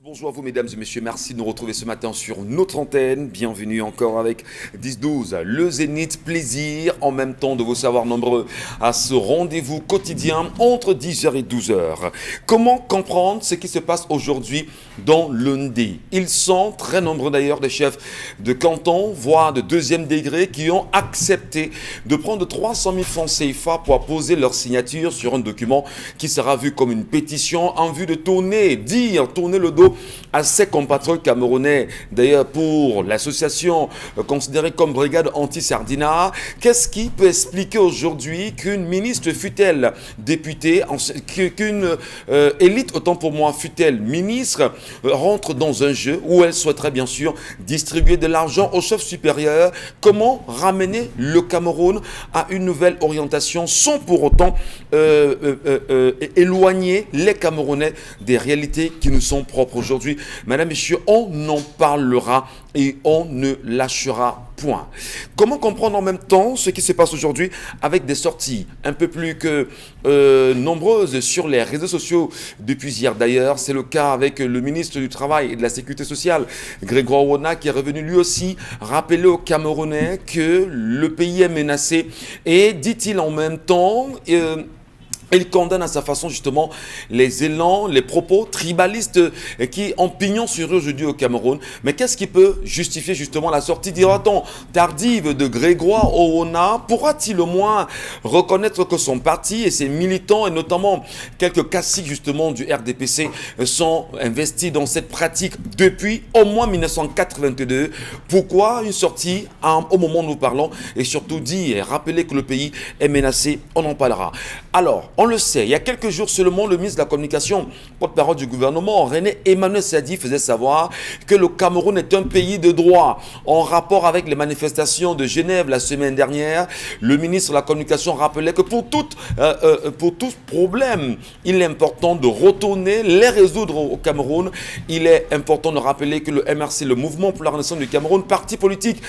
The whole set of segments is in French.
Bonjour à vous mesdames et messieurs, merci de nous retrouver ce matin sur notre antenne. Bienvenue encore avec 10-12, le Zénith plaisir, en même temps de vous savoir nombreux à ce rendez-vous quotidien entre 10h et 12h. Comment comprendre ce qui se passe aujourd'hui dans l'Undi? Ils sont très nombreux d'ailleurs, des chefs de canton, voire de deuxième degré, qui ont accepté de prendre 300 000 francs CFA pour apposer leur signature sur un document qui sera vu comme une pétition en vue de tourner le dos à ses compatriotes camerounais. D'ailleurs, pour l'association considérée comme brigade anti-Sardina, qu'est-ce qui peut expliquer aujourd'hui qu'une ministre fut-elle députée, qu'une élite, autant pour moi, fut-elle ministre, rentre dans un jeu où elle souhaiterait bien sûr distribuer de l'argent au chef supérieur? Comment ramener le Cameroun à une nouvelle orientation sans pour autant éloigner les Camerounais des réalités qui nous sont propres aujourd'hui? Madame, messieurs, on en parlera et on ne lâchera point. Comment comprendre en même temps ce qui se passe aujourd'hui avec des sorties un peu plus que nombreuses sur les réseaux sociaux depuis hier d'ailleurs? C'est le cas avec le ministre du Travail et de la Sécurité sociale, Grégoire Wona, qui est revenu lui aussi rappeler aux Camerounais que le pays est menacé et, dit-il en même temps, il condamne à sa façon justement les élans, les propos tribalistes qui ont pignon sur eux aujourd'hui au Cameroun. Mais qu'est-ce qui peut justifier justement la sortie, dira-t-on, tardive de Grégoire Owona? Pourra-t-il au moins reconnaître que son parti et ses militants, et notamment quelques caciques justement du RDPC, sont investis dans cette pratique depuis au moins 1982? Pourquoi une sortie au moment où nous parlons, et surtout dire et rappeler que le pays est menacé? On en parlera. Alors, on le sait, il y a quelques jours seulement, le ministre de la Communication, porte-parole du gouvernement, René Emmanuel Sadi, faisait savoir que le Cameroun est un pays de droit. En rapport avec les manifestations de Genève la semaine dernière, le ministre de la Communication rappelait que pour tout problème, il est important de retourner, les résoudre au Cameroun. Il est important de rappeler que le MRC, le Mouvement pour la Renaissance du Cameroun, parti politique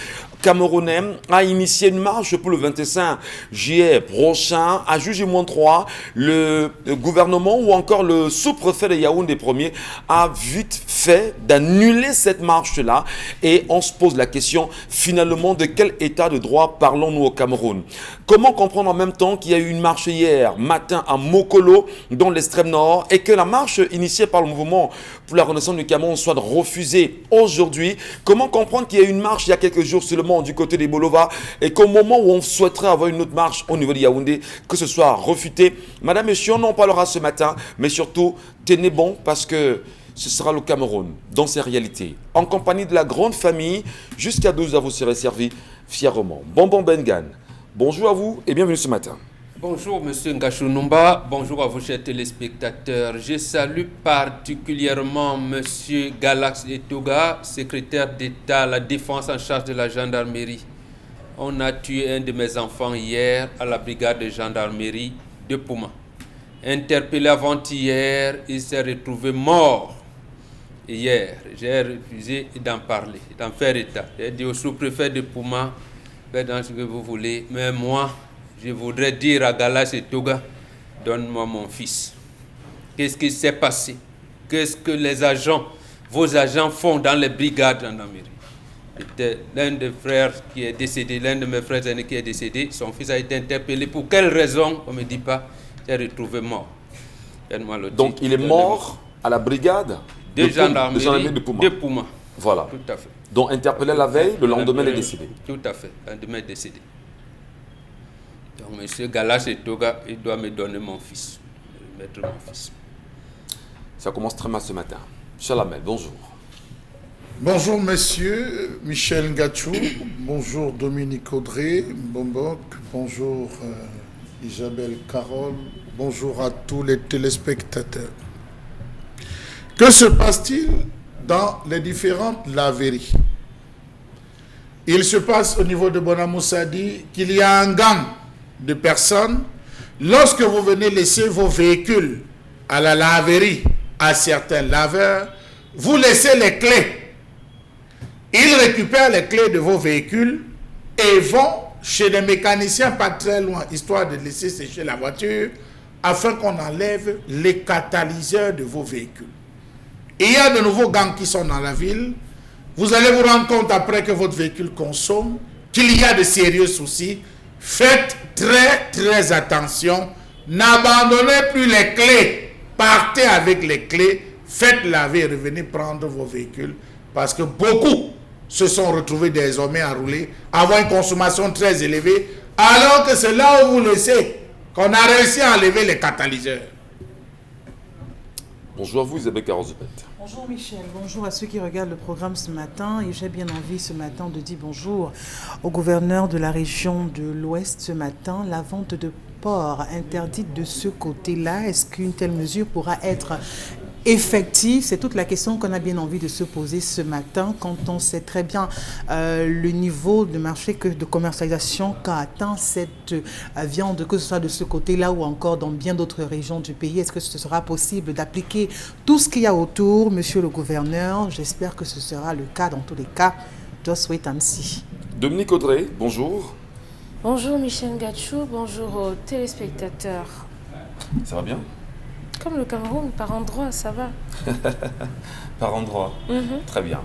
camerounais, a initié une marche pour le 25 juillet prochain à Juge-3. Le gouvernement ou encore le sous-préfet de Yaoundé Premier a vite fait d'annuler cette marche-là, et on se pose la question finalement de quel état de droit parlons-nous au Cameroun? Comment comprendre en même temps qu'il y a eu une marche hier matin à Mokolo dans l'extrême nord et que la marche initiée par le mouvement pour la Renaissance du Cameroun soit refusée aujourd'hui? Comment comprendre qu'il y a eu une marche il y a quelques jours seulement du côté des Bolova et qu'au moment où on souhaiterait avoir une autre marche au niveau de Yaoundé, que ce soit refuté? Madame, monsieur, on en parlera ce matin, mais surtout, tenez bon parce que ce sera le Cameroun dans ses réalités. En compagnie de la grande famille, jusqu'à 12h, vous serez servi fièrement. Bonbon Bengan, bonjour à vous et bienvenue ce matin. Bonjour Monsieur Ngachou-Numba, bonjour à vous chers téléspectateurs. Je salue particulièrement Monsieur Galax Etoga, secrétaire d'État à la Défense en charge de la gendarmerie. On a tué un de mes enfants hier à la brigade de gendarmerie de Pouma. Interpellé avant-hier, il s'est retrouvé mort. Hier, j'ai refusé d'en parler, d'en faire état. J'ai dit au sous-préfet de Pouma, faites dans ce que vous voulez, mais moi, je voudrais dire à Galas et Toga, donne-moi mon fils. Qu'est-ce qui s'est passé? Qu'est-ce que vos agents font dans les brigades gendarmerie? C'était l'un des frères qui est décédé, l'un de mes frères aînés qui est décédé. Son fils a été interpellé. Pour quelle raison? On ne me dit pas. J'ai retrouvé mort. Donc il est mort à la brigade de gendarmerie de Pouma. Voilà. Tout à fait. Donc interpellé la veille, le lendemain il est décédé. Tout à fait. Le lendemain il est décédé. Donc M. Galas et Toga, il doit me donner mon fils. Me remettre mon fils. Ça commence très mal ce matin. Chalamel, bonjour. Bonjour monsieur Michel Ngachou, bonjour Dominique Audrey, bonjour Isabelle Carole, bonjour à tous les téléspectateurs. Que se passe-t-il dans les différentes laveries? Il se passe au niveau de Bonamoussadi qu'il y a un gang de personnes. Lorsque vous venez laisser vos véhicules à la laverie, à certains laveurs, vous laissez les clés. Ils récupèrent les clés de vos véhicules et vont chez des mécaniciens pas très loin, histoire de laisser sécher la voiture, afin qu'on enlève les catalyseurs de vos véhicules. et il y a de nouveaux gangs qui sont dans la ville, vous allez vous rendre compte après que votre véhicule consomme qu'il y a de sérieux soucis. Faites très très attention. N'abandonnez plus les clés. Partez avec les clés. Faites laver et revenez prendre vos véhicules. Parce que beaucoup se sont retrouvés désormais à rouler, avoir une consommation très élevée, alors que c'est là où vous laissez qu'on a réussi à enlever les catalyseurs. Bonjour à vous, Isabelle Carozepet. Bonjour Michel, bonjour à ceux qui regardent le programme ce matin. Et j'ai bien envie ce matin de dire bonjour au gouverneur de la région de l'Ouest ce matin. La vente de porc interdite de ce côté-là, est-ce qu'une telle mesure pourra être effective? C'est toute la question qu'on a bien envie de se poser ce matin quand on sait très bien le niveau de marché, de commercialisation qu'a atteint cette viande, que ce soit de ce côté-là ou encore dans bien d'autres régions du pays. Est-ce que ce sera possible d'appliquer tout ce qu'il y a autour, monsieur le gouverneur? J'espère que ce sera le cas dans tous les cas. Just wait and see. Dominique Audrey, bonjour. Bonjour Michel Gachou, bonjour aux téléspectateurs. Ça va bien? Comme le Cameroun, par endroit, ça va. Par endroit. Très bien.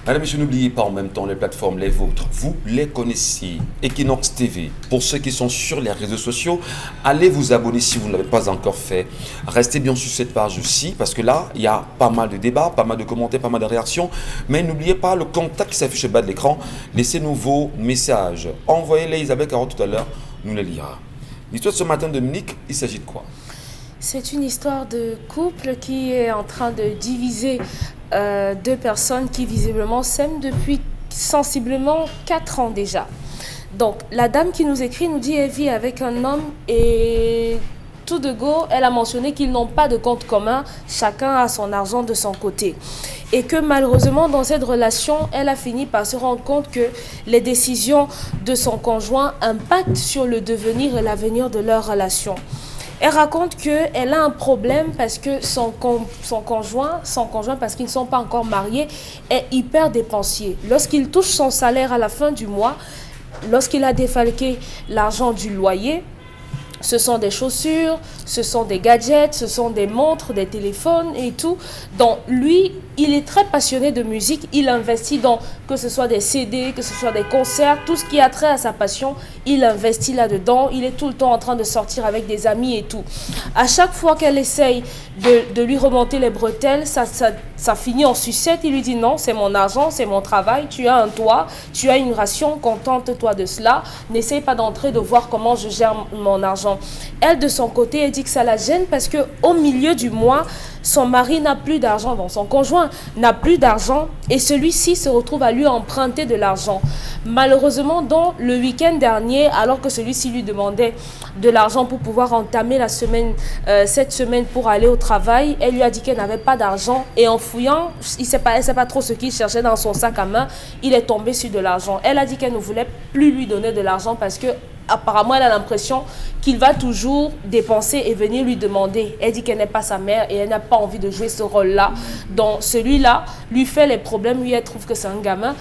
Madame, monsieur, n'oubliez pas en même temps les plateformes, les vôtres. Vous les connaissez. Equinox TV. Pour ceux qui sont sur les réseaux sociaux, allez vous abonner si vous ne l'avez pas encore fait. Restez bien sur cette page aussi, parce que là, il y a pas mal de débats, pas mal de commentaires, pas mal de réactions. Mais n'oubliez pas le contact qui s'affiche au bas de l'écran. Laissez-nous vos messages. Envoyez-les Isabelle Caron tout à l'heure, nous les lira. L'histoire de ce matin, Dominique, il s'agit de quoi? C'est une histoire de couple qui est en train de diviser deux personnes qui visiblement s'aiment depuis sensiblement 4 ans déjà. Donc la dame qui nous écrit nous dit qu'elle vit avec un homme et tout de go, elle a mentionné qu'ils n'ont pas de compte commun, chacun a son argent de son côté. Et que malheureusement dans cette relation, elle a fini par se rendre compte que les décisions de son conjoint impactent sur le devenir et l'avenir de leur relation. Elle raconte qu'elle a un problème parce que son conjoint, parce qu'ils ne sont pas encore mariés, est hyper dépensier. Lorsqu'il touche son salaire à la fin du mois, lorsqu'il a défalqué l'argent du loyer, ce sont des chaussures, ce sont des gadgets, ce sont des montres, des téléphones et tout. Donc lui, il est très passionné de musique, il investit dans que ce soit des CD, que ce soit des concerts, tout ce qui a trait à sa passion, il investit là-dedans. Il est tout le temps en train de sortir avec des amis et tout. À chaque fois qu'elle essaye de lui remonter les bretelles, ça finit en sucette. Il lui dit non, c'est mon argent, c'est mon travail, tu as un toit, tu as une ration, contente-toi de cela. N'essaye pas d'entrer, de voir comment je gère mon argent. Elle, de son côté, elle dit que ça la gêne parce qu'au milieu du mois, son mari n'a plus d'argent, donc son conjoint n'a plus d'argent et celui-ci se retrouve à lui emprunter de l'argent. Malheureusement, dans le week-end dernier, alors que celui-ci lui demandait de l'argent pour pouvoir entamer la semaine, cette semaine pour aller au travail, elle lui a dit qu'elle n'avait pas d'argent et en fouillant, elle ne sait pas trop ce qu'il cherchait dans son sac à main, il est tombé sur de l'argent. Elle a dit qu'elle ne voulait plus lui donner de l'argent parce que apparemment, elle a l'impression qu'il va toujours dépenser et venir lui demander. Elle dit qu'elle n'est pas sa mère et elle n'a pas envie de jouer ce rôle-là. Donc, celui-là lui fait les problèmes. Lui, elle trouve que c'est un gamin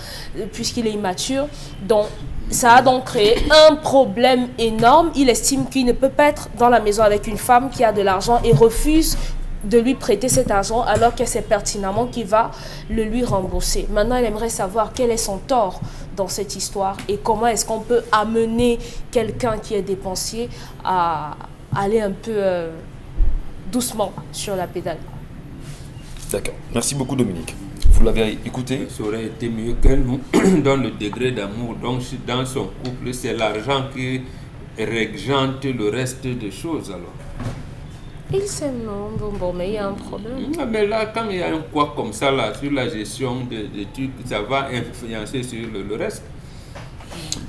puisqu'il est immature. Donc, ça a donc créé un problème énorme. Il estime qu'il ne peut pas être dans la maison avec une femme qui a de l'argent et refuse de lui prêter cet argent alors qu'elle sait pertinemment qu'il va le lui rembourser. Maintenant, elle aimerait savoir quel est son tort dans cette histoire et comment est-ce qu'on peut amener quelqu'un qui est dépensier à aller un peu doucement sur la pédale. D'accord. Merci beaucoup, Dominique. Vous l'avez écouté? Ça aurait été mieux qu'elle nous donne le degré d'amour. Donc, dans son couple, c'est l'argent qui régente le reste des choses alors. Il s'aime, non? Bon, mais il y a un problème. Mais là, quand il y a un quoi comme ça, là, sur la gestion des trucs, ça va influencer sur le reste.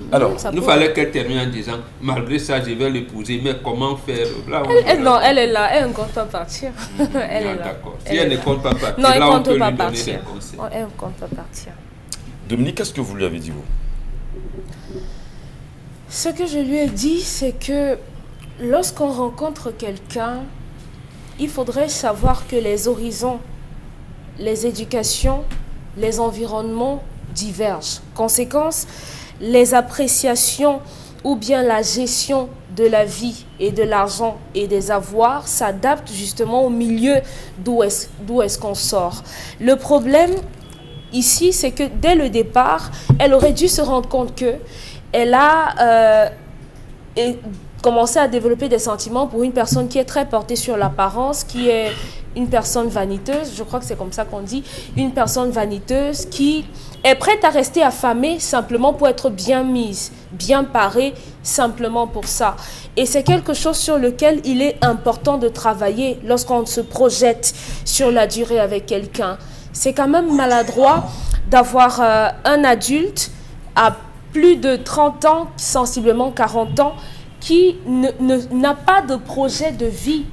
Alors, il fallait qu'elle termine en disant, malgré ça, je vais l'épouser, mais comment faire là, non, elle est là, elle ne compte pas partir. Elle est là. D'accord. Si elle ne compte pas partir, non, là, on peut lui pas donner partir. des conseils. Elle ne compte pas partir. Dominique, qu'est-ce que vous lui avez dit, vous? Ce que je lui ai dit, c'est que lorsqu'on rencontre quelqu'un, il faudrait savoir que les horizons, les éducations, les environnements divergent. Conséquence, les appréciations ou bien la gestion de la vie et de l'argent et des avoirs s'adapte justement au milieu d'où est-ce qu'on sort. Le problème ici, c'est que dès le départ, elle aurait dû se rendre compte que elle a commencé à développer des sentiments pour une personne qui est très portée sur l'apparence, qui est une personne vaniteuse, je crois que c'est comme ça qu'on dit, une personne vaniteuse qui est prête à rester affamée simplement pour être bien mise, bien parée, simplement pour ça. Et c'est quelque chose sur lequel il est important de travailler lorsqu'on se projette sur la durée avec quelqu'un. C'est quand même maladroit d'avoir un adulte à plus de 30 ans, sensiblement 40 ans, qui n'a pas de projet de vie,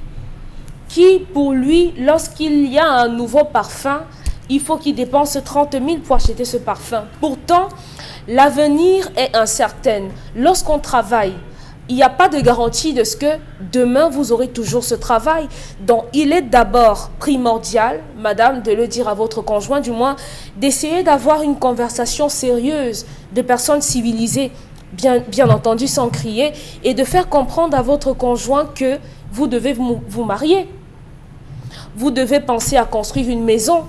qui pour lui, lorsqu'il y a un nouveau parfum, il faut qu'il dépense 30 000 pour acheter ce parfum. Pourtant, l'avenir est incertain. Lorsqu'on travaille, il n'y a pas de garantie de ce que demain, vous aurez toujours ce travail. Donc, il est d'abord primordial, madame, de le dire à votre conjoint, du moins, d'essayer d'avoir une conversation sérieuse de personnes civilisées, bien entendu sans crier, et de faire comprendre à votre conjoint que vous devez vous marier. Vous devez penser à construire une maison.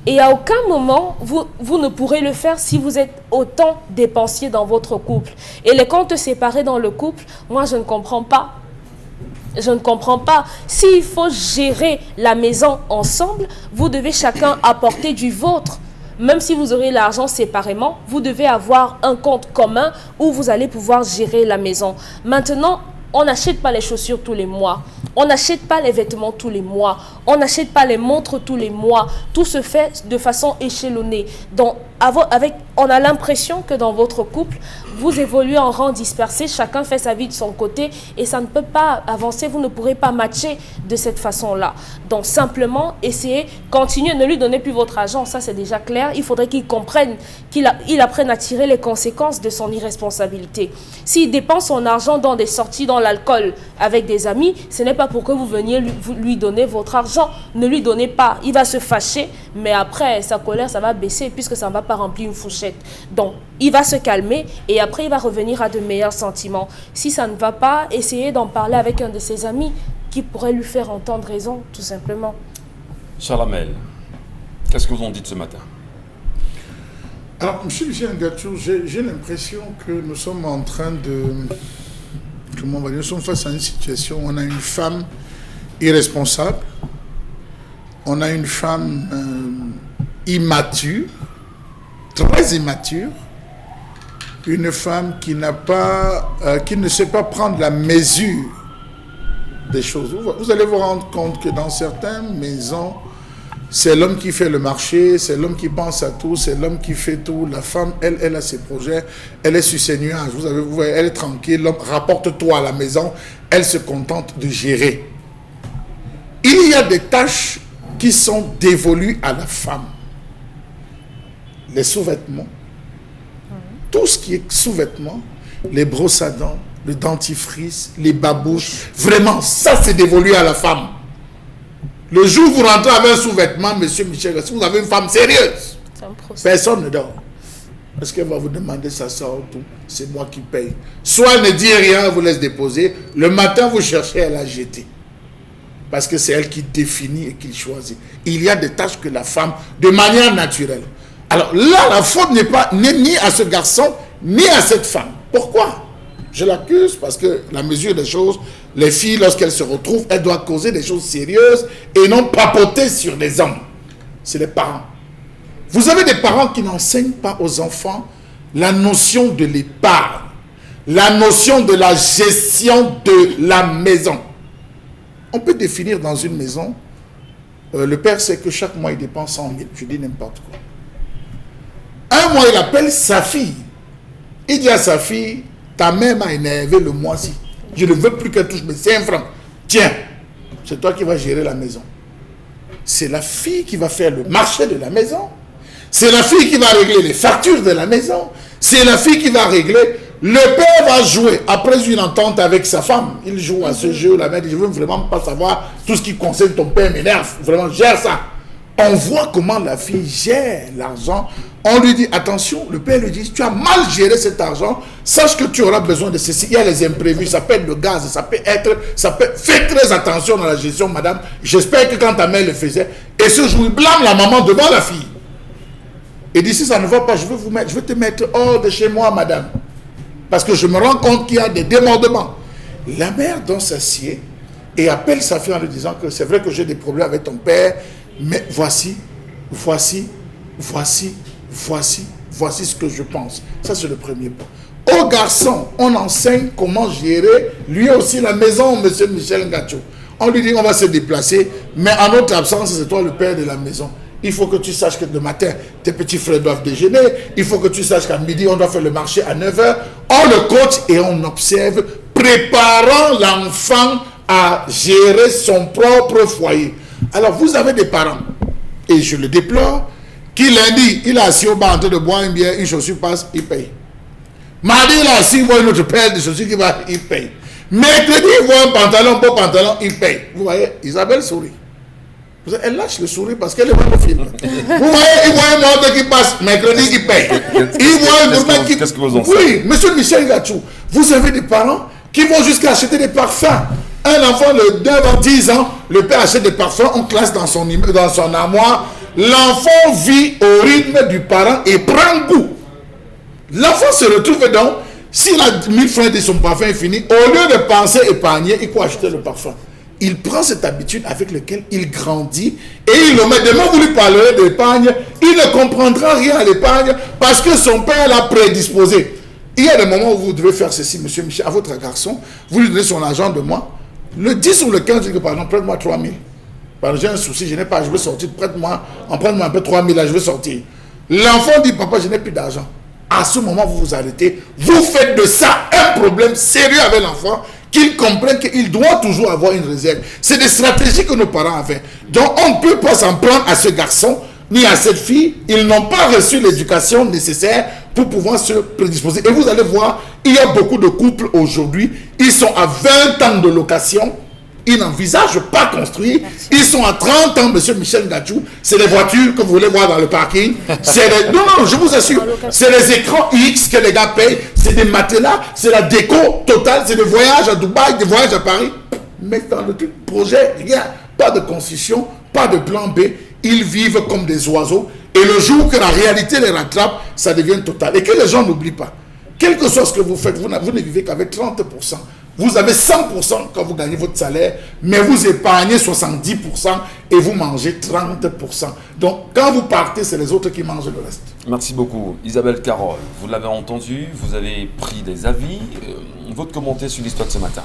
Et à aucun moment, vous ne pourrez le faire si vous êtes autant dépensier dans votre couple. Et les comptes séparés dans le couple, moi, je ne comprends pas. Je ne comprends pas. S'il faut gérer la maison ensemble, vous devez chacun apporter du vôtre. Même si vous aurez l'argent séparément, vous devez avoir un compte commun où vous allez pouvoir gérer la maison. Maintenant, on n'achète pas les chaussures tous les mois. On n'achète pas les vêtements tous les mois. On n'achète pas les montres tous les mois. Tout se fait de façon échelonnée. Donc, on a l'impression que dans votre couple, vous évoluez en rang dispersé. Chacun fait sa vie de son côté et ça ne peut pas avancer. Vous ne pourrez pas matcher de cette façon-là. Donc, simplement, essayez, continuez, ne lui donnez plus votre argent. Ça, c'est déjà clair. Il faudrait qu'il comprenne, qu'il apprenne à tirer les conséquences de son irresponsabilité. S'il dépense son argent dans des sorties, dans l'alcool, avec des amis, ce n'est pas pour que vous veniez lui donner votre argent. Ne lui donnez pas. Il va se fâcher, mais après, sa colère, ça va baisser puisque ça ne va pas remplir une fourchette. Donc, il va se calmer et après, il va revenir à de meilleurs sentiments. Si ça ne va pas, essayez d'en parler avec un de ses amis qui pourrait lui faire entendre raison, tout simplement. Chalamel, qu'est-ce que vous en dites ce matin? Alors, M. Michel Ngachou, j'ai l'impression que nous sommes en train de... Comment on va dire, nous sommes face à une situation où on a une femme irresponsable, on a une femme immature, très immature, une femme qui ne sait pas prendre la mesure des choses. Vous allez vous rendre compte que dans certaines maisons, c'est l'homme qui fait le marché, c'est l'homme qui pense à tout, c'est l'homme qui fait tout. La femme, elle a ses projets, elle est sur ses nuages. Vous voyez, elle est tranquille, l'homme rapporte tout à la maison, elle se contente de gérer. Il y a des tâches qui sont dévolues à la femme. Les sous-vêtements, tout ce qui est sous-vêtements, les brosses à dents, le dentifrice, les babouches, vraiment, ça c'est dévolu à la femme. Le jour où vous rentrez avec un sous-vêtement, monsieur Michel, si vous avez une femme sérieuse, personne ne dort. Parce qu'elle va vous demander ça sort tout, c'est moi qui paye. Soit elle ne dit rien, elle vous laisse déposer. Le matin, vous cherchez, elle a jeté. Parce que c'est elle qui définit et qui choisit. Il y a des tâches que la femme, de manière naturelle. Alors là, la faute n'est ni à ce garçon, ni à cette femme. Pourquoi? Je l'accuse parce que la mesure des choses, les filles, lorsqu'elles se retrouvent, elles doivent causer des choses sérieuses et non papoter sur les hommes. C'est les parents. Vous avez des parents qui n'enseignent pas aux enfants la notion de l'épargne, la notion de la gestion de la maison. On peut définir dans une maison, le père sait que chaque mois il dépense 100 000, je dis n'importe quoi. Un mois il appelle sa fille. Il dit à sa fille, ta mère m'a énervé le mois-ci. Je ne veux plus qu'elle touche mes 5 francs. Tiens, c'est toi qui vas gérer la maison. C'est la fille qui va faire le marché de la maison. C'est la fille qui va régler les factures de la maison. C'est la fille qui va régler. Le père va jouer après une entente avec sa femme. Il joue à ce jeu. La mère dit, je ne veux vraiment pas savoir tout ce qui concerne ton père m'énerve. Vraiment, gère ça. On voit comment la fille gère l'argent On lui dit, attention, le père lui dit, tu as mal géré cet argent, sache que tu auras besoin de ceci. Il y a les imprévus, ça peut être le gaz, faites très attention dans la gestion, madame. J'espère que quand ta mère le faisait, et ce jour, il blâme la maman devant la fille. Et dit, si ça ne va pas, je vais te mettre hors de chez moi, madame. Parce que je me rends compte qu'il y a des débordements. La mère donc s'assied et appelle sa fille en lui disant que c'est vrai que j'ai des problèmes avec ton père, mais voici ce que je pense. Ça, c'est le premier point. Au garçon, on enseigne comment gérer lui aussi la maison, monsieur Michel Ngacho. On lui dit on va se déplacer, mais en notre absence, c'est toi le père de la maison. Il faut que tu saches que le matin, tes petits frères doivent déjeuner. Il faut que tu saches qu'à midi, on doit faire le marché à 9h. On le coach et on observe, préparant l'enfant à gérer son propre foyer. Alors, vous avez des parents, et je le déplore, qui lundi, il est assis au banc en train de boire une bière, une chaussure passe, il paye. Mardi, il est assis, il voit une autre paire de chaussures qui va, il paye. Mercredi, il voit un pantalon, un beau pantalon, il paye. Vous voyez, Isabelle sourit. Elle lâche le sourire parce qu'elle est dans le film. Vous voyez, il voit un autre qui passe, mercredi, il paye. Il voit un autre qui... Qu'est-ce que vous en savez? Oui, monsieur Michel Gachou, vous avez des parents qui vont jusqu'à acheter des parfums. Un enfant de 9 ans, 10 ans, le père achète des parfums, on classe dans son armoire. L'enfant vit au rythme du parent et prend goût. L'enfant se retrouve donc, s'il a 1000 francs et son parfum est fini, au lieu de penser épargner, il faut acheter le parfum. Il prend cette habitude avec laquelle il grandit et il le met. Demain, vous lui parlerez d'épargne, il ne comprendra rien à l'épargne parce que son père l'a prédisposé. Il y a des moments où vous devez faire ceci, monsieur Michel, à votre garçon, vous lui donnez son argent de moi. Le 10 ou le 15, il dit que par exemple, prête-moi 3 000. J'ai un souci, je n'ai pas, je veux sortir, prête-moi un peu 3 000, là, je veux sortir. L'enfant dit, papa, je n'ai plus d'argent. À ce moment, vous vous arrêtez. Vous faites de ça un problème sérieux avec l'enfant, qu'il comprenne qu'il doit toujours avoir une réserve. C'est des stratégies que nos parents avaient. Donc, on ne peut pas s'en prendre à ce garçon, ni à cette fille. Ils n'ont pas reçu l'éducation nécessaire pour pouvoir se prédisposer. Et vous allez voir, il y a beaucoup de couples aujourd'hui, ils sont à 20 ans de location. Ils n'envisagent pas construire. Ils sont à 30 ans, monsieur Michel Gachou. C'est les voitures que vous voulez voir dans le parking. Non, je vous assure. C'est les écrans X que les gars payent. C'est des matelas. C'est la déco totale. C'est des voyages à Dubaï, des voyages à Paris. Mais dans le truc projet, rien. Pas de construction, pas de plan B. Ils vivent comme des oiseaux. Et le jour que la réalité les rattrape, ça devient total. Et que les gens n'oublient pas. Quel que soit ce que vous faites, vous ne vivez qu'avec 30%. Vous avez 100% quand vous gagnez votre salaire, mais vous épargnez 70% et vous mangez 30%. Donc, quand vous partez, c'est les autres qui mangent le reste. Merci beaucoup. Isabelle Carole, vous l'avez entendu, vous avez pris des avis. Votre commentaire sur l'histoire de ce matin?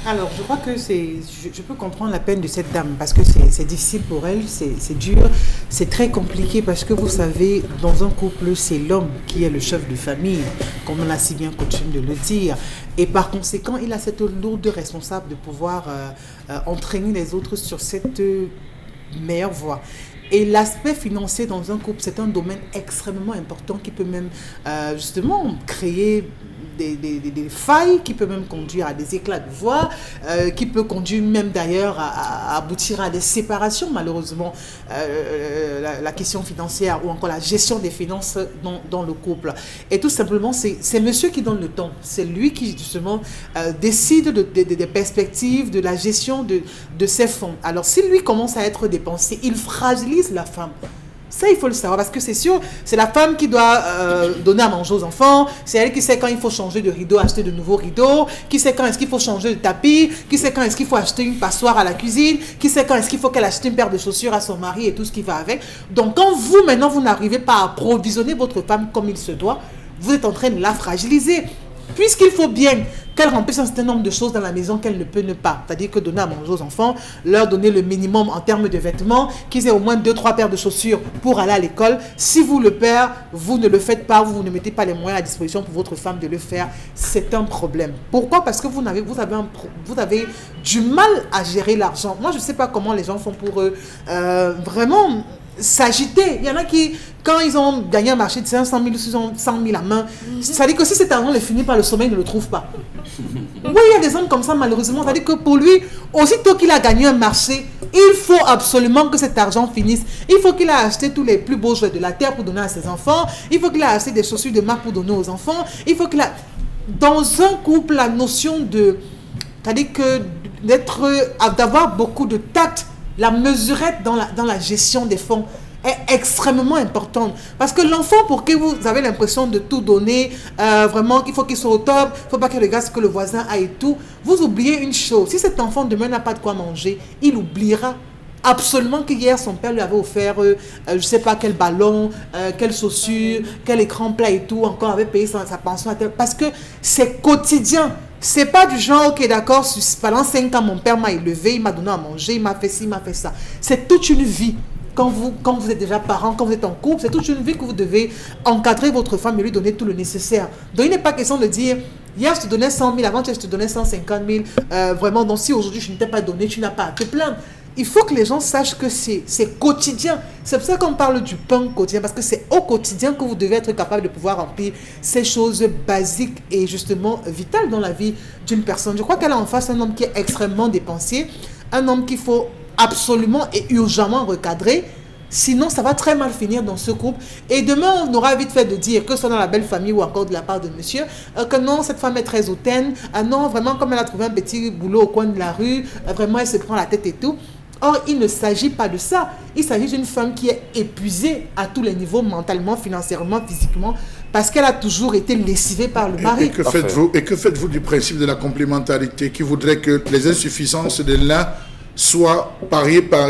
Alors, je crois que je peux comprendre la peine de cette dame parce que c'est difficile pour elle, c'est dur, c'est très compliqué parce que vous savez, dans un couple, c'est l'homme qui est le chef de famille, comme on a si bien coutume de le dire. Et par conséquent, il a cette lourde responsable de pouvoir entraîner les autres sur cette meilleure voie. Et l'aspect financier dans un couple, c'est un domaine extrêmement important qui peut même justement créer des failles, qui peut même conduire à des éclats de voix, qui peut conduire même d'ailleurs à aboutir à des séparations, malheureusement, la question financière ou encore la gestion des finances dans le couple. Et tout simplement, c'est monsieur qui donne le ton. C'est lui qui justement décide des perspectives, de la gestion de ses fonds. Alors, si lui commence à être dépensé, il fragilise la femme. Ça, il faut le savoir parce que c'est sûr, c'est la femme qui doit donner à manger aux enfants. C'est elle qui sait quand il faut changer de rideau, acheter de nouveaux rideaux, qui sait quand est-ce qu'il faut changer de tapis, qui sait quand est-ce qu'il faut acheter une passoire à la cuisine, qui sait quand est-ce qu'il faut qu'elle achète une paire de chaussures à son mari et tout ce qui va avec. Donc, quand vous, maintenant, vous n'arrivez pas à provisionner votre femme comme il se doit, vous êtes en train de la fragiliser. Puisqu'il faut bien qu'elle remplisse un certain nombre de choses dans la maison qu'elle ne peut ne pas. C'est-à-dire que donner à manger aux enfants, leur donner le minimum en termes de vêtements, qu'ils aient au moins 2-3 paires de chaussures pour aller à l'école. Si vous, le père, vous ne le faites pas, vous ne mettez pas les moyens à disposition pour votre femme de le faire, c'est un problème. Pourquoi? Parce que vous avez du mal à gérer l'argent. Moi, je ne sais pas comment les gens font pour vraiment s'agiter. Il y en a qui, quand ils ont gagné un marché de 500 000 ou 100 000 à main, ça dit que si cet argent les finit par le sommeil, ils ne le trouvent pas. Oui, il y a des hommes comme ça, malheureusement. Ça dit que pour lui, aussitôt qu'il a gagné un marché, il faut absolument que cet argent finisse. Il faut qu'il ait acheté tous les plus beaux jouets de la terre pour donner à ses enfants. Il faut qu'il ait acheté des chaussures de marque pour donner aux enfants. Il faut qu'il ait... Dans un couple, la notion de... C'est-à-dire que d'avoir beaucoup de tact, la mesurette dans la gestion des fonds est extrêmement importante. Parce que l'enfant, pour qui vous avez l'impression de tout donner, vraiment qu'il faut qu'il soit au top, il ne faut pas qu'il regarde ce que le voisin a et tout, vous oubliez une chose. Si cet enfant demain n'a pas de quoi manger, il oubliera absolument qu'hier son père lui avait offert, je ne sais pas quel ballon, quelle chaussure, quel écran plat et tout, encore avait payé sa pension à tel... Parce que c'est quotidien. C'est pas du genre, ok d'accord, pendant 5 ans mon père m'a élevé, il m'a donné à manger, il m'a fait ci, il m'a fait ça. C'est toute une vie. Quand vous êtes déjà parent, quand vous êtes en couple, c'est toute une vie que vous devez encadrer votre femme et lui donner tout le nécessaire. Donc il n'est pas question de dire, hier je te donnais 100 000, avant je te donnais 150 000, vraiment, donc si aujourd'hui je ne t'ai pas donné, tu n'as pas à te plaindre. Il faut que les gens sachent que c'est quotidien. C'est pour ça qu'on parle du pain quotidien, parce que c'est au quotidien que vous devez être capable de pouvoir remplir ces choses basiques et justement vitales dans la vie d'une personne. Je crois qu'elle a en face un homme qui est extrêmement dépensier, un homme qu'il faut absolument et urgemment recadrer, sinon ça va très mal finir dans ce couple. Et demain on aura vite fait de dire, que ce soit dans la belle famille ou encore de la part de monsieur, que non, cette femme est très hautaine, non, vraiment comme elle a trouvé un petit boulot au coin de la rue, vraiment elle se prend la tête et tout. Or, il ne s'agit pas de ça. Il s'agit d'une femme qui est épuisée à tous les niveaux, mentalement, financièrement, physiquement, parce qu'elle a toujours été lessivée par le mari. Et que faites-vous du principe de la complémentarité qui voudrait que les insuffisances de l'un soient pariées par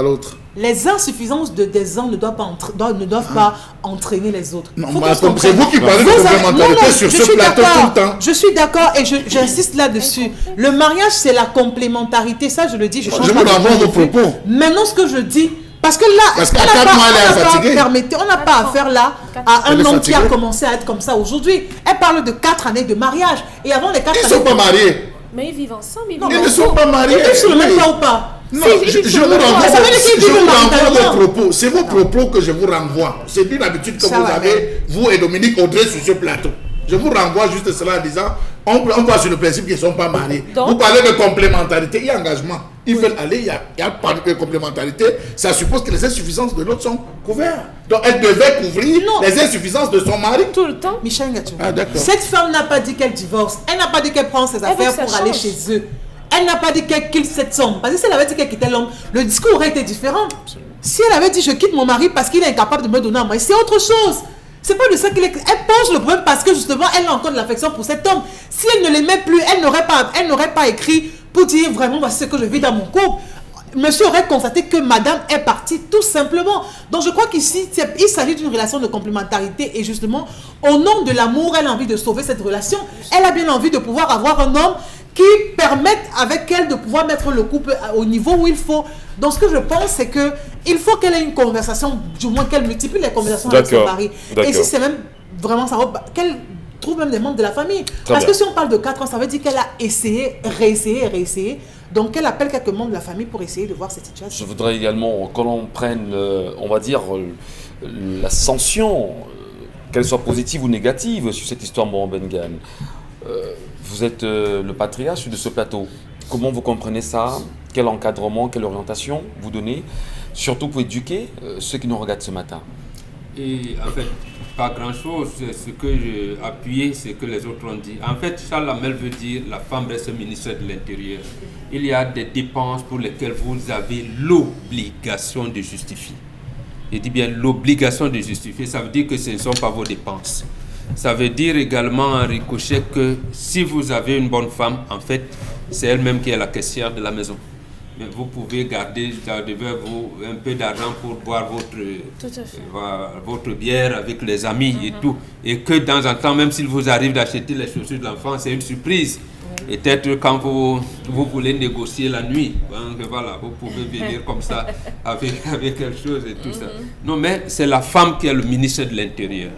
l'autre? Les insuffisances des uns ne doivent pas entraîner les autres. Non, mais c'est vous qui parlez de complémentarité sur ce plateau tout le temps. Je suis d'accord et j'insiste là-dessus. Le mariage, c'est la complémentarité. Ça, je le dis, je change pas de vous renvoie vos propos. Maintenant, ce que je dis, parce que là, on n'a pas affaire là à un homme qui a commencé à être comme ça aujourd'hui. Elle parle de 4 années de mariage. Et avant les 4 années... Ils ne sont pas mariés. Mais ils vivent ensemble. Ils ne sont pas mariés. Ils ne sont même pas ou pas? Non, je vous renvoie vos propos. C'est vos propos que je vous renvoie. C'est une habitude que vous avez, vous et Dominique Audrey, sur ce plateau. Je vous renvoie juste cela en disant, on voit sur le principe qu'ils ne sont pas mariés. Donc, vous parlez de complémentarité, il y a engagement. Ils veulent aller, il y a pas de complémentarité. Ça suppose que les insuffisances de l'autre sont couvertes. Donc elle devait couvrir les insuffisances de son mari. Tout le temps. Michel Ngatou. Cette femme n'a pas dit qu'elle divorce. Elle n'a pas dit qu'elle prend ses affaires pour aller chez eux. Elle n'a pas dit qu'elle quitte cette somme. Parce que si elle avait dit qu'elle quittait l'homme, le discours aurait été différent. Absolument. Si elle avait dit je quitte mon mari parce qu'il est incapable de me donner à moi, c'est autre chose. C'est pas de ça qu'elle pose le problème parce que justement elle a encore de l'affection pour cet homme. Si elle ne l'aimait plus, elle n'aurait pas écrit pour dire vraiment voici ce que je vis dans mon couple. Monsieur aurait constaté que madame est partie tout simplement. Donc je crois qu'ici, il s'agit d'une relation de complémentarité et justement, au nom de l'amour, elle a envie de sauver cette relation. Elle a bien envie de pouvoir avoir un homme qui permette avec elle de pouvoir mettre le couple au niveau où il faut. Donc ce que je pense, c'est qu'il faut qu'elle ait une conversation, du moins qu'elle multiplie les conversations avec son mari. Et si c'est même vraiment ça, qu'elle trouve même des membres de la famille. Parce que si on parle de 4 ans, ça veut dire qu'elle a essayé, réessayé. Donc qu'elle appelle quelques membres de la famille pour essayer de voir cette situation. Je voudrais également que l'on prenne, on va dire, la sanction, qu'elle soit positive ou négative sur cette histoire Mohambengan. Vous êtes le patriarche de ce plateau. Comment vous comprenez ça? Quel encadrement, quelle orientation vous donnez? Surtout pour éduquer ceux qui nous regardent ce matin. Et en fait, pas grand-chose. Ce que j'ai appuyé, c'est que les autres ont dit. En fait, Charles Hamel veut dire la femme reste ministre de l'Intérieur. Il y a des dépenses pour lesquelles vous avez l'obligation de justifier. Je dis bien l'obligation de justifier. Ça veut dire que ce ne sont pas vos dépenses. Ça veut dire également en ricochet que si vous avez une bonne femme, en fait, c'est elle-même qui est la caissière de la maison. Mais vous pouvez garder un peu d'argent pour boire votre bière avec les amis et tout. Et que de temps en temps, même s'il vous arrive d'acheter les chaussures de l'enfant, c'est une surprise. Et peut-être quand vous voulez négocier la nuit, donc voilà, vous pouvez venir comme ça avec quelque chose et tout ça. Non, mais c'est la femme qui est le ministre de l'Intérieur.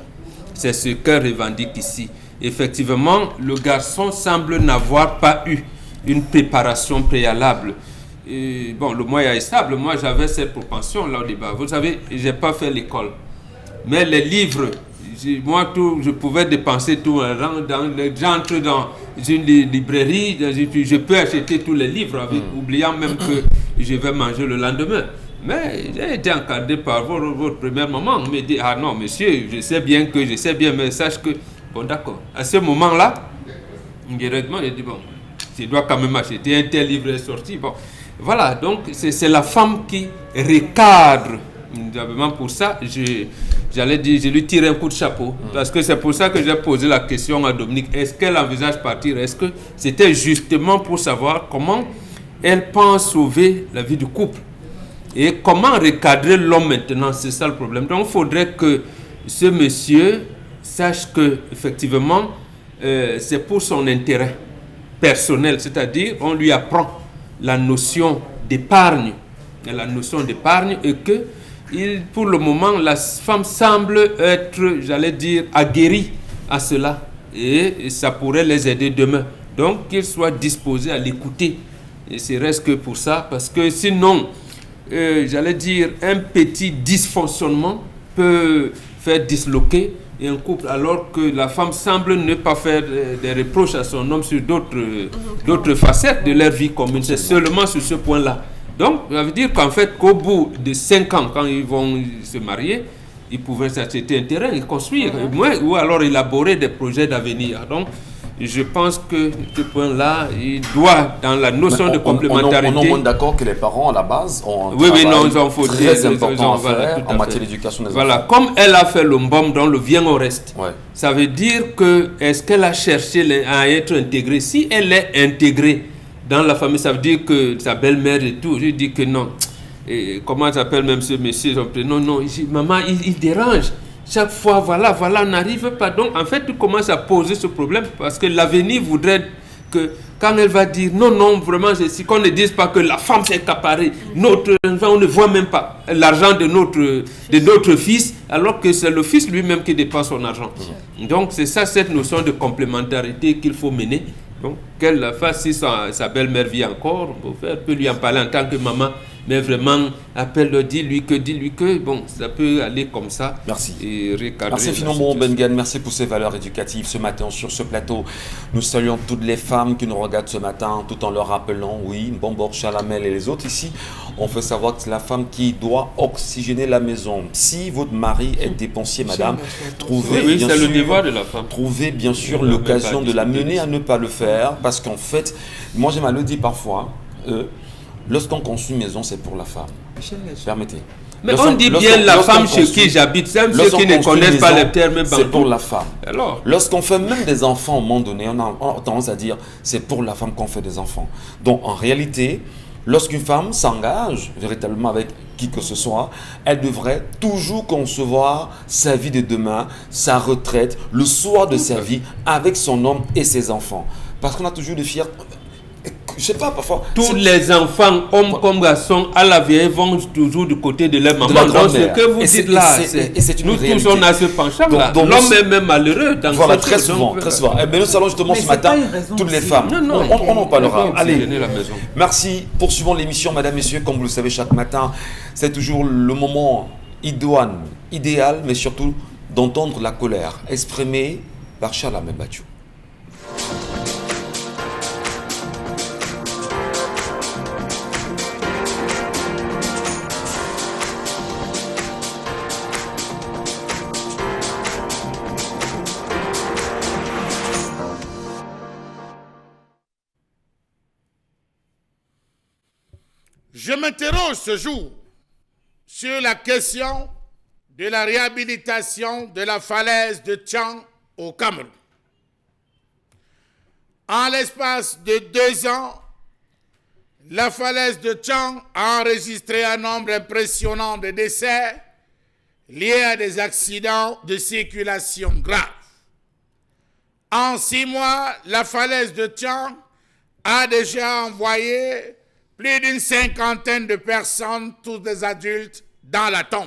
C'est ce qu'elle revendique ici. Effectivement, le garçon semble n'avoir pas eu une préparation préalable. bon, le moyen est stable. Moi, j'avais cette propension là au débat. Vous savez, j'ai pas fait l'école. Mais les livres, moi, je pouvais dépenser tout. J'entre dans une librairie, je peux acheter tous les livres, oubliant même que je vais manger le lendemain. Mais j'ai été encadré par votre première maman. On me dit, ah non, monsieur, je sais bien, mais sache que... Bon, d'accord. À ce moment-là, directement, j'ai dit, bon, je dois quand même acheter un tel livre est sorti. Bon, voilà, donc c'est la femme qui recadre. Pour ça, j'allais dire, je lui tire un coup de chapeau. Parce que c'est pour ça que j'ai posé la question à Dominique. Est-ce qu'elle envisage partir? Est-ce que c'était justement pour savoir comment elle pense sauver la vie du couple? Et comment recadrer l'homme maintenant? C'est ça le problème. Donc, il faudrait que ce monsieur sache que, effectivement, c'est pour son intérêt personnel. C'est-à-dire, on lui apprend la notion d'épargne. Et que, pour le moment, la femme semble être, j'allais dire, aguerrie à cela. Et ça pourrait les aider demain. Donc, qu'ils soient disposés à l'écouter. Et c'est reste que pour ça. Parce que sinon... j'allais dire, un petit dysfonctionnement peut faire disloquer un couple, alors que la femme semble ne pas faire des reproches à son homme sur d'autres facettes de leur vie commune. C'est seulement sur ce point-là. Donc, ça veut dire qu'en fait, qu'au bout de 5 ans, quand ils vont se marier, ils pouvaient s'acheter un terrain et construire, ou alors élaborer des projets d'avenir. Donc, je pense que ce point-là, il doit, dans la notion de complémentarité... On est d'accord que les parents, à la base, ont un travail très important à faire en matière d'éducation des enfants. Voilà, comme elle a fait le mbom dans le vient au reste, ça veut dire que, est-ce qu'elle a cherché à être intégrée? Si elle est intégrée dans la famille, ça veut dire que sa belle-mère et tout, je dis que non. Et comment s'appelle même ce monsieur? Non, maman, il dérange. Chaque fois, voilà, on n'arrive pas. Donc, en fait, tu commences à poser ce problème parce que l'avenir voudrait que, quand elle va dire non, vraiment, c'est qu'on ne dise pas que la femme s'est accaparée. Notre enfant, on ne voit même pas l'argent de notre fils, alors que c'est le fils lui-même qui dépense son argent. Donc, c'est ça, cette notion de complémentarité qu'il faut mener. Donc, qu'elle la fasse, si sa belle-mère vit encore, elle peut lui en parler en tant que maman. Mais vraiment, appelle-le, dis-lui que, bon, ça peut aller comme ça. Merci. Et recadrer. Merci infiniment, Bengan. Merci pour ces valeurs éducatives ce matin sur ce plateau. Nous saluons toutes les femmes qui nous regardent ce matin, tout en leur rappelant, oui, Bombor, Chalamel et les autres ici, on fait savoir que c'est la femme qui doit oxygéner la maison. Si votre mari est dépensier, madame, trouvez le devoir de la femme. Trouvez bien sûr l'occasion de la mener à ne pas le faire, parce qu'en fait, moi j'ai mal le dit parfois, lorsqu'on construit une maison, c'est pour la femme. Permettez. Mais on dit bien la femme chez qui j'habite, même ceux qui ne connaissent pas le terme. C'est pour la femme. Alors, lorsqu'on fait même des enfants, à un moment donné, on a tendance à dire c'est pour la femme qu'on fait des enfants. Donc en réalité, lorsqu'une femme s'engage véritablement avec qui que ce soit, elle devrait toujours concevoir sa vie de demain, sa retraite, le soir de sa vie avec son homme et ses enfants. Parce qu'on a toujours de fierté. Je sais pas, parfois. Tous les enfants, hommes comme garçons, à la vieille, vont toujours du côté de leur maman. Donc, ce que vous dites là, nous tous, on a ce penchant là. L'homme est même malheureux dans voilà, très souvent. Eh bien, nous allons justement ce matin, toutes les femmes. On en parlera. Allez, merci. Poursuivons l'émission, mesdames, messieurs. Comme vous le savez, chaque matin, c'est toujours le moment idoine, idéal, mais surtout d'entendre la colère exprimée par Chalamel Bachou. Je m'interroge ce jour sur la question de la réhabilitation de la falaise de Tchang au Cameroun. En l'espace de 2 ans, la falaise de Tchang a enregistré un nombre impressionnant de décès liés à des accidents de circulation graves. En 6 mois, la falaise de Tchang a déjà envoyé plus d'une 50aine de personnes, tous des adultes, dans la tombe.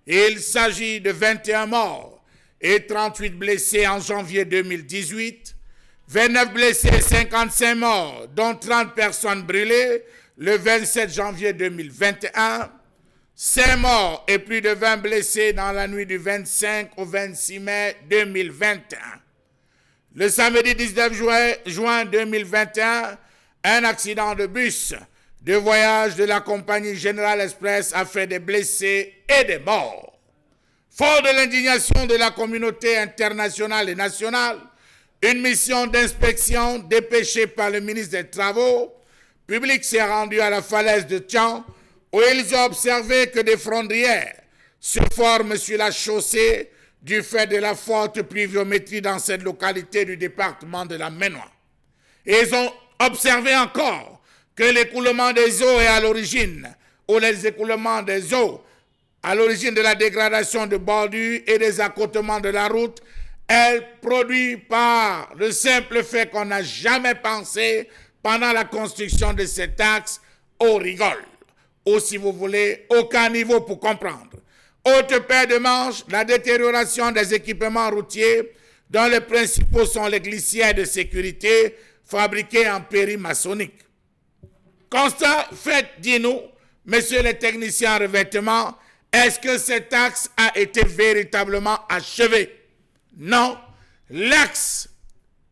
Il s'agit de 21 morts et 38 blessés en janvier 2018, 29 blessés et 55 morts, dont 30 personnes brûlées, le 27 janvier 2021. 5 morts et plus de 20 blessés dans la nuit du 25 au 26 mai 2021. Le samedi 19 juin 2021, un accident de bus de voyage de la compagnie General Express a fait des blessés et des morts. Fort de l'indignation de la communauté internationale et nationale, une mission d'inspection dépêchée par le ministre des Travaux publics s'est rendue à la falaise de Tian, où ils ont observé que des fondrières se forment sur la chaussée du fait de la forte pluviométrie dans cette localité du département de la Ménois. Et ils ont observé encore que l'écoulement des eaux est à l'origine, ou les écoulements des eaux à l'origine de la dégradation de bordures et des accotements de la route, est produit par le simple fait qu'on n'a jamais pensé pendant la construction de cet axe au rigole. Ou si vous voulez, aucun niveau pour comprendre. Autre paire de manches, la détérioration des équipements routiers dont les principaux sont les glissières de sécurité fabriquées en périmaçonnique. Constat fait, dis-nous, messieurs les techniciens en revêtement, est-ce que cet axe a été véritablement achevé? Non, l'axe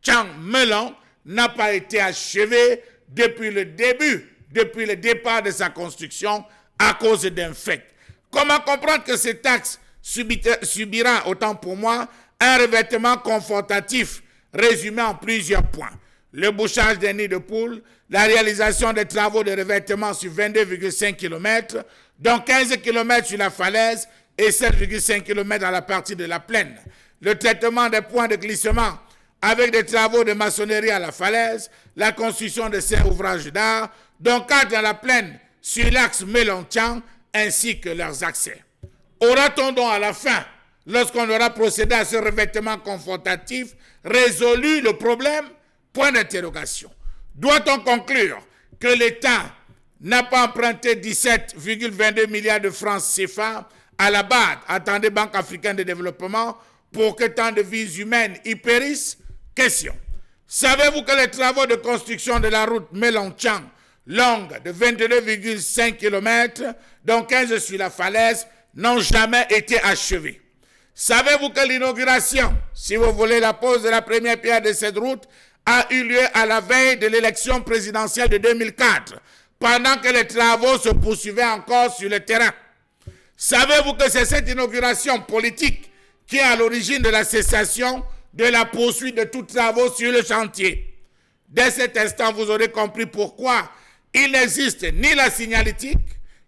Tian-Melon n'a pas été achevé depuis le départ de sa construction à cause d'un fait. Comment comprendre que cet axe subira, autant pour moi, un revêtement confortatif résumé en plusieurs points? Le bouchage des nids de poules, la réalisation des travaux de revêtement sur 22,5 km, dont 15 km sur la falaise et 7,5 km dans la partie de la plaine. Le traitement des points de glissement avec des travaux de maçonnerie à la falaise, la construction de 5 ouvrages d'art, dont 4 dans la plaine sur l'axe Melon-Tian, ainsi que leurs accès. Aura-t-on donc à la fin, lorsqu'on aura procédé à ce revêtement confortatif, résolu le problème? Point d'interrogation. Doit-on conclure que l'État n'a pas emprunté 17,22 milliards de francs CFA à la BAD, attendez Banque africaine de développement, pour que tant de vies humaines y périssent? Question. Savez-vous que les travaux de construction de la route Melon-Tian, longue de 22,5 km, dont 15 sur la falaise, n'ont jamais été achevés? Savez-vous que l'inauguration, si vous voulez la pose de la première pierre de cette route, a eu lieu à la veille de l'élection présidentielle de 2004, pendant que les travaux se poursuivaient encore sur le terrain? Savez-vous que c'est cette inauguration politique qui est à l'origine de la cessation de la poursuite de tous travaux sur le chantier? Dès cet instant, vous aurez compris pourquoi il n'existe ni la signalétique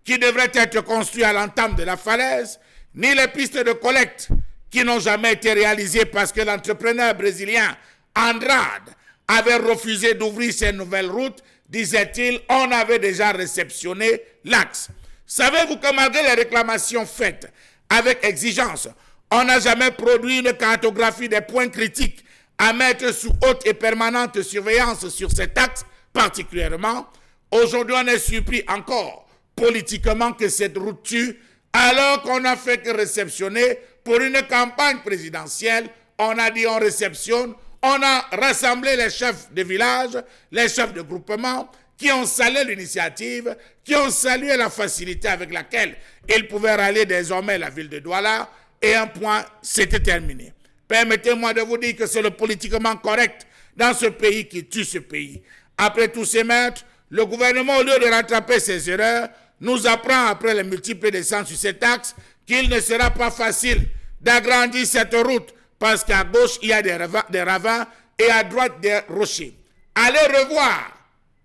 qui devrait être construite à l'entame de la falaise, ni les pistes de collecte qui n'ont jamais été réalisées parce que l'entrepreneur brésilien Andrade avait refusé d'ouvrir ces nouvelles routes, disait-il, on avait déjà réceptionné l'axe. Savez-vous que malgré les réclamations faites avec exigence, on n'a jamais produit une cartographie des points critiques à mettre sous haute et permanente surveillance sur cet axe particulièrement? Aujourd'hui, on est surpris encore politiquement que cette route tue, alors qu'on n'a fait que réceptionner pour une campagne présidentielle. On a dit on réceptionne, on a rassemblé les chefs de village, les chefs de groupement, qui ont salué l'initiative, qui ont salué la facilité avec laquelle ils pouvaient rallier désormais la ville de Douala, et un point, c'était terminé. Permettez-moi de vous dire que c'est le politiquement correct dans ce pays qui tue ce pays. Après tous ces meurtres, le gouvernement, au lieu de rattraper ses erreurs, nous apprend après les multiples descentes sur cet axe qu'il ne sera pas facile d'agrandir cette route parce qu'à gauche, il y a des ravins et à droite, des rochers. Allez revoir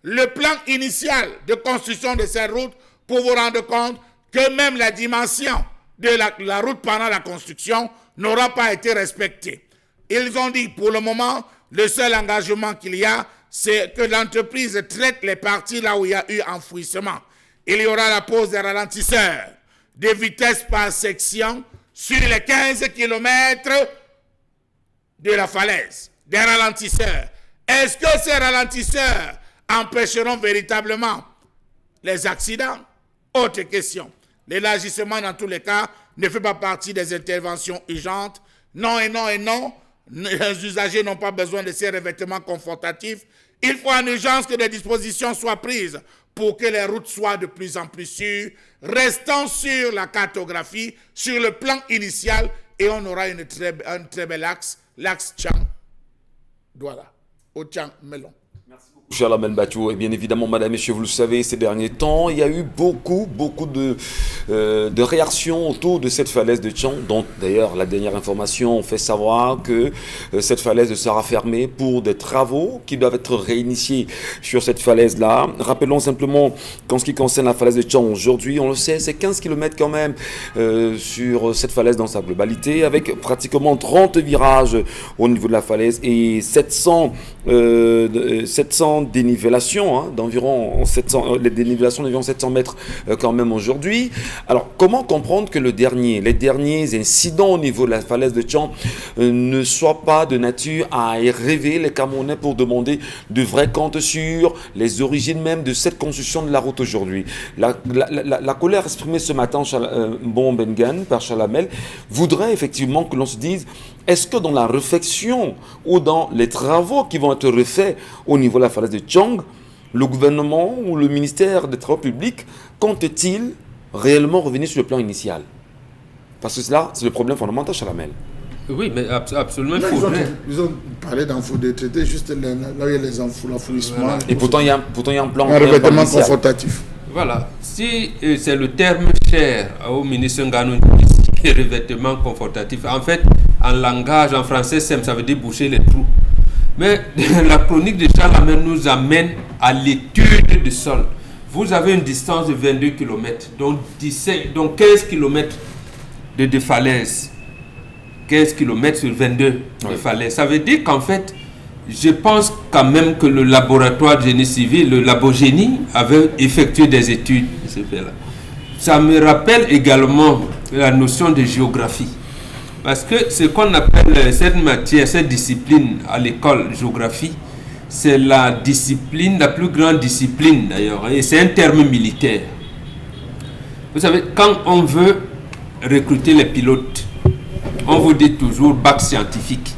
le plan initial de construction de cette route pour vous rendre compte que même la dimension de la route pendant la construction n'aura pas été respectée. Ils ont dit pour le moment, le seul engagement qu'il y a, c'est que l'entreprise traite les parties là où il y a eu enfouissement. Il y aura la pose des ralentisseurs, des vitesses par section sur les 15 km de la falaise, des ralentisseurs. Est-ce que ces ralentisseurs empêcheront véritablement les accidents? Autre question. L'élargissement, dans tous les cas, ne fait pas partie des interventions urgentes. Non et non et non. Les usagers n'ont pas besoin de ces revêtements confortatifs. Il faut en urgence que des dispositions soient prises pour que les routes soient de plus en plus sûres. Restons sur la cartographie, sur le plan initial, et on aura un très bel axe, l'axe Tchang-Douala, au Tchang-Melon. Cher Lamel Bachou, et bien évidemment, madame, messieurs, vous le savez, ces derniers temps, il y a eu beaucoup de réactions autour de cette falaise de Tchang, dont d'ailleurs la dernière information fait savoir que cette falaise sera fermée pour des travaux qui doivent être réinitiés sur cette falaise-là. Rappelons simplement qu'en ce qui concerne la falaise de Tchang aujourd'hui, on le sait, c'est 15 km quand même sur cette falaise dans sa globalité, avec pratiquement 30 virages au niveau de la falaise et 700 dénivellations, d'environ 700, les dénivellations d'environ 700 mètres quand même aujourd'hui. Alors, comment comprendre que les derniers incidents au niveau de la falaise de Tchang ne soient pas de nature à réveiller les Camerounais pour demander de vrais comptes sur les origines même de cette construction de la route aujourd'hui? La colère exprimée ce matin Bengan par Chalamel voudrait effectivement que l'on se dise, est-ce que dans la réflexion ou dans les travaux qui vont être refaits au niveau de la falaise de Tchang, le gouvernement ou le ministère des Travaux publics compte-t-il réellement revenir sur le plan initial? Parce que cela, c'est le problème fondamental, Chalamel. Oui, mais absolument, il Là, faudrait. ils ont parlé d'infos de traité, juste là où il y a les enfouissements. Voilà. Et pourtant, il y a un plan. Un revêtement initial. confortatif. Voilà. Si c'est le terme cher au ministre Nganou, revêtement confortatif, en fait, en langage, en français, ça veut dire boucher les trous. Mais la chronique de Chalamel nous amène à l'étude du sol. Vous avez une distance de 22 km, donc 15 km de falaise. 15 km sur 22 de falaise. Ça veut dire qu'en fait, je pense quand même que le laboratoire de génie civil, le Labogénie, avait effectué des études de ce fait-là. Ça me rappelle également la notion de géographie. Parce que ce qu'on appelle cette matière, cette discipline à l'école, géographie, c'est la discipline, la plus grande discipline d'ailleurs, et c'est un terme militaire. Vous savez, quand on veut recruter les pilotes, on vous dit toujours bac scientifique.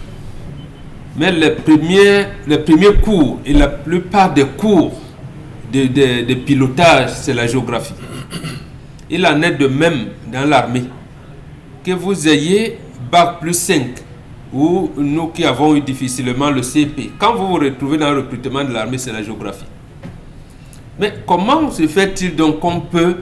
Mais les premiers cours et la plupart des cours de pilotage, c'est la géographie. Il en est de même dans l'armée. Que vous ayez bac plus 5 ou nous qui avons eu difficilement le CP, quand vous vous retrouvez dans le recrutement de l'armée, c'est la géographie. Mais comment se fait-il donc qu'on peut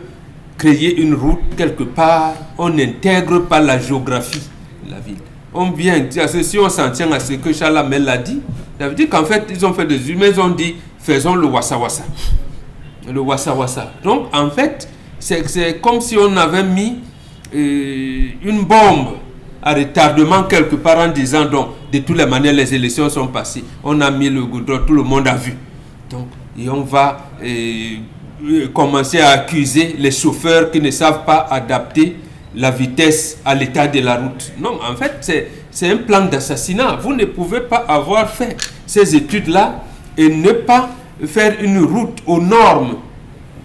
créer une route quelque part, on n'intègre pas la géographie de la ville? On vient, si on s'en tient à ce que Chalamel l'a dit, ça veut dire qu'en fait, ils ont fait des humains, ils ont dit, faisons le wassa-wassa. Le wassa-wassa. Donc, en fait, c'est comme si on avait mis une bombe à retardement quelque part en disant, donc, de toutes les manières, les élections sont passées. On a mis le goudron, tout le monde a vu. Donc, et on va commencer à accuser les chauffeurs qui ne savent pas adapter la vitesse à l'état de la route. Non, en fait, c'est un plan d'assassinat. Vous ne pouvez pas avoir fait ces études-là et ne pas faire une route aux normes.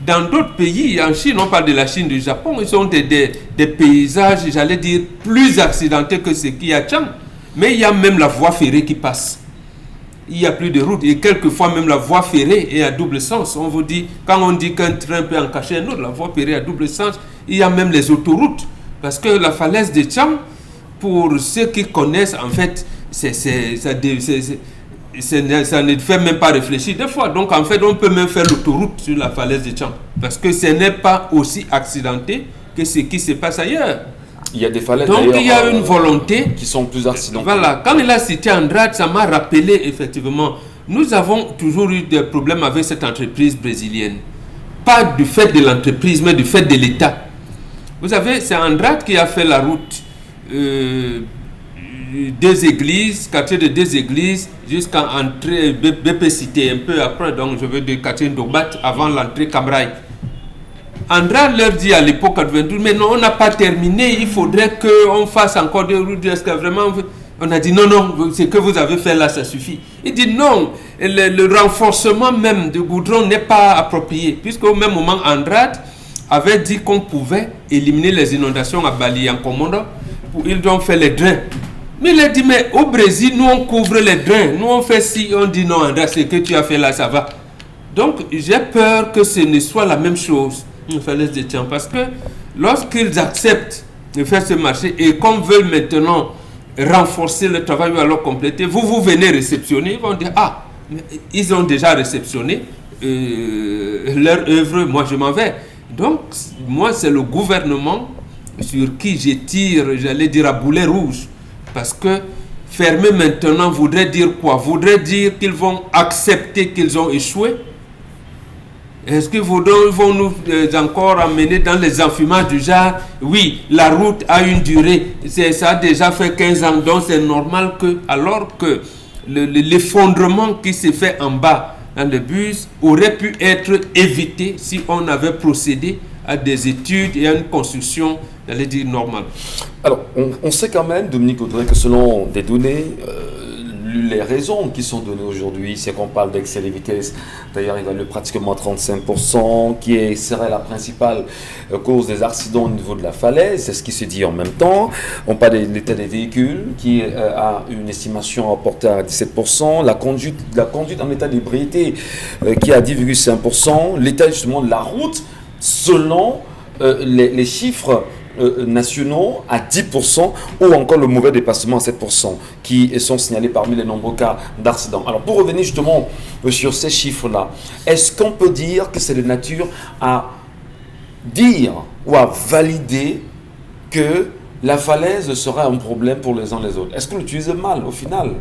Dans d'autres pays, en Chine, on parle de la Chine, du Japon, ils ont des paysages, j'allais dire, plus accidentés que ce qu'il y a à Tchang. Mais il y a même la voie ferrée qui passe. Il n'y a plus de route. Et quelquefois, même la voie ferrée est à double sens. On vous dit, quand on dit qu'un train peut en cacher un autre, la voie ferrée est à double sens. Il y a même les autoroutes. Parce que la falaise de Tchang, pour ceux qui connaissent, en fait, ça ne fait même pas réfléchir des fois. Donc, en fait, on peut même faire l'autoroute sur la falaise de Tchang. Parce que ce n'est pas aussi accidenté que ce qui se passe ailleurs. Il y a des falaises. Donc, il y a une volonté qui sont plus accidentées. Voilà. Quand il a cité Andrade, ça m'a rappelé effectivement. Nous avons toujours eu des problèmes avec cette entreprise brésilienne. Pas du fait de l'entreprise, mais du fait de l'État. Vous savez, c'est Andrade qui a fait la route des églises, quartier de deux églises, jusqu'à entrée BP Cité, un peu après, donc je veux dire quartier Ndobat, avant l'entrée Camraï. Andrade leur dit à l'époque 92, mais non, on n'a pas terminé, il faudrait qu'on fasse encore des routes. Est-ce que vraiment on a dit non, ce que vous avez fait là, ça suffit. Il dit non, le renforcement même du goudron n'est pas approprié, puisqu'au même moment, Andrade avait dit qu'on pouvait éliminer les inondations à Bali en Comodo. Ils ont fait les drains. Mais il a dit, mais au Brésil, nous on couvre les drains. Nous on fait ci, on dit non, Andrade, ce que tu as fait là, ça va. Donc, j'ai peur que ce ne soit la même chose, une falaise de Tian, parce que lorsqu'ils acceptent de faire ce marché et qu'on veut maintenant renforcer le travail ou alors compléter, vous venez réceptionner, ils vont dire, ah, ils ont déjà réceptionné leur œuvre, moi je m'en vais. Donc, moi, c'est le gouvernement sur qui je tire, j'allais dire à boulet rouge, parce que fermer maintenant voudrait dire quoi? Voudrait dire qu'ils vont accepter qu'ils ont échoué. Est-ce qu'ils vont nous encore amener dans les enfumages du genre, oui, la route a une durée, ça a déjà fait 15 ans, donc c'est normal que, alors que l'effondrement qui s'est fait en bas dans le bus aurait pu être évité si on avait procédé à des études et à une construction, j'allais dire, normale. Alors, on sait quand même, Dominique Audrey, que selon des données, les raisons qui sont données aujourd'hui, c'est qu'on parle d'excès de vitesse, d'ailleurs il évalue pratiquement 35%, qui serait la principale cause des accidents au niveau de la falaise, c'est ce qui se dit en même temps. On parle de l'état des véhicules, qui a une estimation portée à 17%, la conduite en état d'ébriété, qui est à 10,5%, l'état justement de la route, selon les chiffres nationaux à 10%, ou encore le mauvais dépassement à 7%, qui sont signalés parmi les nombreux cas d'accidents. Alors pour revenir justement sur ces chiffres-là, est-ce qu'on peut dire que c'est de nature à dire ou à valider que la falaise serait un problème pour les uns les autres? Est-ce qu'on l'utilise mal au final?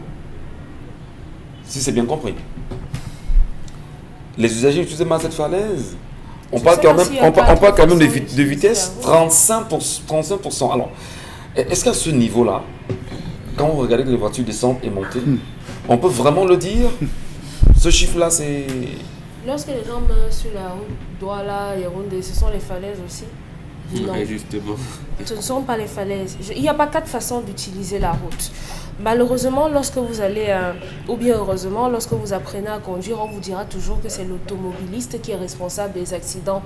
Si c'est bien compris. Les usagers utilisent mal cette falaise. On parle quand même de vitesse 35%. Alors, est-ce qu'à ce niveau-là, quand on regarde que les voitures descendent et montent, on peut vraiment le dire? Ce chiffre-là, c'est... Lorsque les gens meurent sur la route, Douala, Yaoundé, ce sont les falaises aussi? Non. Et justement. Ce ne sont pas les falaises. Il n'y a pas 4 façons d'utiliser la route. Malheureusement, lorsque vous allez, ou bien heureusement, lorsque vous apprenez à conduire, on vous dira toujours que c'est l'automobiliste qui est responsable des accidents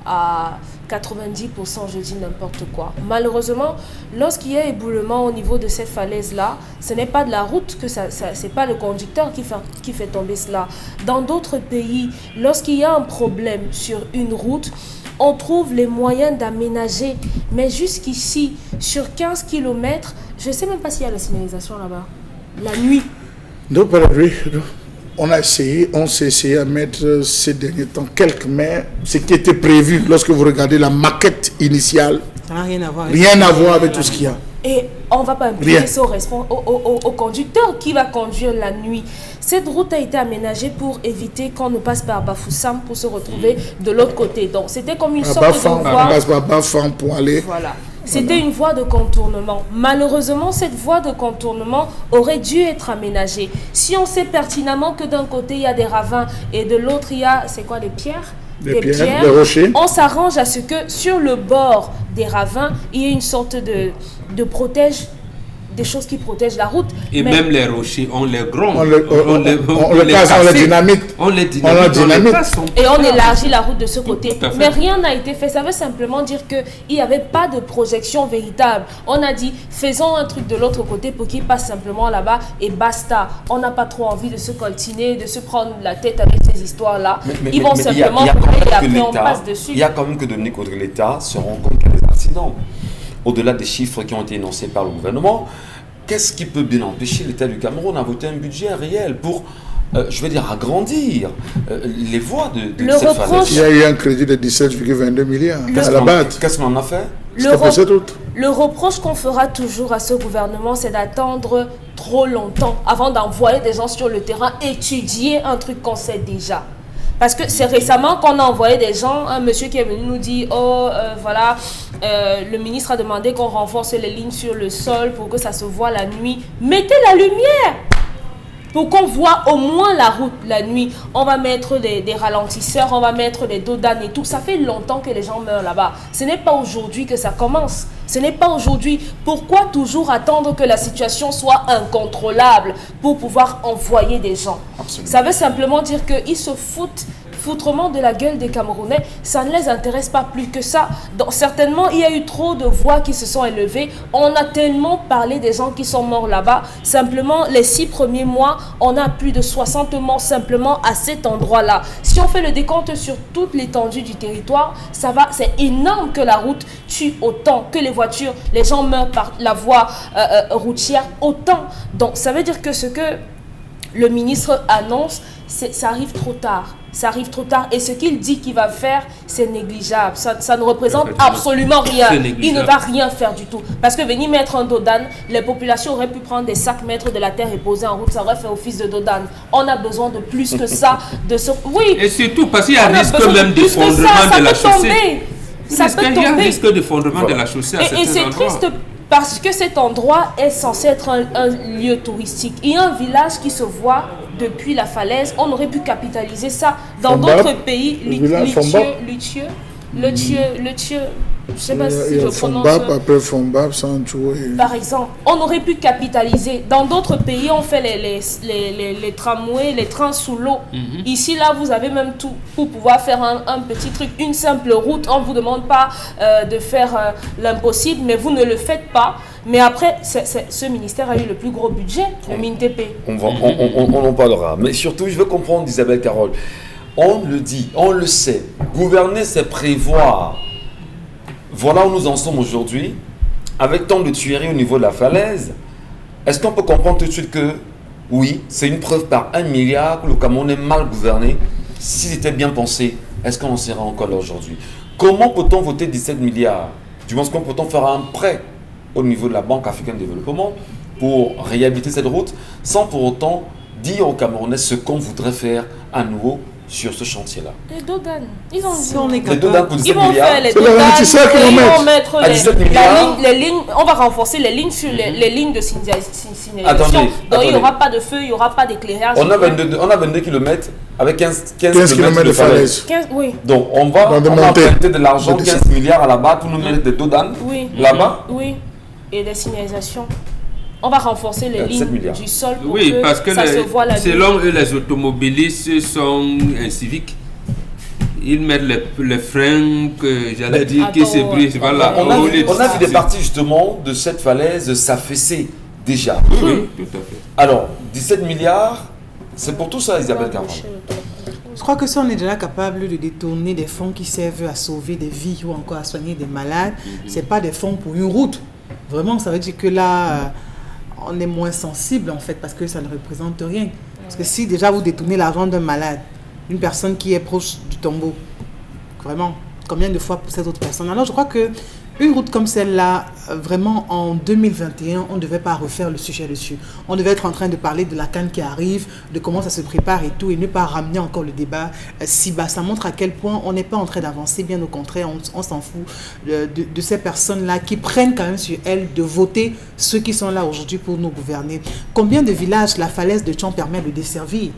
à 90%, je dis n'importe quoi. Malheureusement, lorsqu'il y a éboulement au niveau de cette falaise-là, ce n'est pas de la route que c'est pas le conducteur qui fait tomber cela. Dans d'autres pays, lorsqu'il y a un problème sur une route, on trouve les moyens d'aménager. Mais jusqu'ici, sur 15 km, je ne sais même pas s'il y a la signalisation là-bas. La nuit. Non, pas la nuit. On s'est essayé à mettre ces derniers temps quelques mètres, ce qui était prévu lorsque vous regardez la maquette initiale. Ça n'a rien à voir. Rien à voir avec tout ce qu'il y a. Et on ne va pas impliquer ça au conducteur qui va conduire la nuit. Cette route a été aménagée pour éviter qu'on ne passe par Bafoussam pour se retrouver de l'autre côté. Donc c'était comme une sorte de voie. On passe par Bafoussam pour aller. Voilà. C'était une voie de contournement. Malheureusement, cette voie de contournement aurait dû être aménagée. Si on sait pertinemment que d'un côté il y a des ravins et de l'autre il y a, c'est quoi, des pierres? Des pierres, des rochers. On s'arrange à ce que sur le bord des ravins, il y ait une sorte de protège, des choses qui protègent la route. Et même les rochers, on les gronde. On les dynamite. On les dynamite. Et on élargit la route de ce côté. Mais rien n'a été fait. Ça veut simplement dire qu'il n'y avait pas de projection véritable. On a dit, faisons un truc de l'autre côté pour qu'il passe simplement là-bas et basta. On n'a pas trop envie de se coltiner, de se prendre la tête avec ces histoires-là. Ils vont simplement couper et après on passe dessus. Il y a quand même que Dominique Audrey, l'État se rend compte qu'il y a des accidents. Au-delà des chiffres qui ont été énoncés par le gouvernement, qu'est-ce qui peut bien empêcher l'État du Cameroun à voter un budget réel pour, je veux dire, agrandir les voies de cette falaise? Il y a eu un crédit de 17,22 milliards à la base. Qu'est-ce qu'on en a fait? Le reproche qu'on fera toujours à ce gouvernement, c'est d'attendre trop longtemps avant d'envoyer des gens sur le terrain étudier un truc qu'on sait déjà. Parce que c'est récemment qu'on a envoyé des gens, un monsieur qui est venu nous dire, voilà, le ministre a demandé qu'on renforce les lignes sur le sol pour que ça se voit la nuit. Mettez la lumière pour qu'on voit au moins la route la nuit. On va mettre des ralentisseurs, on va mettre des dos d'âne et tout. Ça fait longtemps que les gens meurent là-bas. Ce n'est pas aujourd'hui que ça commence. Ce n'est pas aujourd'hui. Pourquoi toujours attendre que la situation soit incontrôlable pour pouvoir envoyer des gens? Absolument. Ça veut simplement dire qu'ils se foutent foutrement de la gueule des Camerounais, ça ne les intéresse pas plus que ça. Donc certainement, il y a eu trop de voix qui se sont élevées. On a tellement parlé des gens qui sont morts là-bas. Simplement, les 6 premiers mois, on a plus de 60 morts simplement à cet endroit-là. Si on fait le décompte sur toute l'étendue du territoire, ça va, c'est énorme que la route tue autant, que les voitures, les gens meurent par la voie routière autant. Donc ça veut dire que ce que le ministre annonce, ça arrive trop tard. Ça arrive trop tard. Et ce qu'il dit qu'il va faire, c'est négligeable. Ça ne représente absolument rien. Il ne va rien faire du tout. Parce que venir mettre un dodan, les populations auraient pu prendre des sacs, mettre de la terre et poser en route. Ça aurait fait office de dodan. On a besoin de plus que ça. Oui. Et surtout parce qu'il y a un risque même d'effondrement de la chaussée. Ça peut tomber. Il y a un risque d'effondrement de la chaussée à certains endroits. Et c'est triste parce que cet endroit est censé être un lieu touristique. Il y a un village qui se voit depuis la falaise. On aurait pu capitaliser ça. Dans d'autres pays, Lutieux, je sais pas si je prononce. Après Fombab, par exemple, on aurait pu capitaliser. Dans d'autres pays, on fait les tramways, les trains sous l'eau. Ici, là, vous avez même tout pour pouvoir faire un petit truc, une simple route. On ne vous demande pas de faire l'impossible, mais vous ne le faites pas. Mais après, ce ministère a eu le plus gros budget, le MINTP. On en parlera. Mais surtout, je veux comprendre, Isabelle Carole. On le dit, on le sait. Gouverner, c'est prévoir. Voilà où nous en sommes aujourd'hui, avec tant de tueries au niveau de la falaise. Est-ce qu'on peut comprendre tout de suite que, oui, c'est une preuve par 1 milliard que le Cameroun est mal gouverné. Si c'était bien pensé, est-ce qu'on en serait encore là aujourd'hui? Comment peut-on voter 17 milliards? Du moins, comment peut-on faire un prêt au niveau de la Banque africaine de développement pour réhabiliter cette route sans pour autant dire aux Camerounais ce qu'on voudrait faire à nouveau sur ce chantier-là? Les dodan, ils ont dit. Les dodan pour 17 ils vont milliards. faire les dodan, ils vont mettre les lignes, on va renforcer les lignes sur les lignes de signalisation. Attendez. Donc il n'y aura pas de feu, il n'y aura pas d'éclairage. On a 22 km avec 15 km de falaise. Oui. Donc on va prêter de l'argent, 15 milliards à la bas pour nous mettre des dodan là-bas. Oui. Et des signalisations. On va renforcer les lignes du sol pour que parce que ça se voit la selon eux, les automobilistes sont inciviques. Ils mettent les freins que j'allais dire qui se brisent. Voilà. On a vu des parties justement de cette falaise s'affaisser déjà. Oui, tout à fait. Alors, 17 milliards, c'est pour tout ça, Isabelle Carole. Je crois que si on est déjà capable de détourner des fonds qui servent à sauver des vies ou encore à soigner des malades, ce n'est pas des fonds pour une route. Vraiment, ça veut dire que là, on est moins sensible en fait parce que ça ne représente rien. Parce que si déjà vous détournez l'argent d'un malade, une personne qui est proche du tombeau, vraiment, combien de fois pour cette autre personne? Alors je crois que une route comme celle-là, vraiment en 2021, on ne devait pas refaire le sujet dessus. On devait être en train de parler de la CAN qui arrive, de comment ça se prépare et tout, et ne pas ramener encore le débat si bas. Ça montre à quel point on n'est pas en train d'avancer, bien au contraire, on s'en fout de ces personnes-là qui prennent quand même sur elles de voter ceux qui sont là aujourd'hui pour nous gouverner. Combien de villages la falaise de Tchon permet de desservir?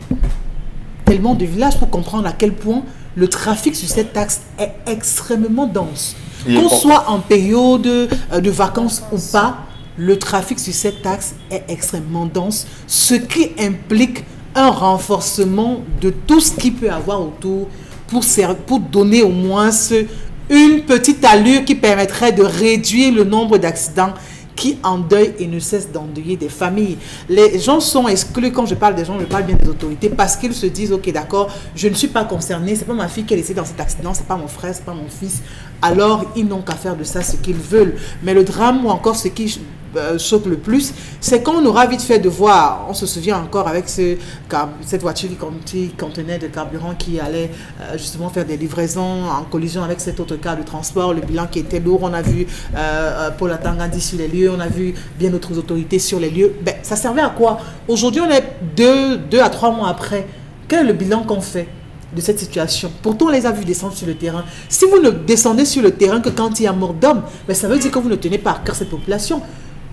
Tellement de villages pour comprendre à quel point le trafic sur cette axe est extrêmement dense. Qu'on soit en période de vacances ou pas, le trafic sur cette axe est extrêmement dense, ce qui implique un renforcement de tout ce qu'il peut avoir autour pour donner au moins une petite allure qui permettrait de réduire le nombre d'accidents qui endeuillent et ne cessent d'endeuiller des familles. Les gens sont exclus. Quand je parle des gens, je parle bien des autorités parce qu'ils se disent, ok, d'accord, je ne suis pas concerné, c'est pas ma fille qui est laissée dans cet accident, c'est pas mon frère, c'est pas mon fils. Alors, ils n'ont qu'à faire de ça ce qu'ils veulent. Mais le drame ou encore ce qui choque le plus, c'est qu'on aura vite fait de voir, on se souvient encore avec cette voiture qui contenait de carburant qui allait justement faire des livraisons en collision avec cet autre cas de transport, le bilan qui était lourd. On a vu Paul Atangandi sur les lieux, on a vu bien d'autres autorités sur les lieux. Ben, ça servait à quoi? Aujourd'hui, on est 2 à 3 mois après. Quel est le bilan qu'on fait de cette situation? Pourtant, on les a vus descendre sur le terrain. Si vous ne descendez sur le terrain que quand il y a mort d'homme, ben, ça veut dire que vous ne tenez pas à cœur cette population.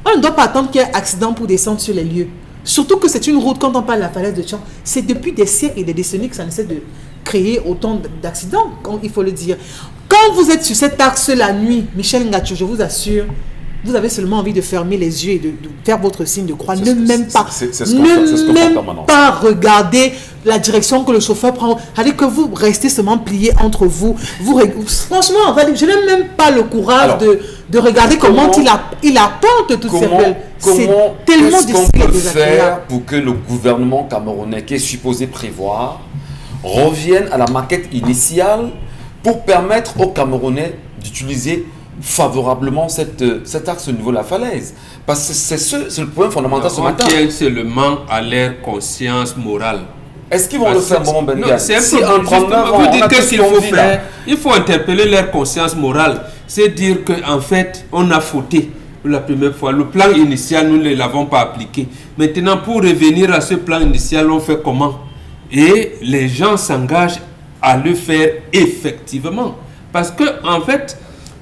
On ne doit pas attendre qu'il y ait un accident pour descendre sur les lieux. Surtout que c'est une route, quand on parle de la falaise de Tchon, c'est depuis des siècles et des décennies que ça essaie de créer autant d'accidents, il faut le dire. Quand vous êtes sur cet axe la nuit, Michel Ngacho, je vous assure, vous avez seulement envie de fermer les yeux et de faire votre signe de croix. C'est Ne même pas, permanence. Regarder la direction que le chauffeur prend. C'est-à-dire que vous restez seulement pliés entre vous. Franchement, je n'ai même pas le courage de regarder comment il apporte toutes ces belles. C'est tellement difficile. Qu'est-ce qu'on peut faire pour que le gouvernement camerounais, qui est supposé prévoir, revienne à la maquette initiale pour permettre aux Camerounais d'utiliser favorablement cet axe au niveau de la falaise? Parce que c'est le point fondamental ce matin. On tient seulement à leur conscience morale. Est-ce qu'ils vont le faire, bon, Ben Gane? Si vous dites qu'est-ce qu'il faut faire, il faut interpeller leur conscience morale. C'est dire qu'en fait, on a fauté la première fois. Le plan initial, nous ne l'avons pas appliqué. Maintenant, pour revenir à ce plan initial, on fait comment? Et les gens s'engagent à le faire effectivement. Parce que, en fait,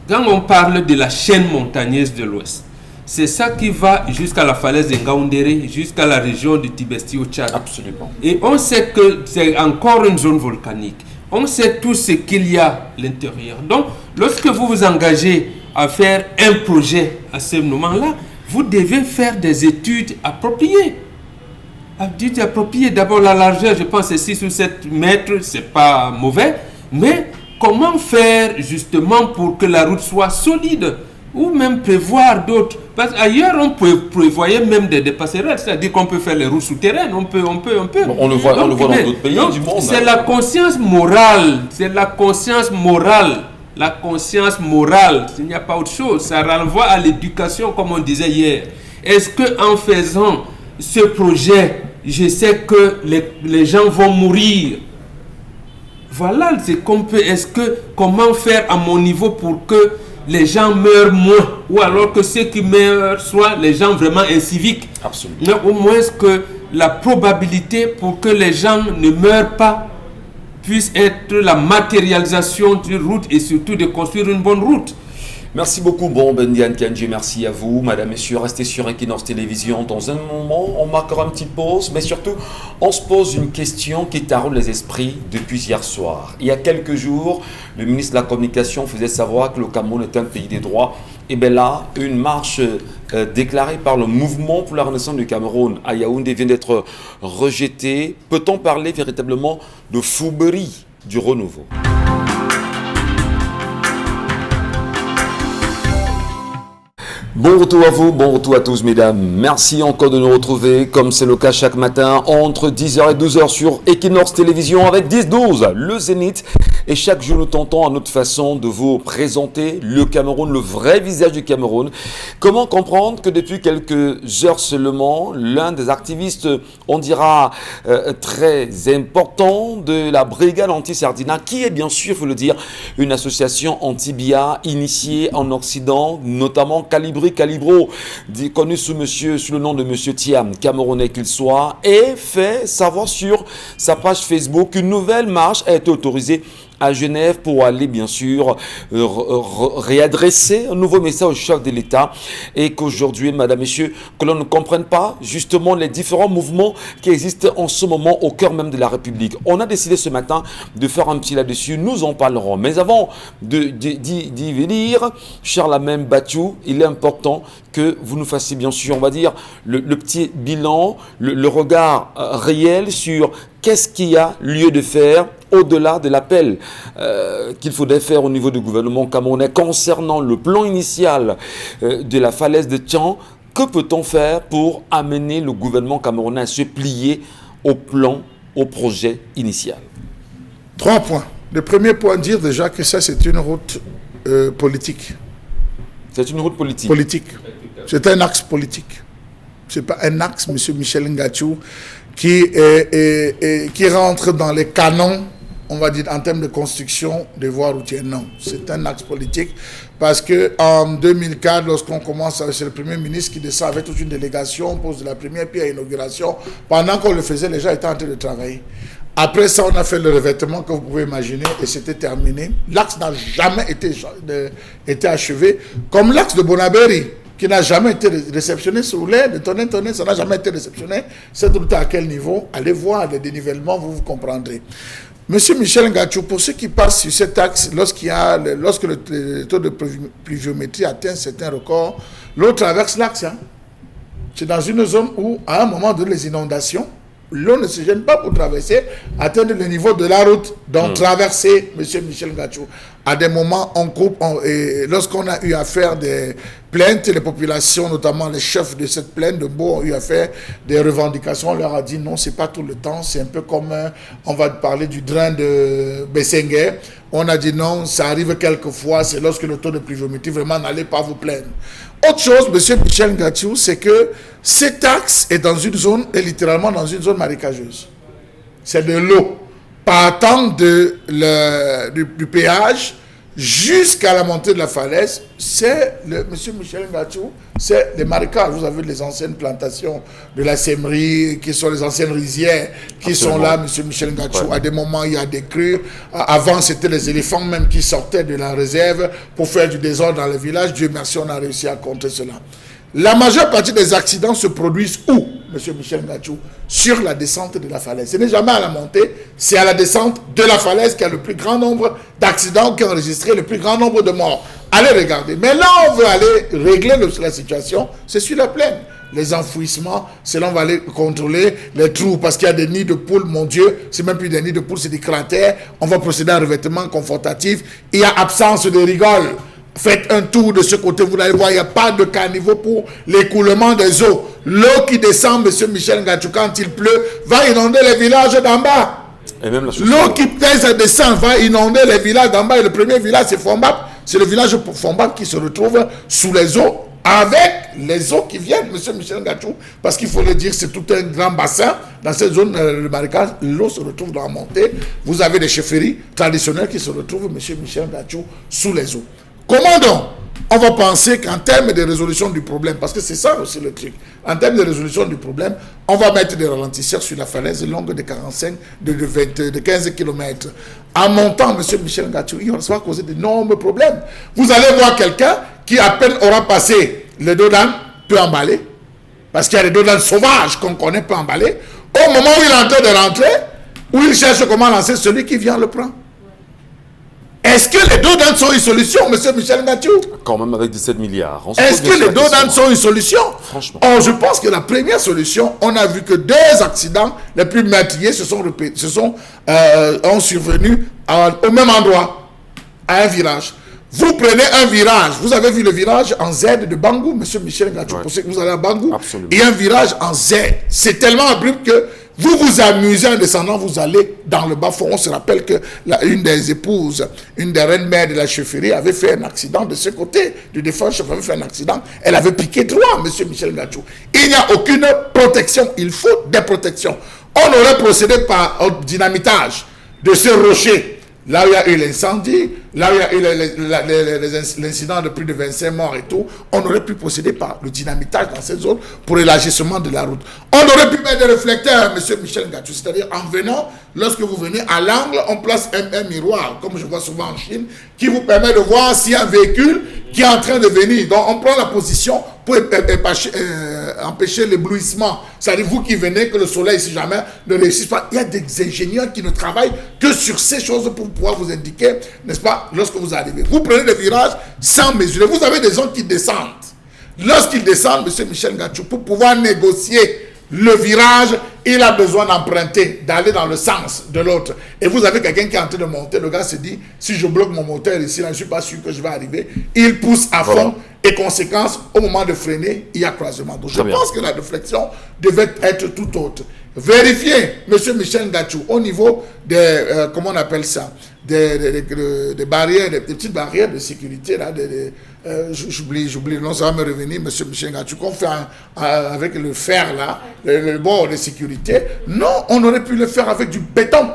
quand on parle de la chaîne montagneuse de l'Ouest, c'est ça qui va jusqu'à la falaise de Ngaoundéré, jusqu'à la région du Tibesti au Tchad. Absolument. Et on sait que c'est encore une zone volcanique. On sait tout ce qu'il y a à l'intérieur. Donc, lorsque vous vous engagez à faire un projet à ce moment-là, vous devez faire des études appropriées. Études appropriées. D'abord, la largeur, je pense, c'est 6 ou 7 mètres, c'est pas mauvais. Mais comment faire justement pour que la route soit solide? Ou même prévoir d'autres. Parce qu'ailleurs, on peut prévoyer même des passerelles, c'est-à-dire qu'on peut faire les routes souterraines, on peut. On le voit dans d'autres pays du monde. C'est la conscience morale, La conscience morale, il n'y a pas autre chose. Ça renvoie à l'éducation, comme on disait hier. Est-ce qu'en faisant ce projet, je sais que les gens vont mourir? Voilà, c'est qu'on peut. Comment faire à mon niveau pour que les gens meurent moins, ou alors que ceux qui meurent soient les gens vraiment inciviques. Absolument. Mais au moins que la probabilité pour que les gens ne meurent pas puisse être la matérialisation d'une route et surtout de construire une bonne route. Merci beaucoup, bon Ben Gane Kandji, merci à vous, madame, messieurs, restez sur Equinox Télévision. Dans un moment, on marquera une petite pause, mais surtout, on se pose une question qui taraude les esprits depuis hier soir. Il y a quelques jours, le ministre de la Communication faisait savoir que le Cameroun est un pays des droits. Et bien là, une marche déclarée par le Mouvement pour la Renaissance du Cameroun à Yaoundé vient d'être rejetée. Peut-on parler véritablement de fourberie du renouveau? Bon retour à vous, bon retour à tous mesdames. Merci encore de nous retrouver comme c'est le cas chaque matin entre 10h et 12h sur Equinox Télévision avec 10-12, le Zénith. Et chaque jour nous tentons à notre façon de vous présenter le Cameroun, le vrai visage du Cameroun. Comment comprendre que depuis quelques heures seulement, l'un des activistes, on dira très important de la brigade anti-Sardina, qui est bien sûr, il faut le dire, une association anti-BIA initiée en Occident, notamment Calibro, connu sous le nom de Monsieur Thiam, camerounais qu'il soit, et fait savoir sur sa page Facebook qu'une nouvelle marche a été autorisée à Genève pour aller bien sûr réadresser un nouveau message au chef de l'État et qu'aujourd'hui, madame, messieurs, que l'on ne comprenne pas justement les différents mouvements qui existent en ce moment au cœur même de la République. On a décidé ce matin de faire un petit là-dessus, nous en parlerons. Mais avant d'y venir, Charlemagne Batchou, il est important que vous nous fassiez bien sûr, on va dire, le petit bilan, le regard réel sur qu'est-ce qu'il y a lieu de faire au-delà de l'appel qu'il faudrait faire au niveau du gouvernement camerounais concernant le plan initial de la falaise de Tian. Que peut-on faire pour amener le gouvernement camerounais à se plier au plan, au projet initial? 3 points. Le premier point, dire déjà que ça c'est une route politique. C'est une route politique. Politique. C'est un axe politique. Ce n'est pas un axe, M. Michel Ngachou, qui rentre dans les canons, on va dire, en termes de construction des voies routières. Non, c'est un axe politique parce qu'en 2004, lorsqu'on commence, c'est le Premier ministre qui descend avec toute une délégation, pose la première pierre à l'inauguration. Pendant qu'on le faisait, les gens étaient en train de travailler. Après ça, on a fait le revêtement que vous pouvez imaginer et c'était terminé. L'axe n'a jamais été achevé, comme l'axe de Bonabéry, qui n'a jamais été réceptionné sous l'air de Tonnet, ça n'a jamais été réceptionné. Cette route à quel niveau? Allez voir le dénivellement, vous comprendrez. Monsieur Michel Ngachou, pour ceux qui passent sur cet axe, lorsque le taux de pluviométrie atteint certains records, l'eau traverse l'axe. Hein. C'est dans une zone où, à un moment donné, les inondations, l'eau ne se gêne pas pour traverser, atteindre le niveau de la route, donc traverser, monsieur Michel Ngachou. À des moments, on coupe, et lorsqu'on a eu à faire des plaintes, les populations, notamment les chefs de cette plainte de Beau, ont eu à faire des revendications. On leur a dit non, c'est pas tout le temps, c'est un peu comme, on va parler du drain de Bessenguer. On a dit non, ça arrive quelquefois, c'est lorsque le taux de pluviométrie, vraiment, n'allez pas vous plaindre. Autre chose, monsieur Michel Ngachou, c'est que cet axe est dans une zone, est littéralement dans une zone marécageuse. C'est de l'eau partant du péage jusqu'à la montée de la falaise. C'est, monsieur Michel Ngachou, c'est les marécages. Vous avez les anciennes plantations de la Sèmerie, qui sont les anciennes rizières, qui sont là, monsieur Michel Ngachou. Ouais. À des moments, il y a des crues. Avant, c'était les éléphants même qui sortaient de la réserve pour faire du désordre dans le village. Dieu merci, on a réussi à contrer cela. La majeure partie des accidents se produisent où, monsieur Michel Ngachou? Sur la descente de la falaise. Ce n'est jamais à la montée, c'est à la descente de la falaise qu'il y a le plus grand nombre d'accidents, qui ont enregistré le plus grand nombre de morts. Allez regarder. Mais là, on veut aller régler la situation, c'est sur la plaine. Les enfouissements, c'est là on va aller contrôler les trous, parce qu'il y a des nids de poules, mon Dieu, c'est même plus des nids de poules, c'est des cratères. On va procéder à un revêtement confortatif. Il y a absence de rigole. Faites un tour de ce côté, vous allez voir, il n'y a pas de caniveau pour l'écoulement des eaux. L'eau qui descend, monsieur Michel Ngachou, quand il pleut, va inonder les villages d'en bas. L'eau qui pèse et descend va inonder les villages d'en bas. Et le premier village, c'est Fombap. C'est le village de Fombap qui se retrouve sous les eaux, avec les eaux qui viennent, monsieur Michel Ngachou. Parce qu'il faut le dire, c'est tout un grand bassin. Dans cette zone de marécage, l'eau se retrouve dans la montée. Vous avez des chefferies traditionnelles qui se retrouvent, monsieur Michel Ngachou, sous les eaux. Comment donc on va penser qu'en termes de résolution du problème, parce que c'est ça aussi le truc, en termes de résolution du problème, on va mettre des ralentisseurs sur la falaise longue de 15 km. En montant, monsieur Michel Ngachou, il va causer d'énormes problèmes. Vous allez voir quelqu'un qui à peine aura passé le dos d'âne peut emballer, parce qu'il y a des dos d'âne sauvages qu'on connaît pas emballer. Au moment où il est en train de rentrer, où il cherche comment lancer, celui qui vient le prend. Est-ce que les dos d'âne sont une solution, monsieur Michel Ngachou? Quand même avec 17 milliards. Est-ce que les dos d'âne sont une solution? Franchement. Or, je pense que la première solution, on a vu que 2 accidents les plus meurtriers ont survenu au même endroit, à un virage. Vous prenez un virage, vous avez vu le virage en Z de Bangou, monsieur Michel Ngachou, pour ceux que vous allez à Bangou, et un virage en Z. C'est tellement abrupt que vous vous amusez en descendant, vous allez dans le bas-fond. On se rappelle que une des épouses, une des reines-mères de la chefferie avait fait un accident de ce côté. Du défunt chef avait fait un accident. Elle avait piqué droit, monsieur Michel Ngachou. Il n'y a aucune protection. Il faut des protections. On aurait procédé par dynamitage de ce rocher. Là où il y a eu l'incendie, là où il y a eu l'incident de plus de 25 morts et tout, on aurait pu procéder par le dynamitage dans cette zone pour l'élargissement de la route. On aurait pu mettre des réflecteurs, monsieur Michel Ngachou, c'est-à-dire en venant, lorsque vous venez à l'angle, on place un miroir, comme je vois souvent en Chine, qui vous permet de voir s'il y a un véhicule qui est en train de venir. Donc on prend la position pour empêcher l'éblouissement. C'est-à-dire vous qui venez, que le soleil, si jamais, ne réussisse pas. Il y a des ingénieurs qui ne travaillent que sur ces choses pour pouvoir vous indiquer, n'est-ce pas, lorsque vous arrivez. Vous prenez des virages sans mesurer. Vous avez des gens qui descendent. Lorsqu'ils descendent, monsieur Michel Ngachou, pour pouvoir négocier le virage, il a besoin d'emprunter, d'aller dans le sens de l'autre. Et vous avez quelqu'un qui est en train de monter, le gars se dit, si je bloque mon moteur ici, là, je ne suis pas sûr que je vais arriver. Il pousse à fond, et conséquence, au moment de freiner, il y a croisement. Donc je pense que la réflexion devait être tout autre. Vérifiez, monsieur Michel Ngachou, au niveau des, comment on appelle ça, des barrières, des petites barrières de sécurité, là, j'oublie, non, ça va me revenir, monsieur Michel Ngachou, qu'on fait avec le fer, là, le bord de sécurité. Non, on aurait pu le faire avec du béton.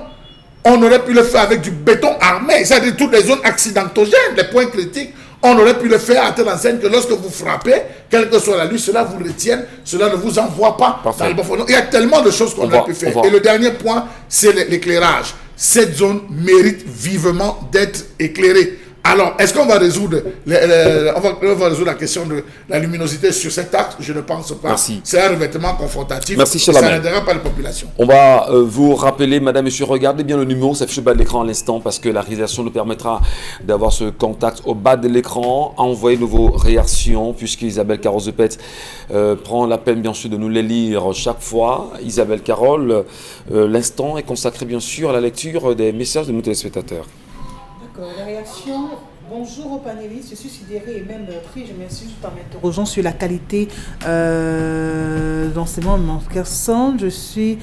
On aurait pu le faire avec du béton armé, c'est-à-dire toutes les zones accidentogènes, les points critiques. On aurait pu le faire à telle enseigne que lorsque vous frappez, quelle que soit la lutte, cela vous retienne, cela ne vous envoie pas dans le bas-fond. Il y a tellement de choses qu'on aurait pu faire. Et le dernier point, c'est l'éclairage. Cette zone mérite vivement d'être éclairée. Alors, est-ce qu'on va résoudre, on va résoudre la question de la luminosité sur cet axe? Je ne pense pas. Merci. C'est un revêtement confrontatif. Merci, ça Chalamel. n'aidera pas les populations. On va vous rappeler, madame, monsieur, regardez bien le numéro, ça affiche au bas de l'écran à l'instant parce que la réalisation nous permettra d'avoir ce contact au bas de l'écran. Envoyez vos réactions puisque Isabelle Carole-Zepet prend la peine, bien sûr, de nous les lire chaque fois. Isabelle Carole, l'instant est consacré, bien sûr, à la lecture des messages de nos téléspectateurs. D'accord, la réaction. Bonjour aux panélistes, je suis sidérée et même pris, je m'excuse tout en m'interrogeant sur la qualité d'enseignement de mon personne. Je suis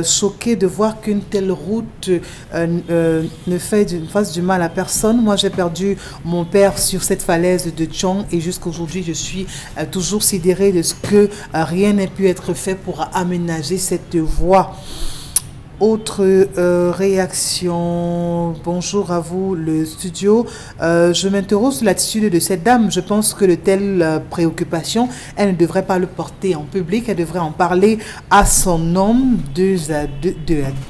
choquée de voir qu'une telle route ne fasse du mal à personne. Moi, j'ai perdu mon père sur cette falaise de Tchong et jusqu'aujourd'hui, je suis toujours sidérée de ce que rien n'a pu être fait pour aménager cette voie. Autre réaction, bonjour à vous le studio. Je m'interroge sur l'attitude de cette dame. Je pense que de telles préoccupations, elle ne devrait pas le porter en public, elle devrait en parler à son homme,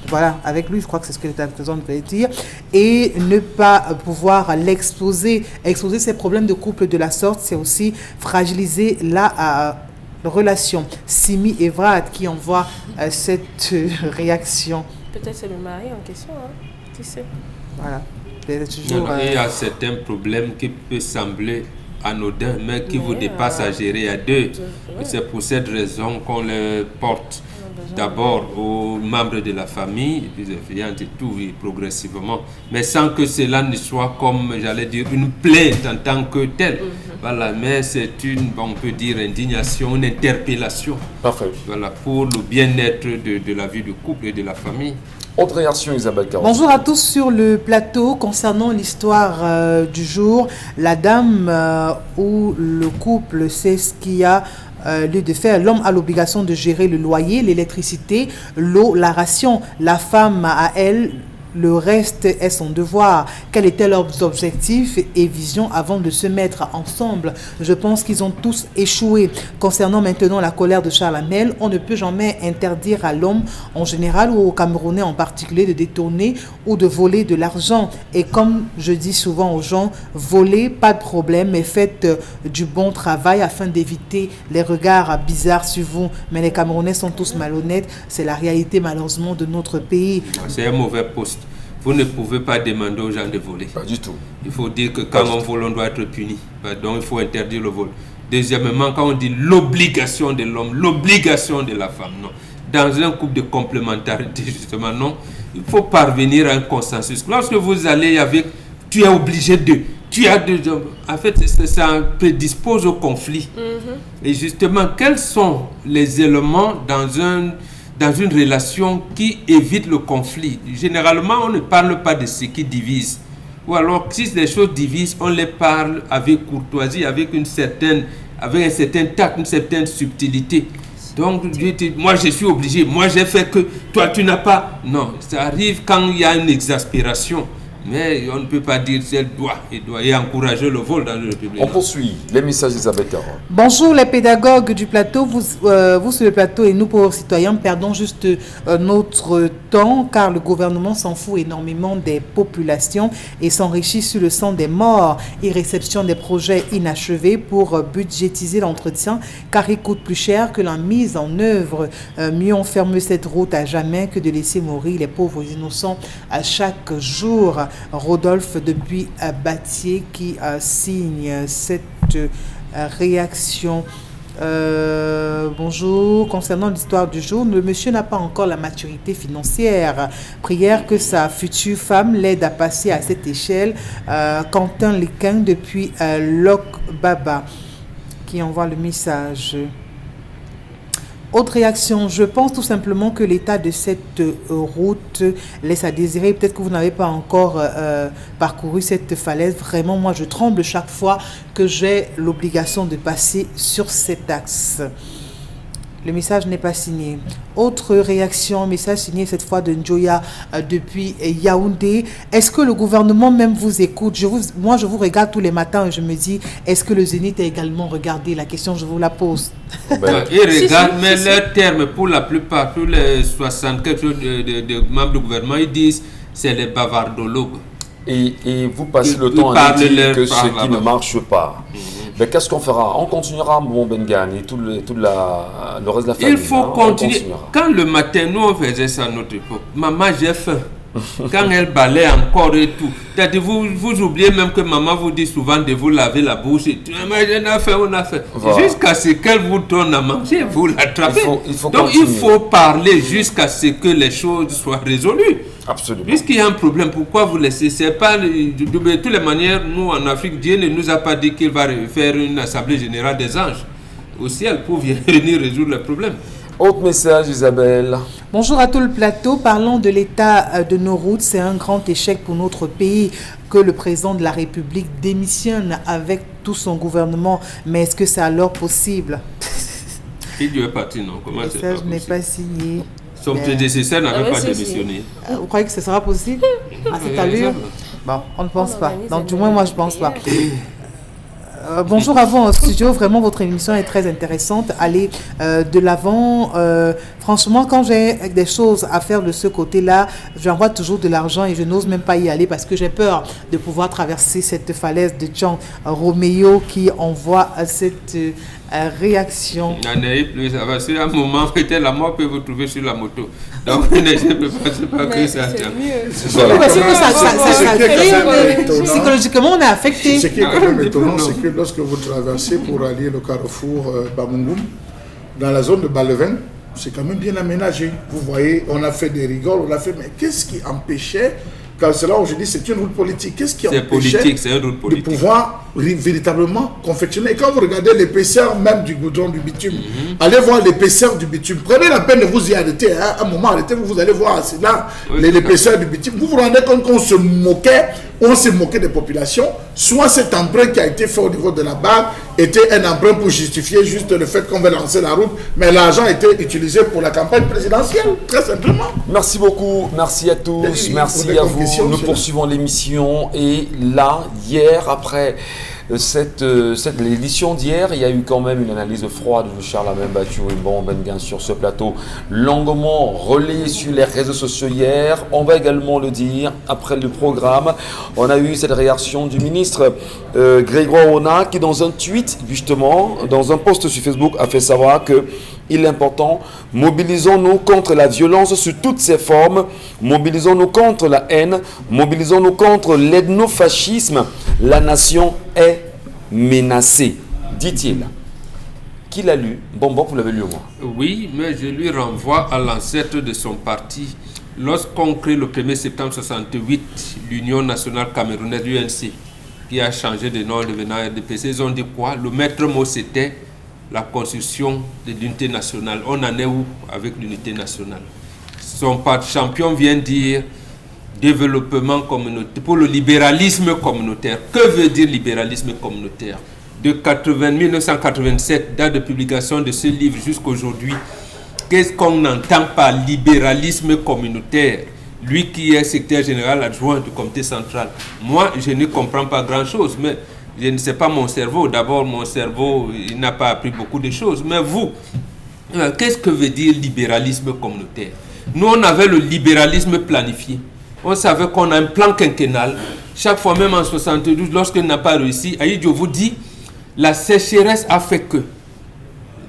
voilà, avec lui, je crois que c'est ce que l'État veut dire, et ne pas pouvoir l'exposer. Exposer ses problèmes de couple de la sorte, c'est aussi fragiliser la relation. Simi Evrard qui envoie cette réaction. Peut-être c'est le mari en question, hein? Qui sait? Voilà. Toujours, il y a certains problèmes qui peuvent sembler anodins, mais qui vous dépassent à gérer à deux. C'est pour cette raison qu'on les porte d'abord aux membres de la famille, et puis et tout, et progressivement, mais sans que cela ne soit comme, j'allais dire, une plainte en tant que telle. Voilà, mais c'est une, on peut dire, indignation, une interpellation. Parfait. Voilà, pour le bien-être de la vie du couple et de la famille. Autre réaction, Isabelle Carole. Bonjour à tous sur le plateau. Concernant l'histoire du jour, la dame ou le couple sait ce qu'il y a lieu de faire. L'homme a l'obligation de gérer le loyer, l'électricité, l'eau, la ration. La femme a, elle, le reste est son devoir. Quels étaient leurs objectifs et visions avant de se mettre ensemble? Je pense qu'ils ont tous échoué. Concernant maintenant la colère de Charles Hamel, on ne peut jamais interdire à l'homme en général ou aux Camerounais en particulier de détourner ou de voler de l'argent. Et comme je dis souvent aux gens, voler, pas de problème, mais faites du bon travail afin d'éviter les regards bizarres sur vous. Mais les Camerounais sont tous malhonnêtes. C'est la réalité malheureusement de notre pays. C'est un mauvais poste. Vous ne pouvez pas demander aux gens de voler. Pas du tout. Il faut dire que quand on vole, on doit être puni. Donc il faut interdire le vol. Deuxièmement, quand on dit l'obligation de l'homme, l'obligation de la femme, non. Dans un couple de complémentarité, justement, non. Il faut parvenir à un consensus. Lorsque vous allez avec, tu es obligé de, tu as deux hommes. En fait, ça prédispose au conflit. Et justement, quels sont les éléments dans une relation qui évite le conflit? Généralement, on ne parle pas de ce qui divise. Ou alors, si les choses divisent, on les parle avec courtoisie, avec un certain tact, une certaine subtilité. Donc, moi je suis obligé, moi j'ai fait que toi tu n'as pas. Non, ça arrive quand il y a une exaspération. Mais on ne peut pas dire qu'elle doit et encourager le vol dans le public. On poursuit les messages d'Isabelle Carole. Bonjour les pédagogues du plateau, vous sur le plateau et nous pauvres citoyens perdons juste notre temps car le gouvernement s'en fout énormément des populations et s'enrichit sur le sang des morts et réception des projets inachevés pour budgétiser l'entretien car il coûte plus cher que la mise en œuvre. Mieux on ferme cette route à jamais que de laisser mourir les pauvres innocents à chaque jour. Rodolphe depuis Batier qui signe cette réaction. Bonjour, concernant l'histoire du jour, le monsieur n'a pas encore la maturité financière. Prière que sa future femme l'aide à passer à cette échelle. Quentin Lequin depuis Lok Baba qui envoie le message. Autre réaction, je pense tout simplement que l'état de cette route laisse à désirer. Peut-être que vous n'avez pas encore parcouru cette falaise. Vraiment, moi, je tremble chaque fois que j'ai l'obligation de passer sur cet axe. Le message n'est pas signé. Autre réaction, message signé cette fois de Njoya depuis Yaoundé. Est-ce que le gouvernement même vous écoute? Moi, je vous regarde tous les matins et je me dis, est-ce que le Zénith a également regardé? La question, je vous la pose. Ils regardent, mais leurs termes, pour la plupart, tous les 60 quelque chose de membres du gouvernement, ils disent c'est les bavardologues. Et vous passez le temps à nous dire que ce qui ne marche pas. Mais qu'est-ce qu'on fera? On continuera, mon Bengan, et tout le reste de la famille. Il faut continuer. Quand le matin, nous on faisait ça à notre époque. Maman, j'ai faim. Quand elle balaye encore et tout. Vous oubliez même que maman vous dit souvent de vous laver la bouche. Et tout. On a fait. Voilà. Jusqu'à ce qu'elle vous donne à manger, vous l'attrapez. Donc il faut parler jusqu'à ce que les choses soient résolues. Absolument. Puisqu'il y a un problème, pourquoi vous laissez? C'est pas de toutes les manières, nous en Afrique, Dieu ne nous a pas dit qu'il va faire une assemblée générale des anges au ciel pour venir résoudre le problème. Autre message, Isabelle. Bonjour à tout le plateau. Parlons de l'état de nos routes. C'est un grand échec pour notre pays que le président de la République démissionne avec tout son gouvernement. Mais est-ce que c'est alors possible? Il est parti, non? Comment c'est pas possible? Le message n'est pas signé. Son prédécesseur n'avait pas démissionné. Vous croyez que ce sera possible à cette allure? Bon, on ne pense pas. Donc, du moins, moi, je ne pense pas. Bonjour à vous en studio, vraiment votre émission est très intéressante, allez de l'avant. Franchement, quand j'ai des choses à faire de ce côté-là, j'envoie toujours de l'argent et je n'ose même pas y aller parce que j'ai peur de pouvoir traverser cette falaise de Jean Roméo qui envoie cette réaction. Plus, c'est un moment, peut-être la mort peut vous trouver sur la moto. Donc, je ne peux pas que ça. Psychologiquement, on est affecté. Ce qui est quand même étonnant, c'est que lorsque vous traversez pour aller le carrefour Bamungum, dans la zone de Baleven, c'est quand même bien aménagé. Vous voyez, on a fait des rigoles, mais qu'est-ce qui empêchait, car c'est là où je dis c'est une route politique, qu'est-ce qui empêchait de pouvoir véritablement confectionner? Et quand vous regardez l'épaisseur même du goudron, du bitume, allez voir l'épaisseur du bitume. Prenez la peine de vous y arrêter, hein. Un moment, arrêtez-vous, vous allez voir, c'est là l'épaisseur du bitume. Vous vous rendez compte qu'on se moquait, des populations, soit cet emprunt qui a été fait au niveau de la barre était un emprunt pour justifier juste le fait qu'on veut lancer la route, mais l'argent était utilisé pour la campagne présidentielle, très simplement. Merci beaucoup, merci à tous, merci à vous. Nous poursuivons l'émission et là, hier, après l'édition d'hier, il y a eu quand même une analyse froide de Charles-Amène Bathiou et Bon Bengan sur ce plateau, longuement relayé sur les réseaux sociaux hier. On va également le dire après le programme. On a eu cette réaction du ministre Grégoire Ona qui dans un tweet, justement, dans un post sur Facebook, a fait savoir que il est important, mobilisons-nous contre la violence sous toutes ses formes, mobilisons-nous contre la haine, mobilisons-nous contre l'ethnofascisme. La nation est menacée, dit-il. Qui l'a lu? Bon, vous l'avez lu au moins. Oui, mais je lui renvoie à l'ancêtre de son parti. Lorsqu'on crée le 1er septembre 68, l'Union nationale camerounaise, l'UNC, qui a changé de nom devenant RDPC, ils ont dit quoi? Le maître mot c'était la construction de l'unité nationale. On en est où avec l'unité nationale? Son parti champion vient dire développement communautaire, pour le libéralisme communautaire. Que veut dire libéralisme communautaire? De 1987, date de publication de ce livre jusqu'aujourd'hui, qu'est-ce qu'on entend par libéralisme communautaire? Lui qui est secrétaire général adjoint du comité central. Moi, je ne comprends pas grand-chose, mais je ne sais pas mon cerveau. D'abord, mon cerveau, il n'a pas appris beaucoup de choses. Mais vous, qu'est-ce que veut dire libéralisme communautaire? Nous, on avait le libéralisme planifié. On savait qu'on a un plan quinquennal. Chaque fois, même en 72, lorsqu'il n'a pas réussi, Aïdjo vous dit, la sécheresse a fait que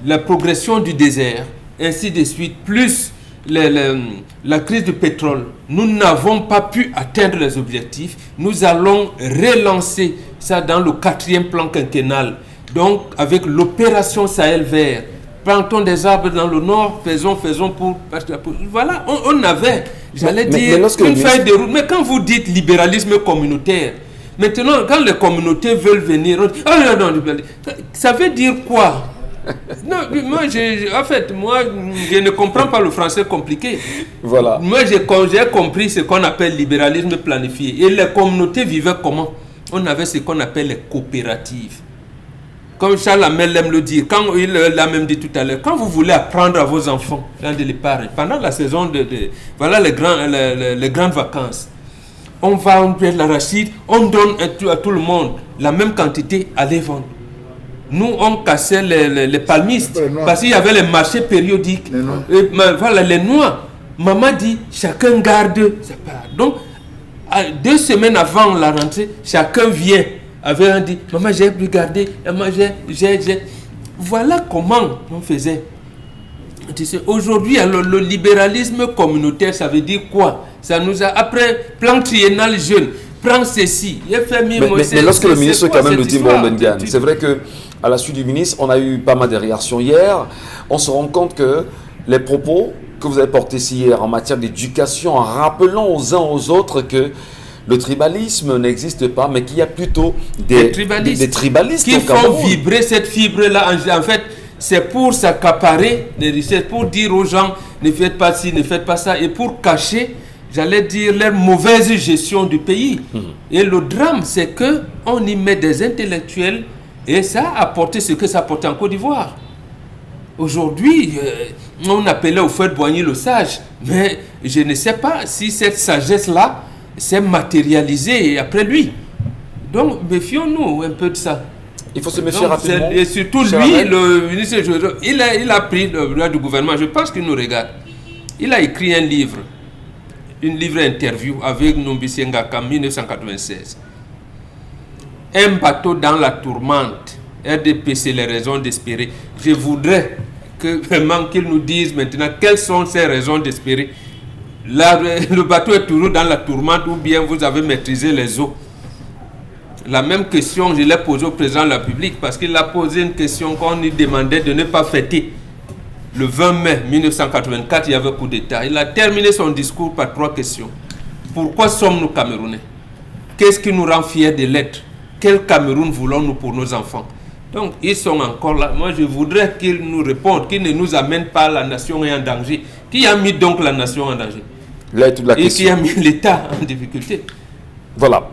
la progression du désert, ainsi de suite, plus la crise du pétrole, nous n'avons pas pu atteindre les objectifs. Nous allons relancer ça dans le 4e plan quinquennal. Donc, avec l'opération Sahel vert, plantons des arbres dans le nord, faisons pour... Voilà, on avait, j'allais dire, une feuille de route. Mais quand vous dites libéralisme communautaire, maintenant, quand les communautés veulent venir, on dit, oh non, ça veut dire quoi? Non, moi, je ne comprends pas le français compliqué. Voilà. Moi, j'ai compris ce qu'on appelle libéralisme planifié. Et les communautés vivaient comment? On avait ce qu'on appelle les coopératives. Comme Charles Amel aime le dire, quand il l'a même dit tout à l'heure, quand vous voulez apprendre à vos enfants de l'épargne, pendant la saison voilà les grandes vacances, on va prendre l'arachide, on donne à tout le monde la même quantité à les vendre. Nous, on cassait les palmistes parce qu'il y avait les marchés périodiques. Voilà, les noix. Maman dit, chacun garde sa part. Donc, 2 semaines avant la rentrée, chacun vient avec un dit, maman j'ai regardé, maman j'ai. Voilà comment on faisait. Aujourd'hui, alors, le libéralisme communautaire, ça veut dire quoi? Ça nous a, après, plan triennal jeune, prends ceci. Mais lorsque le ministre quand même le dit, c'est vrai qu'à la suite du ministre, on a eu pas mal de réactions hier. On se rend compte que les propos que vous avez portés ici hier en matière d'éducation, en rappelant aux uns aux autres que le tribalisme n'existe pas, mais qu'il y a plutôt des tribalistes qui font vibrer cette fibre-là. En fait, c'est pour s'accaparer les richesses, pour dire aux gens ne faites pas ci, ne faites pas ça, et pour cacher, j'allais dire, leur mauvaise gestion du pays. Et le drame, c'est qu'on y met des intellectuels et ça a apporté ce que ça apporte en Côte d'Ivoire. Aujourd'hui, on appelait Houphouët-Boigny le sage, mais je ne sais pas si cette sagesse-là s'est matérialisée après lui. Donc, méfions-nous un peu de ça. Il faut se méfier rapidement. Et surtout lui, le ministre, il a pris le droit du gouvernement, je pense qu'il nous regarde. Il a écrit un livre interview avec Nombisi Ngaka en 1996. Un bateau dans la tourmente. RDP, c'est les raisons d'espérer. Je voudrais vraiment qu'il nous dise maintenant quelles sont ces raisons d'espérer. Le bateau est toujours dans la tourmente ou bien vous avez maîtrisé les eaux. La même question, je l'ai posée au président de la République parce qu'il a posé une question qu'on lui demandait de ne pas fêter. Le 20 mai 1984, il y avait coup d'État. Il a terminé son discours par 3 questions. Pourquoi sommes-nous Camerounais? Qu'est-ce qui nous rend fiers de l'être? Quel Cameroun voulons-nous pour nos enfants? Donc, ils sont encore là. Moi, je voudrais qu'ils nous répondent, qu'ils ne nous amènent pas la nation est en danger. Qui a mis donc la nation en danger? Là est toute la question. Et qui a mis l'État en difficulté? Voilà.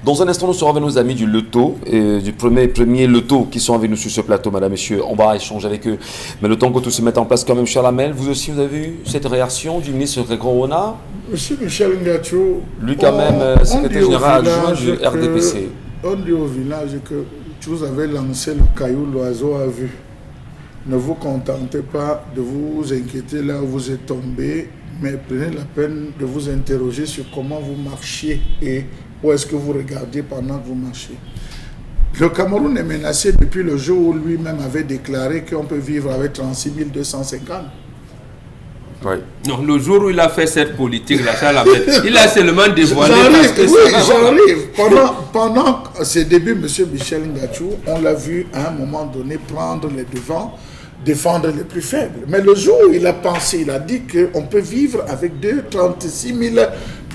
Dans un instant, nous serons avec nos amis du Loto, du premier Loto qui sont avec nous sur ce plateau, madame, messieurs. On va échanger avec eux. Mais le temps que tout se mette en place quand même, cher Lamel, vous aussi, vous avez vu cette réaction du ministre Grégoire Ona? Monsieur Michel Ngachou, lui quand même, secrétaire général adjoint du RDPC. On dit au village que vous avez lancé le caillou, l'oiseau a vu. Ne vous contentez pas de vous inquiéter là où vous êtes tombé, mais prenez la peine de vous interroger sur comment vous marchiez et où est-ce que vous regardiez pendant que vous marchiez. Le Cameroun est menacé depuis le jour où lui-même avait déclaré qu'on peut vivre avec 36 250. Oui. Non, le jour où il a fait cette politique-là, il a seulement dévoilé. J'arrive. Pendant ses débuts, M. Michel Ngachou, on l'a vu à un moment donné prendre les devants, défendre les plus faibles. Mais le jour où il a pensé, il a dit qu'on peut vivre avec 36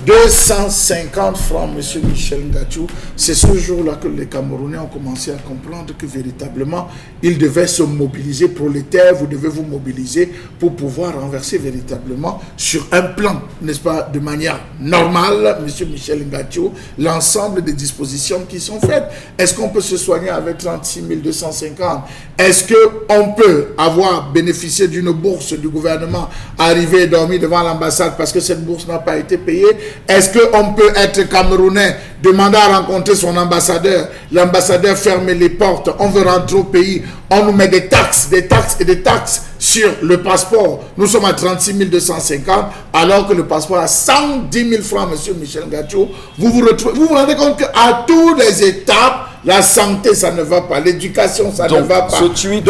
250 francs, M. Michel Ngachou. C'est ce jour-là que les Camerounais ont commencé à comprendre que véritablement, ils devaient se mobiliser. Prolétaires, vous devez vous mobiliser pour pouvoir renverser véritablement sur un plan, n'est-ce pas, de manière normale, M. Michel Ngachou, l'ensemble des dispositions qui sont faites. Est-ce qu'on peut se soigner avec 36 250? Est-ce qu'on peut avoir bénéficié d'une bourse du gouvernement, arriver et dormir devant l'ambassade parce que cette bourse n'a pas été payée? Est-ce qu'on peut être Camerounais, demander à rencontrer son ambassadeur, l'ambassadeur ferme les portes, on veut rentrer au pays, on nous met des taxes et des taxes sur le passeport. Nous sommes à 36 250 alors que le passeport a 110 000 francs, M. Michel Ngachou. Vous vous rendez compte qu'à toutes les étapes, la santé, ça ne va pas. L'éducation, ça ne va pas. Ce tweet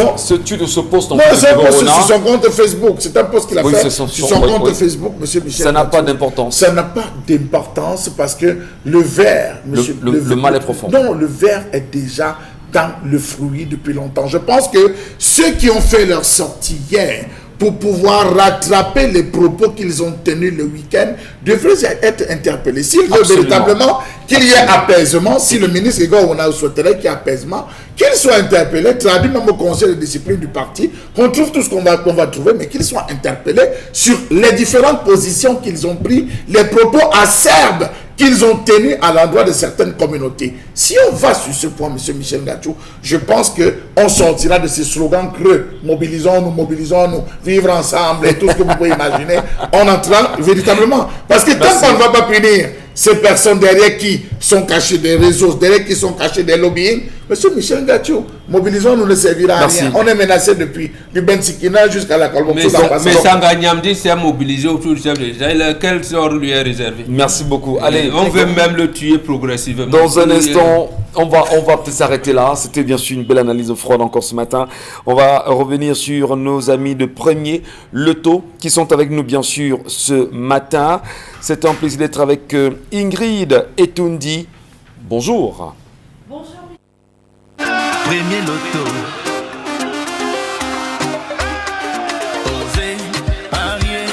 de ce poste en c'est un post sur son compte Facebook. C'est un post qu'il a fait sur son compte Facebook, M. Michel. Ça n'a pas d'importance. Ça n'a pas d'importance parce que le verre, le mal est profond. Non, le verre est déjà dans le fruit depuis longtemps. Je pense que ceux qui ont fait leur sortie hier pour pouvoir rattraper les propos qu'ils ont tenus le week-end devraient être interpellés. S'il veut véritablement qu'il y ait apaisement, si le ministre Grégoire Ona souhaiterait qu'il y ait apaisement, qu'il soit interpellé, traduit même au conseil de discipline du parti, qu'on trouve tout ce qu'on va trouver, mais qu'il soit interpellé sur les différentes positions qu'ils ont prises, les propos acerbes qu'ils ont tenus à l'endroit de certaines communautés. Si on va sur ce point, M. Michel Ngachou, je pense qu'on sortira de ces slogans creux. Mobilisons-nous, vivre ensemble et tout ce que vous pouvez imaginer. On entrera véritablement. Parce que tant qu'on ne va pas punir ces personnes derrière qui sont cachées des réseaux, derrière qui sont cachées des lobbying, Monsieur Michel Gatchou, mobilisons, nous ne servira à rien. On est menacé depuis du Bensikina jusqu'à la Colombe. Mais Sanganyamdi s'est mobilisé autour du chef de l'État. Quel sort lui est réservé? Merci beaucoup. Allez, on veut même le tuer progressivement. Dans un instant, on va peut-être s'arrêter là. C'était bien sûr une belle analyse froide encore ce matin. On va revenir sur nos amis de Premier Loto qui sont avec nous bien sûr ce matin. C'est un plaisir d'être avec Ingrid Etundi. Bonjour. Bonjour. Premier Loto. Oser, parier,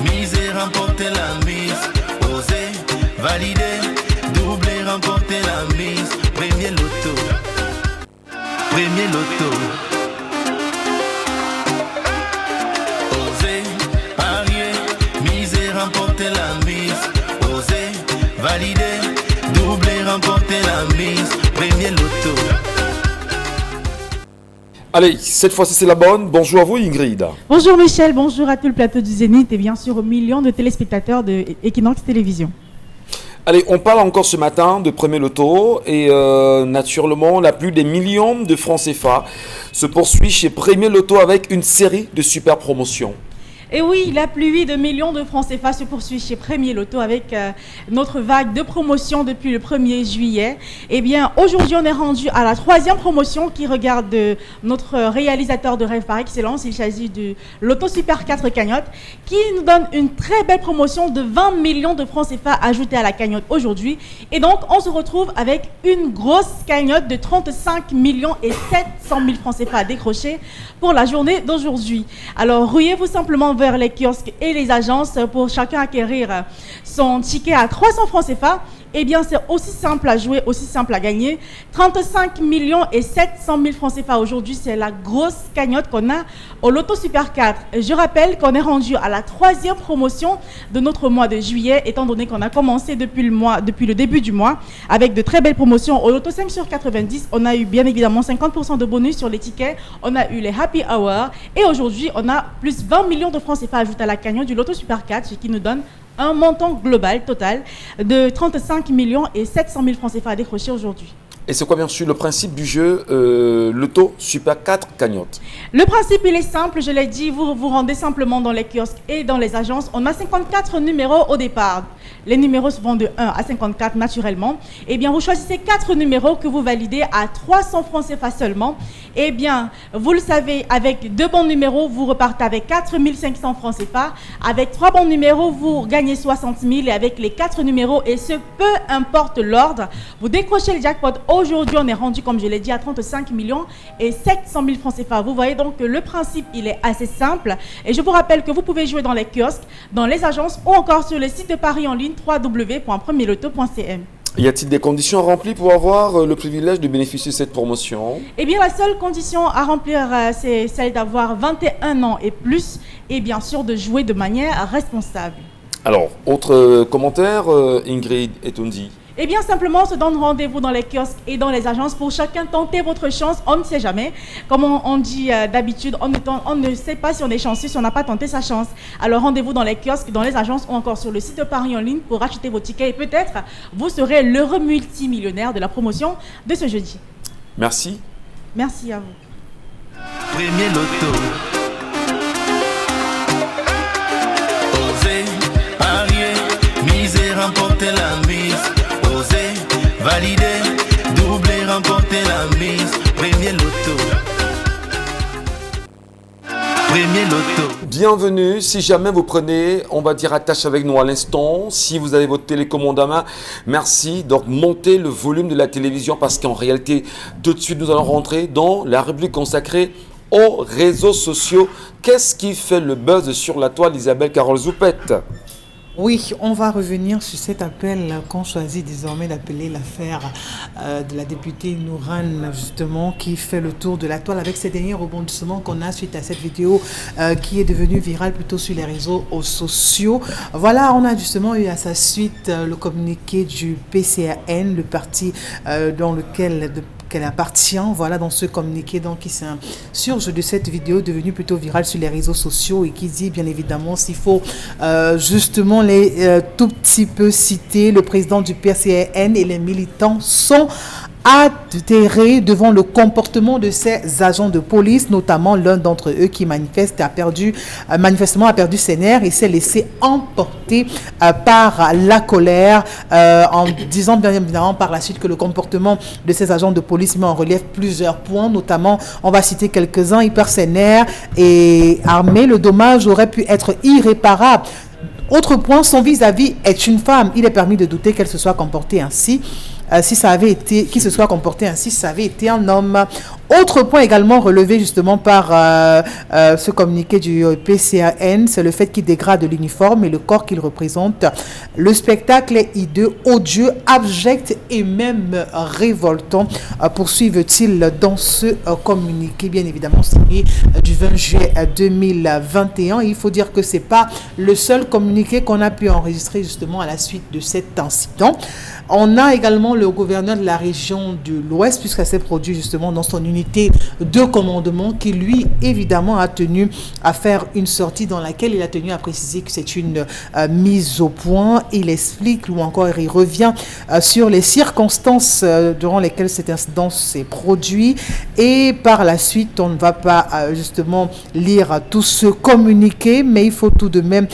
miser, remporter la mise. Oser, valider, doubler, remporter la mise. Premier Loto. Premier Loto. Oser, parier, miser, remporter la mise. Oser, valider, doubler, remporter la mise. Premier Loto. Allez, cette fois-ci c'est la bonne. Bonjour à vous Ingrid. Bonjour Michel, bonjour à tout le plateau du Zénith et bien sûr aux millions de téléspectateurs de Equinox Télévision. Allez, on parle encore ce matin de Premier Loto et naturellement la pluie des millions de francs CFA se poursuit chez Premier Loto avec une série de super promotions. Et oui, la pluie de millions de francs CFA se poursuit chez Premier Loto avec notre vague de promotion depuis le 1er juillet. Eh bien, aujourd'hui, on est rendu à la 3e promotion qui regarde notre réalisateur de rêve par excellence. Il s'agit du Loto Super 4 cagnotte qui nous donne une très belle promotion de 20 millions de francs CFA ajoutés à la cagnotte aujourd'hui. Et donc, on se retrouve avec une grosse cagnotte de 35 millions et 700 000 francs CFA à décrocher pour la journée d'aujourd'hui. Alors, ruez-vous simplement vers les kiosques et les agences pour chacun acquérir son ticket à 300 francs CFA. Eh bien, c'est aussi simple à jouer, aussi simple à gagner. 35 millions et 700 000 francs CFA aujourd'hui, c'est la grosse cagnotte qu'on a au Loto Super 4. Je rappelle qu'on est rendu à la 3e promotion de notre mois de juillet, étant donné qu'on a commencé depuis le début du mois, avec de très belles promotions. Au Loto 5 sur 90, on a eu bien évidemment 50% de bonus sur les tickets. On a eu les Happy Hour. Et aujourd'hui, on a plus 20 millions de francs CFA ajoutés à la cagnotte du Loto Super 4, ce qui nous donne un montant global total de 35 millions et 700 000 francs CFA à décrocher aujourd'hui. Et c'est quoi bien sûr le principe du jeu Loto Super 4 cagnotte? Le principe il est simple, je l'ai dit, vous vous rendez simplement dans les kiosques et dans les agences. On a 54 numéros au départ. Les numéros vont de 1 à 54 naturellement. Eh bien, vous choisissez 4 numéros que vous validez à 300 francs CFA seulement. Eh bien, vous le savez, avec 2 bons numéros, vous repartez avec 4 500 francs CFA. Avec 3 bons numéros, vous gagnez 60 000. Et avec les 4 numéros, et ce peu importe l'ordre, vous décrochez le jackpot. Aujourd'hui, on est rendu, comme je l'ai dit, à 35 millions et 700 000 francs CFA. Vous voyez donc que le principe, il est assez simple. Et je vous rappelle que vous pouvez jouer dans les kiosques, dans les agences ou encore sur le site de Paris en ligne www.premierloto.cm. Y a-t-il des conditions à remplir pour avoir le privilège de bénéficier de cette promotion? Eh bien, la seule condition à remplir, c'est celle d'avoir 21 ans et plus et bien sûr de jouer de manière responsable. Alors, autre commentaire, Ingrid Etundi? Eh bien, simplement, on se donne rendez-vous dans les kiosques et dans les agences pour chacun tenter votre chance. On ne sait jamais. Comme on dit d'habitude, on ne sait pas si on est chanceux, si on n'a pas tenté sa chance. Alors, rendez-vous dans les kiosques, dans les agences ou encore sur le site de Paris en ligne pour acheter vos tickets. Et peut-être, vous serez l'heureux multimillionnaire de la promotion de ce jeudi. Merci. Merci à vous. Premier Loto. Oser, parier, miser, remporter la mise. Oser, valider, doubler, remporter la mise. Premier Loto. Premier Loto. Bienvenue, si jamais vous prenez, on va dire attache avec nous à l'instant, si vous avez votre télécommande à main, merci. Donc montez le volume de la télévision parce qu'en réalité, tout de suite nous allons rentrer dans la rubrique consacrée aux réseaux sociaux. Qu'est-ce qui fait le buzz sur la toile, Isabelle Carole Zoupette? Oui, on va revenir sur cet appel qu'on choisit désormais d'appeler l'affaire de la députée Nourane, justement, qui fait le tour de la toile avec ces derniers rebondissements qu'on a suite à cette vidéo qui est devenue virale plutôt sur les réseaux sociaux. Voilà, on a justement eu à sa suite le communiqué du PCRN, le parti dans lequel qu'elle appartient, voilà, dans ce communiqué donc qui s'insurge de cette vidéo devenue plutôt virale sur les réseaux sociaux et qui dit bien évidemment s'il faut justement les tout petit peu citer, le président du PCRN et les militants sont atterré devant le comportement de ces agents de police, notamment l'un d'entre eux qui manifestement a perdu ses nerfs et s'est laissé emporter par la colère en disant bien évidemment par la suite que le comportement de ces agents de police met en relief plusieurs points, notamment, on va citer quelques-uns, il perd ses nerfs et armé, le dommage aurait pu être irréparable. Autre point, son vis-à-vis est une femme. Il est permis de douter qu'elle se soit comportée ainsi. Si ça avait été un homme. Autre point également relevé justement par ce communiqué du PCAN, c'est le fait qu'il dégrade l'uniforme et le corps qu'il représente. Le spectacle est hideux, odieux, abject et même révoltant, poursuivent-ils dans ce communiqué, bien évidemment signé du 20 juillet 2021. Il faut dire que ce n'est pas le seul communiqué qu'on a pu enregistrer justement à la suite de cet incident. On a également le gouverneur de la région de l'Ouest, puisqu'il s'est produit justement dans son unité de commandement, qui lui, évidemment, a tenu à faire une sortie dans laquelle il a tenu à préciser que c'est une mise au point. Il explique, ou encore il revient sur les circonstances durant lesquelles cet incident s'est produit. Et par la suite, on ne va pas justement lire tout ce communiqué, mais il faut tout de même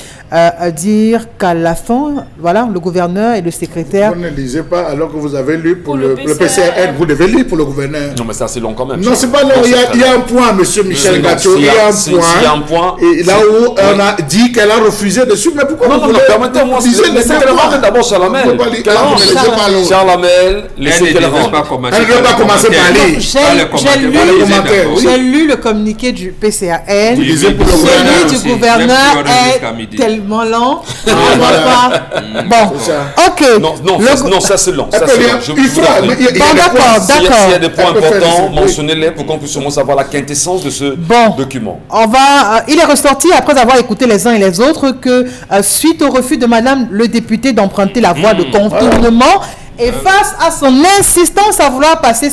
dire qu'à la fin, voilà, le gouverneur et le secrétaire... Vous ne lisez pas alors que vous avez lu pour le PCRN, vous devez lire pour le gouverneur. Non, mais ça c'est long quand même. Non, c'est pas long, il y a un point, monsieur Michel Gatcho, il y a un point. Et là où on a dit qu'elle a refusé de suivre, mais pourquoi non, permettez-moi, laissez qu'elle rentre d'abord, Charlamel. Charlamel, laissez qu'elle rentre. Elle ne veut pas commencer par lire. J'ai lu le communiqué du PCAN. Celui du gouverneur est tellement lent. Bon, ok. Non, ça c'est long. D'accord. S'il y a des points importants, mentionnez-les pour qu'on puisse au moins savoir la quintessence de ce document. Il est ressorti, après avoir écouté les uns et les autres, que suite au refus de madame le député d'emprunter la voie de contournement, et face à son insistance à vouloir passer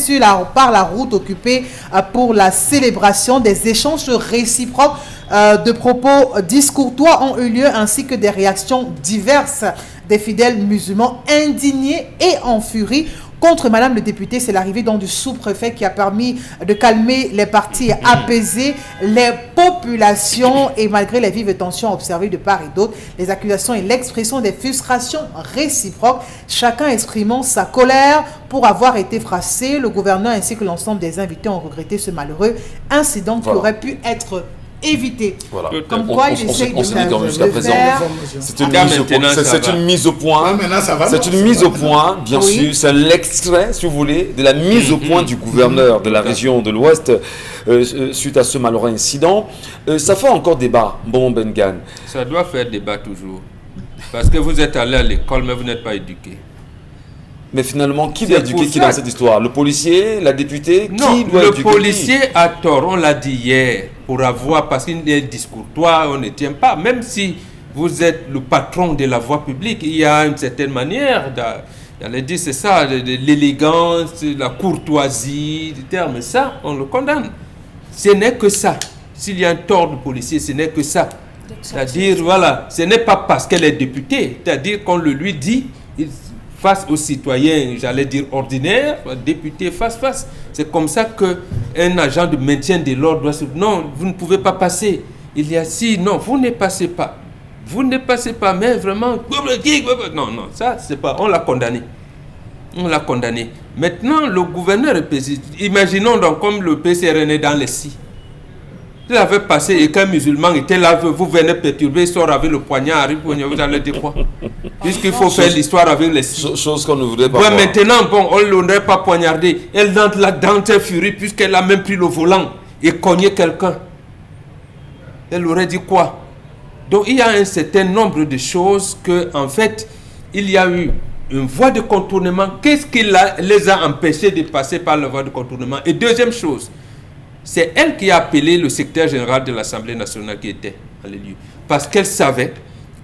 par la route occupée pour la célébration, des échanges réciproques de propos discourtois ont eu lieu, ainsi que des réactions diverses des fidèles musulmans indignés et en furie contre madame le député. C'est l'arrivée donc du sous-préfet qui a permis de calmer les partis et apaiser les populations. Et malgré les vives tensions observées de part et d'autre, les accusations et l'expression des frustrations réciproques, chacun exprimant sa colère pour avoir été frappé, le gouverneur ainsi que l'ensemble des invités ont regretté ce malheureux incident qui aurait pu être évité. Voilà. Comme quoi il essaye de faire. C'est une mise au point. C'est une mise au point, bien sûr. C'est l'extrait, si vous voulez, de la mise au point du gouverneur de la région de l'Ouest suite à ce malheureux incident. Ça fait encore débat, bon Bengan. Ça doit faire débat toujours. Parce que vous êtes allé à l'école, mais vous n'êtes pas éduqué. Mais finalement, qui doit éduquer qui dans cette histoire? Le policier, la députée? Non, qui doit le éduquer policier a tort, on l'a dit hier, pour avoir, parce qu'il est discourtois, on ne tient pas. Même si vous êtes le patron de la voie publique, il y a une certaine manière, j'allais dire, c'est ça, l'élégance, la courtoisie, des termes, ça, on le condamne. Ce n'est que ça. S'il y a un tort de policier, ce n'est que ça. C'est-à-dire, voilà, ce n'est pas parce qu'elle est députée, c'est-à-dire qu'on le lui dit, face aux citoyens, j'allais dire ordinaires, députés face. C'est comme ça qu'un agent de maintien de l'ordre doit se dire, non, vous ne pouvez pas passer. Il y a si, non, vous ne passez pas. Vous ne passez pas, mais vraiment, non, ça, c'est pas, on l'a condamné. On l'a condamné. Maintenant, le gouverneur est paisible. Imaginons donc comme le PCRN est dans les si. Il avait passé et qu'un musulman était là, vous venez perturber, il sort avec le poignard, vous allez dire quoi? Puisqu'il faut faire l'histoire avec les si. Chose qu'on ne voudrait pas voir. Maintenant, bon, on ne l'aurait pas poignardé. Elle entre là dans cette furie puisqu'elle a même pris le volant et cogné quelqu'un. Elle aurait dit quoi? Donc il y a un certain nombre de choses que, en fait, il y a eu une voie de contournement. Qu'est-ce qui les a empêchés de passer par la voie de contournement? Et deuxième chose, c'est elle qui a appelé le secrétaire général de l'Assemblée nationale qui était à les lieux. Parce qu'elle savait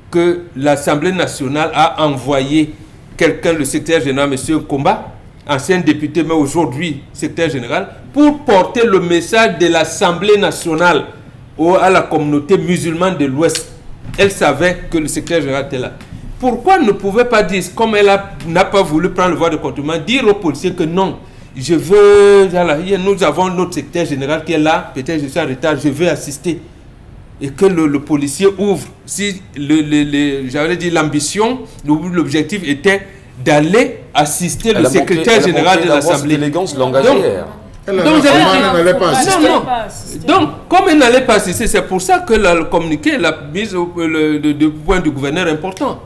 que l'Assemblée nationale a envoyé quelqu'un, le secrétaire général, M. Komba, ancien député, mais aujourd'hui secrétaire général, pour porter le message de l'Assemblée nationale à la communauté musulmane de l'Ouest. Elle savait que le secrétaire général était là. Pourquoi ne pouvait pas dire, comme elle n'a pas voulu prendre le voie de contournement, dire aux policiers que non, je veux, voilà, nous avons notre secrétaire général qui est là, peut-être je suis en retard, je veux assister. Et que le policier ouvre. Si j'avais dit l'ambition, l'objectif était d'aller assister le secrétaire général de l'Assemblée. Élégance langagière. Donc, comme elle n'allait pas assister, c'est pour ça que le communiqué, la mise au point du gouverneur est important.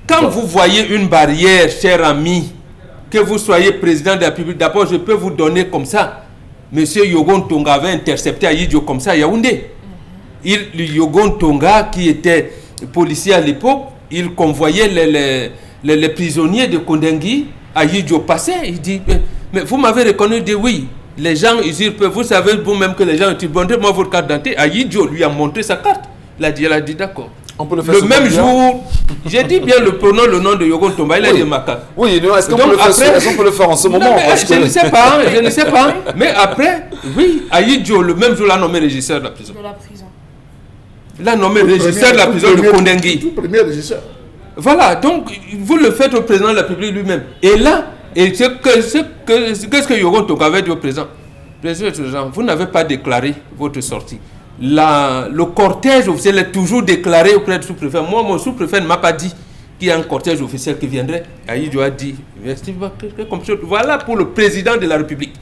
Quand vous voyez une barrière, cher ami, que vous soyez président de la République, d'abord, je peux vous donner comme ça. Monsieur Yogon Tonga avait intercepté Ahidjo comme ça à Yaoundé. Yogon Tonga, qui était policier à l'époque, il convoyait les prisonniers de Kondengui. Ahidjo passait, il dit, mais vous m'avez reconnu, il dit oui. Les gens usurpent, vous savez vous-même que les gens usurpent. Montrez-moi votre carte d'identité. Ahidjo lui a montré sa carte. Elle a dit d'accord. Le même jour, j'ai dit bien le nom de Yogon Tomba, il a dit ma carte. Oui, est-ce qu'on peut le faire en ce moment? Je ne sais pas. Mais après, oui, Ahidjo, le même jour, l'a nommé régisseur de la prison. L'a nommé régisseur de la prison de Kondengui. Tout premier régisseur. Voilà, donc vous le faites au président de la République lui-même. Et là, qu'est-ce que Yogon Tonga avait dit au président? Président, vous n'avez pas déclaré votre sortie. Le cortège officiel est toujours déclaré auprès du sous-préfet. Moi, mon sous-préfet ne m'a pas dit qu'il y a un cortège officiel qui viendrait. Ahidjo a dit, voilà pour le président de la République.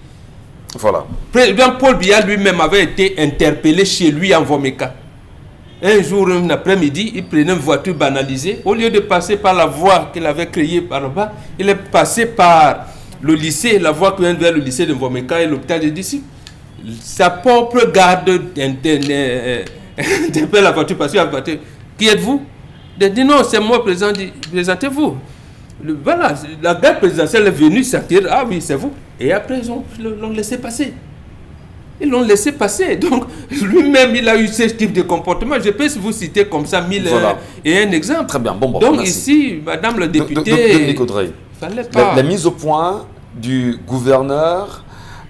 Voilà. Président Paul Biya lui-même avait été interpellé chez lui en Vomeka. Un jour, un après-midi, il prenait une voiture banalisée. Au lieu de passer par la voie qu'il avait créée par là-bas, il est passé par le lycée, la voie qui vient vers le lycée de Vomeka et l'hôpital des disciples. Sa propre garde interpelle la voiture parce que la voiture. Qui êtes-vous? Il dit non, c'est moi, président. Présentez-vous. Voilà, la garde présidentielle est venue s'attirer. Ah oui, c'est vous. Et après, ils l'ont laissé passer. Ils l'ont laissé passer. Donc, lui-même, il a eu ce type de comportement. Je peux vous citer comme ça 1000 et un exemple. Très bien. Bon, donc, merci. Ici, madame le député. Dominique Audrey, fallait pas. La mise au point du gouverneur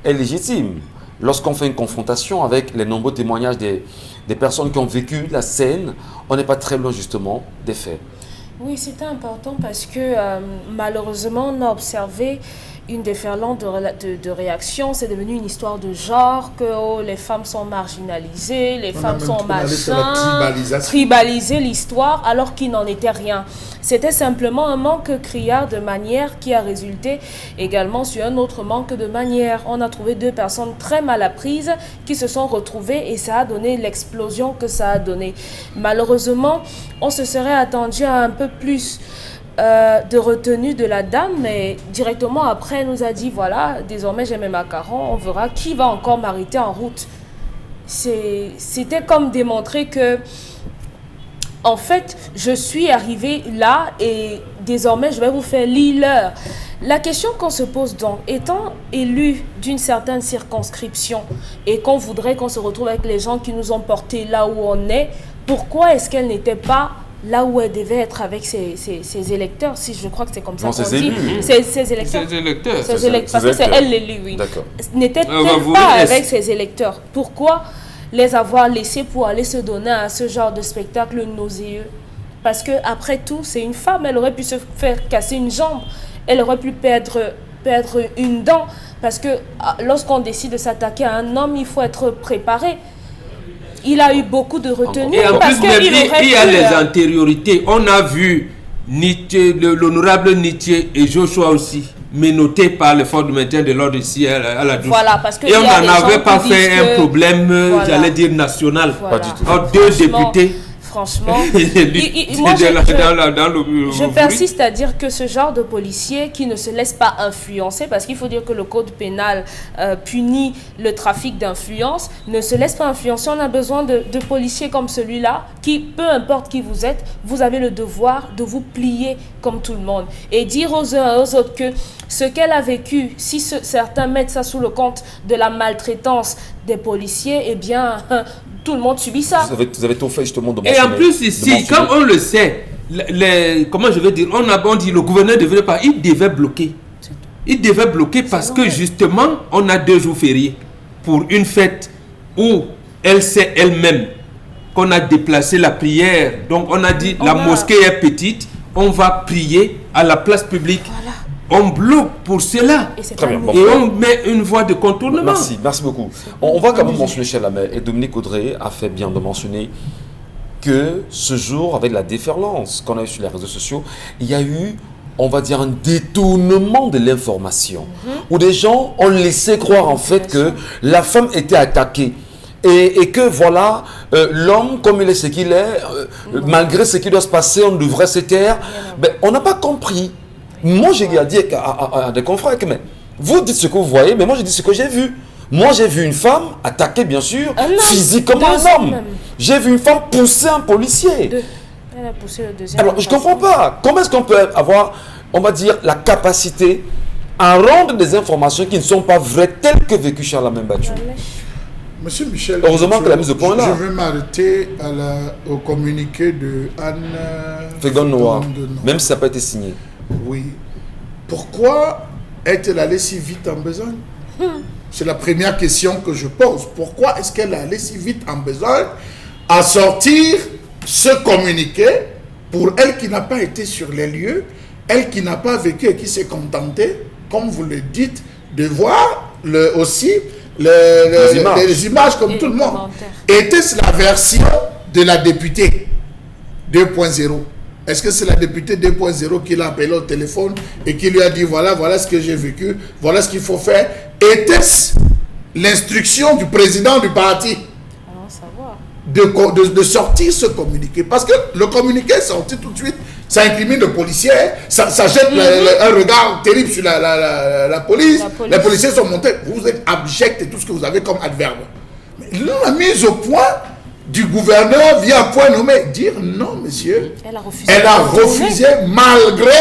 est légitime. Lorsqu'on fait une confrontation avec les nombreux témoignages des personnes qui ont vécu la scène, on n'est pas très loin justement des faits. Oui, c'était important parce que malheureusement, on a observé une déferlante de réactions. C'est devenu une histoire de genre, que les femmes sont marginalisées, les femmes sont machin, tribaliser l'histoire alors qu'il n'en était rien. C'était simplement un manque criard de manière qui a résulté également sur un autre manque de manière. On a trouvé deux personnes très mal apprises qui se sont retrouvées et ça a donné l'explosion que ça a donné. Malheureusement, on se serait attendu à un peu plus de retenue de la dame, mais directement après, elle nous a dit, voilà, désormais j'ai mes macarons, on verra qui va encore m'arrêter en route. C'était comme démontrer que, en fait, je suis arrivée là et désormais je vais vous faire l'heure. La question qu'on se pose donc, étant élu d'une certaine circonscription et qu'on voudrait qu'on se retrouve avec les gens qui nous ont portés là où on est, pourquoi est-ce qu'elle n'était pas là où elle devait être avec ses électeurs, si je crois que c'est comme ça qu'on dit. Ses électeurs. Parce que c'est elle l'élu, oui. N'était-elle pas avec ses électeurs? Pourquoi les avoir laissés pour aller se donner à ce genre de spectacle nauséeux? Parce que après tout, c'est une femme, elle aurait pu se faire casser une jambe, elle aurait pu perdre une dent, parce que lorsqu'on décide de s'attaquer à un homme, il faut être préparé. Il a eu beaucoup de retenue. Et en plus, il y a les antériorités. On a vu l'honorable Nietzsche et Joshua aussi menottés par les forces de maintien de l'ordre ici à la douche. Voilà, parce que et on n'en avait pas fait un problème, j'allais dire, national. Pas du tout. Deux députés. Franchement, je persiste à dire que ce genre de policier qui ne se laisse pas influencer, parce qu'il faut dire que le code pénal punit le trafic d'influence, ne se laisse pas influencer. On a besoin de policiers comme celui-là, qui, peu importe qui vous êtes, vous avez le devoir de vous plier comme tout le monde. Et dire aux uns et aux autres que ce qu'elle a vécu, si certains mettent ça sous le compte de la maltraitance des policiers, eh bien, tout le monde subit ça. Vous avez tout fait justement de mentionner. Et en plus ici, comme on le sait, comment je vais dire, on dit le gouverneur devrait pas, il devait bloquer. Il devait bloquer parce que justement, on a 2 jours fériés pour une fête où elle sait elle-même qu'on a déplacé la prière. Donc on a dit, la mosquée est petite, on va prier à la place publique. Voilà. on bloque pour cela. Et c'est Très pas bien, nouveau. bon. Et on met une voie de contournement. Merci beaucoup. On va quand même mentionner, cher Lamé, et Dominique Audrey a fait bien de mentionner que ce jour, avec la déferlance qu'on a eu sur les réseaux sociaux, il y a eu, on va dire, un détournement de l'information, où des gens ont laissé croire en fait que la femme était attaquée. Et que voilà, l'homme, comme il est ce qu'il est, malgré ce qui doit se passer, on devrait se taire. Ben, on n'a pas compris. Moi, j'ai dit à des confrères que, mais vous dites ce que vous voyez, mais moi, je dis ce que j'ai vu. Moi, j'ai vu une femme attaquer, bien sûr, physiquement un homme. J'ai vu une femme pousser un policier. Elle a poussé le deuxième. Alors, je ne comprends pas. Comment est-ce qu'on peut avoir, on va dire, la capacité à rendre des informations qui ne sont pas vraies telles que vécues chez la même Bachou? Monsieur Michel, Heureusement que la mise au point est là. Je vais m'arrêter au communiqué de Anne Fégon Noir, Fégon. même si ça n'a pas été signé. Oui. Pourquoi est-elle allée si vite en besogne? C'est la première question que je pose. Pourquoi est-ce qu'elle est allée si vite en besogne à sortir ce communiqué pour elle qui n'a pas été sur les lieux, elle qui n'a pas vécu et qui s'est contentée, comme vous le dites, de voir aussi les images comme Et tout le les monde. commentaires. Était-ce la version de la députée 2.0? Est-ce que c'est la députée 2.0 qui l'a appelé au téléphone et qui lui a dit voilà ce que j'ai vécu, voilà ce qu'il faut faire? Était-ce l'instruction du président du parti de sortir ce communiqué? Parce que le communiqué est sorti tout de suite, ça incrimine le policier, ça jette un regard terrible sur la police. Les policiers sont montés, vous êtes abject et tout ce que vous avez comme adverbe. Mais la mise au point du gouverneur vient à point nommé dire non, monsieur. Elle a refusé malgré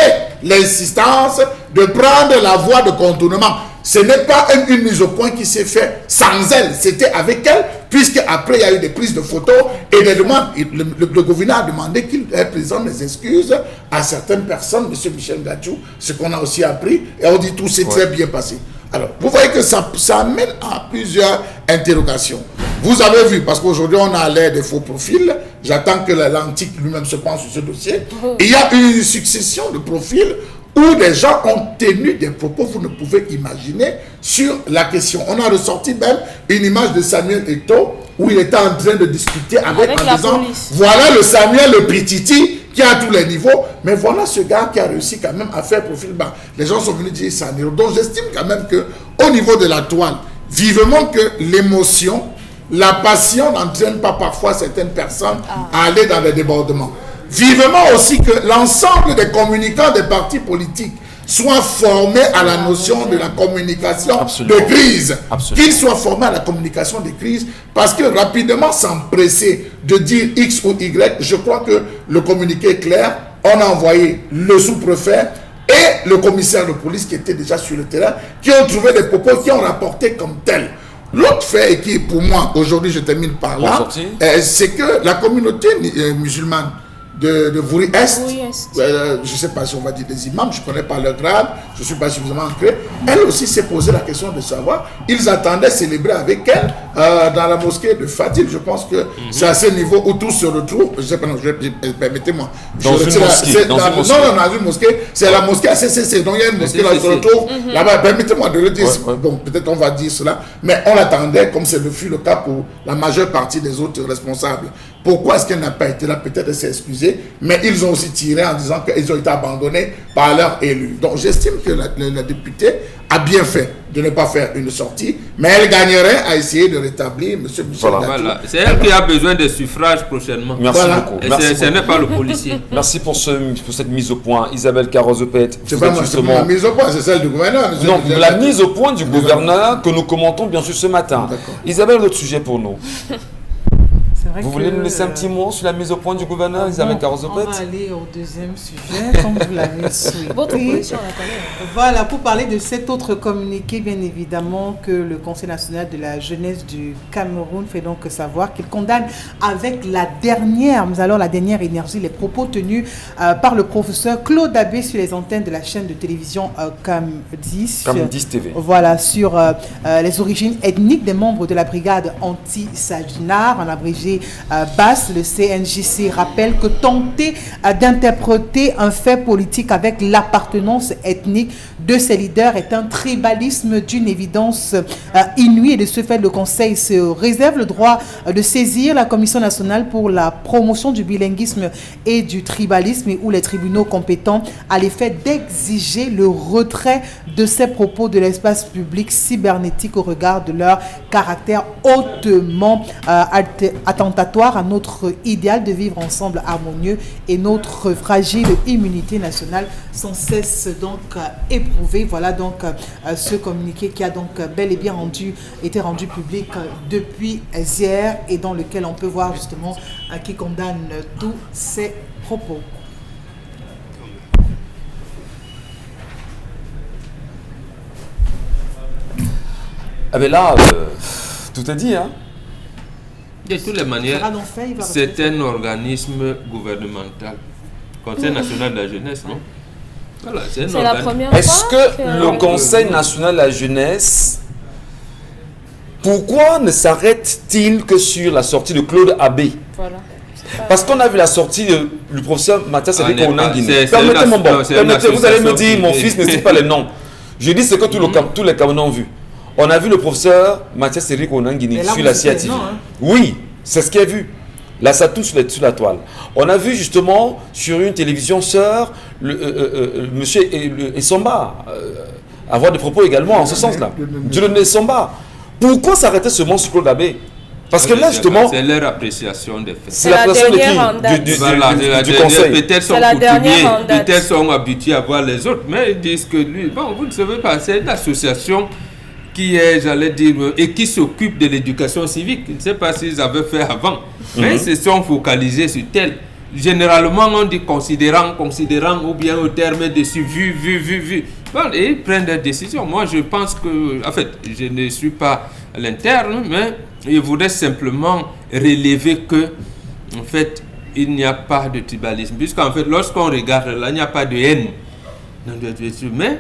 l'insistance de prendre la voie de contournement. Ce n'est pas une mise au point qui s'est faite sans elle, c'était avec elle, puisque après il y a eu des prises de photos et des demandes. Le gouverneur a demandé qu'il présente des excuses à certaines personnes, M. Michel Gachou, ce qu'on a aussi appris, et on dit tout s'est très bien passé. Alors, vous voyez que ça amène à plusieurs interrogations. Vous avez vu, parce qu'aujourd'hui on a l'air des faux profils, j'attends que l'antique lui-même se penche sur ce dossier, il y a une succession de profils où des gens ont tenu des propos, vous ne pouvez imaginer, sur la question. On a ressorti même une image de Samuel Eto'o, où il était en train de discuter avec en disant, voilà le Samuel, le Pititi, qui est à tous les niveaux, mais voilà ce gars qui a réussi quand même à faire profil bas. Les gens sont venus dire ça. Donc j'estime quand même qu'au niveau de la toile, vivement que l'émotion, la passion n'entraîne pas parfois certaines personnes à aller dans les débordements. Vivement aussi que l'ensemble des communicants des partis politiques soient formés à la notion de la communication de crise. Qu'ils soient formés à la communication de crise, parce que rapidement s'empresser de dire X ou Y, je crois que le communiqué est clair. On a envoyé le sous-préfet et le commissaire de police qui était déjà sur le terrain, qui ont trouvé des propos qui ont rapporté comme tels. L'autre fait, et qui pour moi, aujourd'hui je termine par là, c'est que la communauté musulmane de Vouri-Est, je ne sais pas si on va dire des imams, je ne connais pas leur grade, je ne suis pas suffisamment ancré, elle aussi s'est posé la question de savoir, ils attendaient célébrer avec elle dans la mosquée de Fadil. Je pense que c'est à ce niveau où tout se retrouve, je ne sais pas, permettez-moi. Dans une mosquée. Non, dans une mosquée, c'est la mosquée ACCC, donc il y a une mosquée là, on se retrouve là-bas, permettez-moi de le dire, bon, peut-être on va dire cela, mais on l'attendait comme ce fut le cas pour la majeure partie des autres responsables. Pourquoi est-ce qu'elle n'a pas été là? Peut-être elle s'est excusée, mais ils ont aussi tiré en disant qu'ils ont été abandonnés par leurs élus. Donc j'estime que la députée a bien fait de ne pas faire une sortie, mais elle gagnerait à essayer de rétablir M. Michel Gachou. Voilà. C'est elle qui a besoin de suffrage prochainement. Merci beaucoup. Ce n'est pas le policier. Merci pour cette mise au point. Isabelle Carozopet. C'est pas moi, la mise au point, c'est celle du gouverneur. Non, la mise au point du gouverneur que nous commentons bien sûr ce matin. Isabelle, autre sujet pour nous. Vous voulez nous laisser un petit mot sur la mise au point du gouverneur, Isabelle Carozopet? On va aller au deuxième sujet, comme vous l'avez souhaité. Votre position, on la connaît. Voilà, pour parler de cet autre communiqué, bien évidemment, que le Conseil national de la jeunesse du Cameroun fait donc savoir qu'il condamne avec la dernière énergie, les propos tenus par le professeur Claude Abbé sur les antennes de la chaîne de télévision CAM10. CAM10 TV. Voilà, sur les origines ethniques des membres de la brigade anti-Saginar, en abrégé marée basse. Le CNJC rappelle que tenter d'interpréter un fait politique avec l'appartenance ethnique de ses leaders est un tribalisme d'une évidence inouïe, et de ce fait le Conseil se réserve le droit de saisir la Commission nationale pour la promotion du bilinguisme et du tribalisme, ou les tribunaux compétents à l'effet d'exiger le retrait de ces propos de l'espace public cybernétique au regard de leur caractère hautement attentatoire à notre idéal de vivre ensemble harmonieux et notre fragile immunité nationale sans cesse donc éprouvée. Voilà donc ce communiqué qui a donc bel et bien été rendu public depuis hier, et dans lequel on peut voir justement qui condamne tous ces propos. Ah ben là, tout est dit, hein. De toutes les manières, c'est un organisme gouvernemental. Conseil national de la jeunesse, non? Voilà, c'est la première Est-ce que le Conseil national de la jeunesse, pourquoi ne s'arrête-t-il que sur la sortie de Claude Abbé? Voilà. Parce qu'on a vu la sortie du professeur Mathias Cédric Onanguini. Permettez-moi, vous allez me dire, mon fils ne cite pas les noms. Je dis ce que tous les Camerounais ont vu. On a vu le professeur Mathias Cédric Onanguini sur la CIA TV. Oui, c'est ce qu'il a vu. Là, ça touche sur la toile. On a vu justement sur une télévision sœur, monsieur Essomba avoir des propos également en ce sens-là. Dieudonné Essomba. Pourquoi s'arrêter seulement sur Claude Abbé? Parce que là, justement, c'est leur appréciation des faits. C'est l'appréciation de qui? Du Conseil. Peut-être sont coutumiers, peut-être sont habitués à voir les autres, mais ils disent que lui, bon, vous ne savez pas, c'est une association qui est, j'allais dire, et qui s'occupe de l'éducation civique. Je ne sais pas s'ils avaient fait avant, mais ils se sont focalisés sur tel. Généralement, on dit considérant, ou bien au terme de vu. Bon, et ils prennent des décisions. Moi, je pense que, en fait, je ne suis pas à l'interne, mais je voudrais simplement relever que, en fait, il n'y a pas de tribalisme. Puisqu'en fait, lorsqu'on regarde là, il n'y a pas de haine. Mais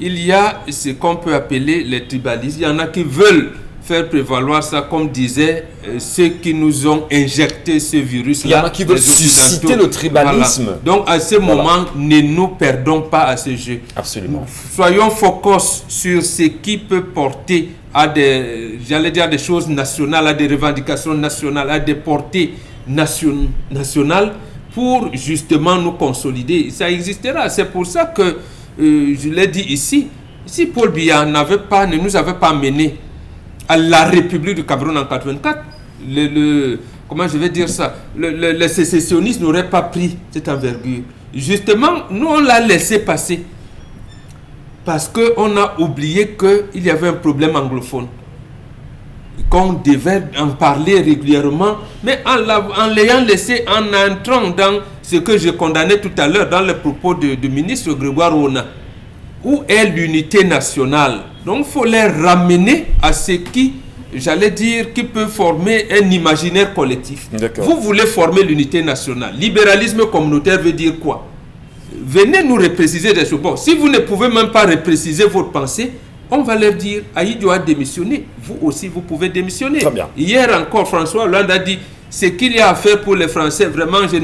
il y a ce qu'on peut appeler les tribalistes. Il y en a qui veulent faire prévaloir ça, comme disaient ceux qui nous ont injecté ce virus-là. Il y en a qui veulent susciter le tribalisme. Voilà. Donc, à ce moment, ne nous perdons pas à ce jeu. Absolument. Soyons focus sur ce qui peut porter à des, j'allais dire, des choses nationales, à des revendications nationales, à des portées nationales, pour justement nous consolider. Ça existera. C'est pour ça que je l'ai dit ici, si Paul Biya ne nous avait pas menés à la République du Cameroun en 84, comment je vais dire ça, les sécessionnistes n'auraient pas pris cette envergure. Justement, nous on l'a laissé passer parce qu'on a oublié qu'il y avait un problème anglophone, qu'on devait en parler régulièrement, mais en l'ayant laissé, en entrant dans ce que je condamnais tout à l'heure dans les propos du ministre Grégoire Ona, où est l'unité nationale. Donc il faut les ramener à ce qui, j'allais dire, qui peut former un imaginaire collectif. Vous voulez former l'unité nationale. Libéralisme communautaire veut dire quoi? Venez nous repréciser des choses. Bon, si vous ne pouvez même pas repréciser votre pensée, on va leur dire, Aïdjo a démissionné. Vous aussi, vous pouvez démissionner. Très bien. Hier encore, François Hollande a dit, ce qu'il y a à faire pour les Français, vraiment, je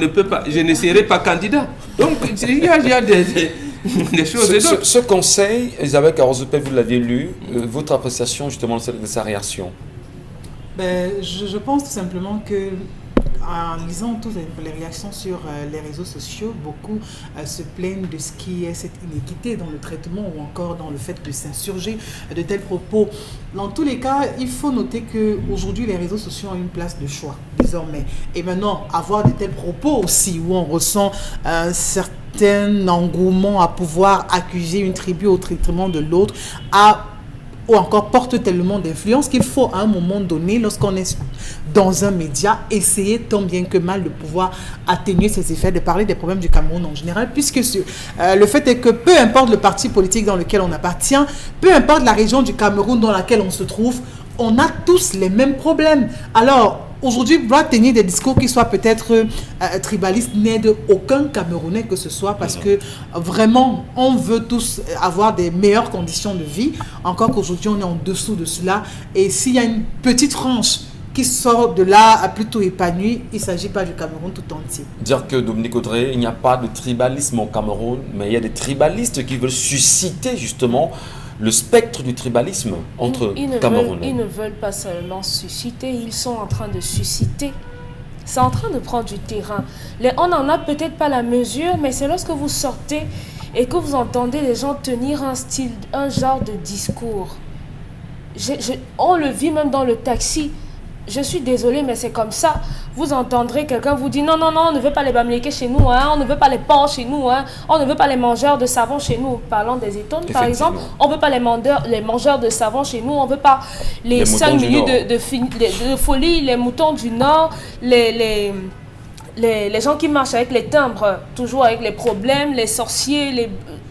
ne serai pas candidat. Donc, il y a des choses. Ce conseil, Isabelle Carozopé, vous l'avez lu, votre appréciation justement de sa réaction? Je pense tout simplement que, en lisant toutes les réactions sur les réseaux sociaux, beaucoup se plaignent de ce qui est cette inéquité dans le traitement ou encore dans le fait de s'insurger de tels propos. Dans tous les cas, il faut noter qu'aujourd'hui, les réseaux sociaux ont une place de choix désormais. Et maintenant, avoir de tels propos aussi, où on ressent un certain engouement à pouvoir accuser une tribu au traitement de l'autre, ou encore porte tellement d'influence qu'il faut à un moment donné, lorsqu'on est dans un média, essayer tant bien que mal de pouvoir atténuer ces effets, de parler des problèmes du Cameroun en général, puisque le fait est que peu importe le parti politique dans lequel on appartient, peu importe la région du Cameroun dans laquelle on se trouve, on a tous les mêmes problèmes. Alors, aujourd'hui, doit tenir des discours qui soient peut-être tribalistes n'aident aucun Camerounais que ce soit, parce que vraiment, on veut tous avoir des meilleures conditions de vie, encore qu'aujourd'hui, on est en dessous de cela. Et s'il y a une petite tranche qui sort de là à plutôt épanoui. Il ne s'agit pas du Cameroun tout entier. Dire que Dominique Audrey, il n'y a pas de tribalisme au Cameroun, mais il y a des tribalistes qui veulent susciter justement le spectre du tribalisme entre Camerounais. Ils ne veulent pas seulement susciter, ils sont en train de susciter. C'est en train de prendre du terrain. On n'en a peut-être pas la mesure, mais c'est lorsque vous sortez et que vous entendez les gens tenir un genre de discours. On le vit même dans le taxi. Je suis désolée, mais c'est comme ça. Vous entendrez quelqu'un vous dire non, on ne veut pas les bamléqués chez nous, hein, on ne veut pas les porcs chez nous, hein, on ne veut pas les mangeurs de savon chez nous. Parlant des étones, par exemple, on ne veut pas les mangeurs de savon chez nous, on ne veut pas les 5 minutes de folie, les moutons du Nord, les gens qui marchent avec les timbres, toujours avec les problèmes, les sorciers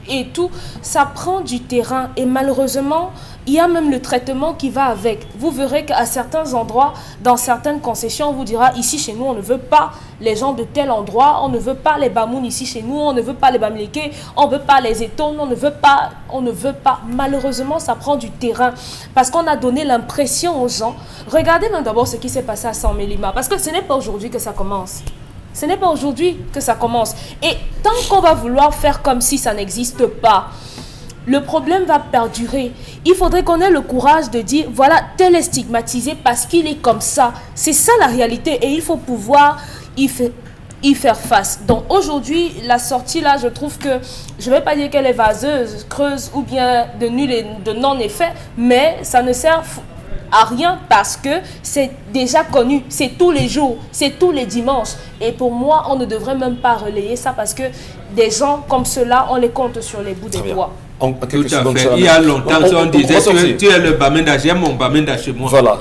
et tout. Ça prend du terrain et malheureusement, il y a même le traitement qui va avec. Vous verrez qu'à certains endroits, dans certaines concessions, on vous dira ici chez nous, on ne veut pas les gens de tel endroit, on ne veut pas les Bamoun ici chez nous, on ne veut pas les Bamlékés, on ne veut pas les Étones, on ne veut pas. Malheureusement, ça prend du terrain parce qu'on a donné l'impression aux gens. Regardez même d'abord ce qui s'est passé à San Mélima parce que ce n'est pas aujourd'hui que ça commence. Ce n'est pas aujourd'hui que ça commence. Et tant qu'on va vouloir faire comme si ça n'existe pas, le problème va perdurer. Il faudrait qu'on ait le courage de dire, voilà, tel est stigmatisé parce qu'il est comme ça. C'est ça la réalité et il faut pouvoir y faire face. Donc aujourd'hui, la sortie là, je trouve que, je ne vais pas dire qu'elle est vaseuse, creuse ou bien de nul et de non-effet, mais ça ne sert à rien parce que c'est déjà connu, c'est tous les jours, c'est tous les dimanches. Et pour moi, on ne devrait même pas relayer ça parce que des gens comme ceux-là, on les compte sur les bouts des doigts. Tout à fait. Il y a longtemps, on disait tu es le Bamenda, j'aime mon Bamenda chez moi. Voilà.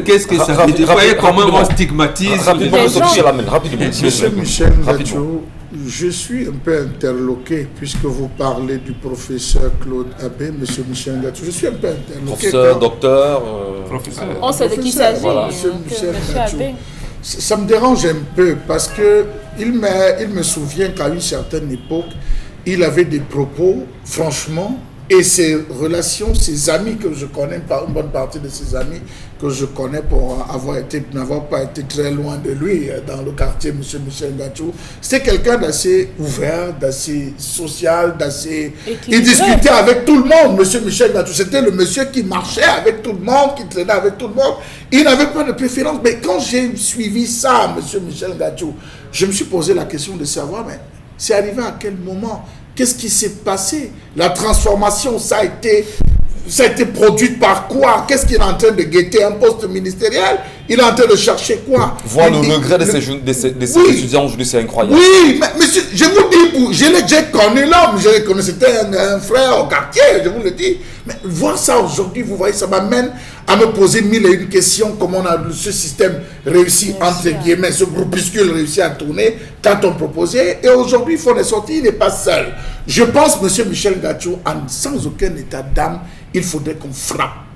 Qu'est-ce que ça veut dire? Vous voyez comment on stigmatise rapidement. Monsieur Michel Ngacho, je suis un peu interloqué puisque vous parlez du professeur Claude Abbé, monsieur Michel Ngacho. Je suis un peu interloqué. Professeur, docteur, professeur. On sait de qui il s'agit. Voilà, monsieur Michel Ngacho. Ça me dérange un peu parce que il me souvient qu'à une certaine époque, il avait des propos, franchement, et ses relations, ses amis que je connais, une bonne partie de ses amis que je connais pour n'avoir pas été très loin de lui dans le quartier, M. Michel Ngacho, c'était quelqu'un d'assez ouvert, d'assez social, d'assez... Il discutait avec tout le monde, M. Michel Ngacho. C'était le monsieur qui marchait avec tout le monde, qui traînait avec tout le monde. Il n'avait pas de préférence. Mais quand j'ai suivi ça, M. Michel Ngacho, je me suis posé la question de savoir, mais c'est arrivé à quel moment? Qu'est-ce qui s'est passé? La transformation, ça a été produite par quoi? Qu'est-ce qu'il est en train de guetter? Un poste ministériel? Il est en train de chercher quoi? Voir le regret de ces étudiants aujourd'hui, c'est incroyable. Oui, mais monsieur, je vous dis, je l'ai déjà connu l'homme, je l'ai connu, c'était un frère au quartier, je vous le dis. Mais voir ça aujourd'hui, vous voyez, ça m'amène à me poser mille et une questions, comment on a ce système réussi, entre guillemets, ce groupuscule réussi à tourner quand on proposait. Et aujourd'hui, il faut les sortir, il n'est pas seul. Je pense, monsieur Michel Ngacho, sans aucun état d'âme, il faudrait qu'on frappe.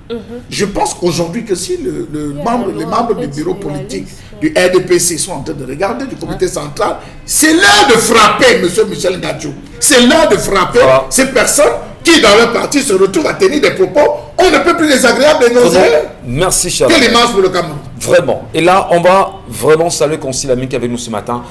Je pense qu'aujourd'hui que si les membres du bureau politique du RDPC sont en train de regarder du comité central, c'est l'heure de frapper, monsieur Michel Ngacho. C'est l'heure de frapper ces personnes qui, dans leur parti, se retrouvent à tenir des propos. On ne peut plus désagréables et nauséeux. Merci, Charles. Quelle image pour le Cameroun. Vraiment. Et là, on va vraiment saluer Consil Ami qui est avec nous ce matin.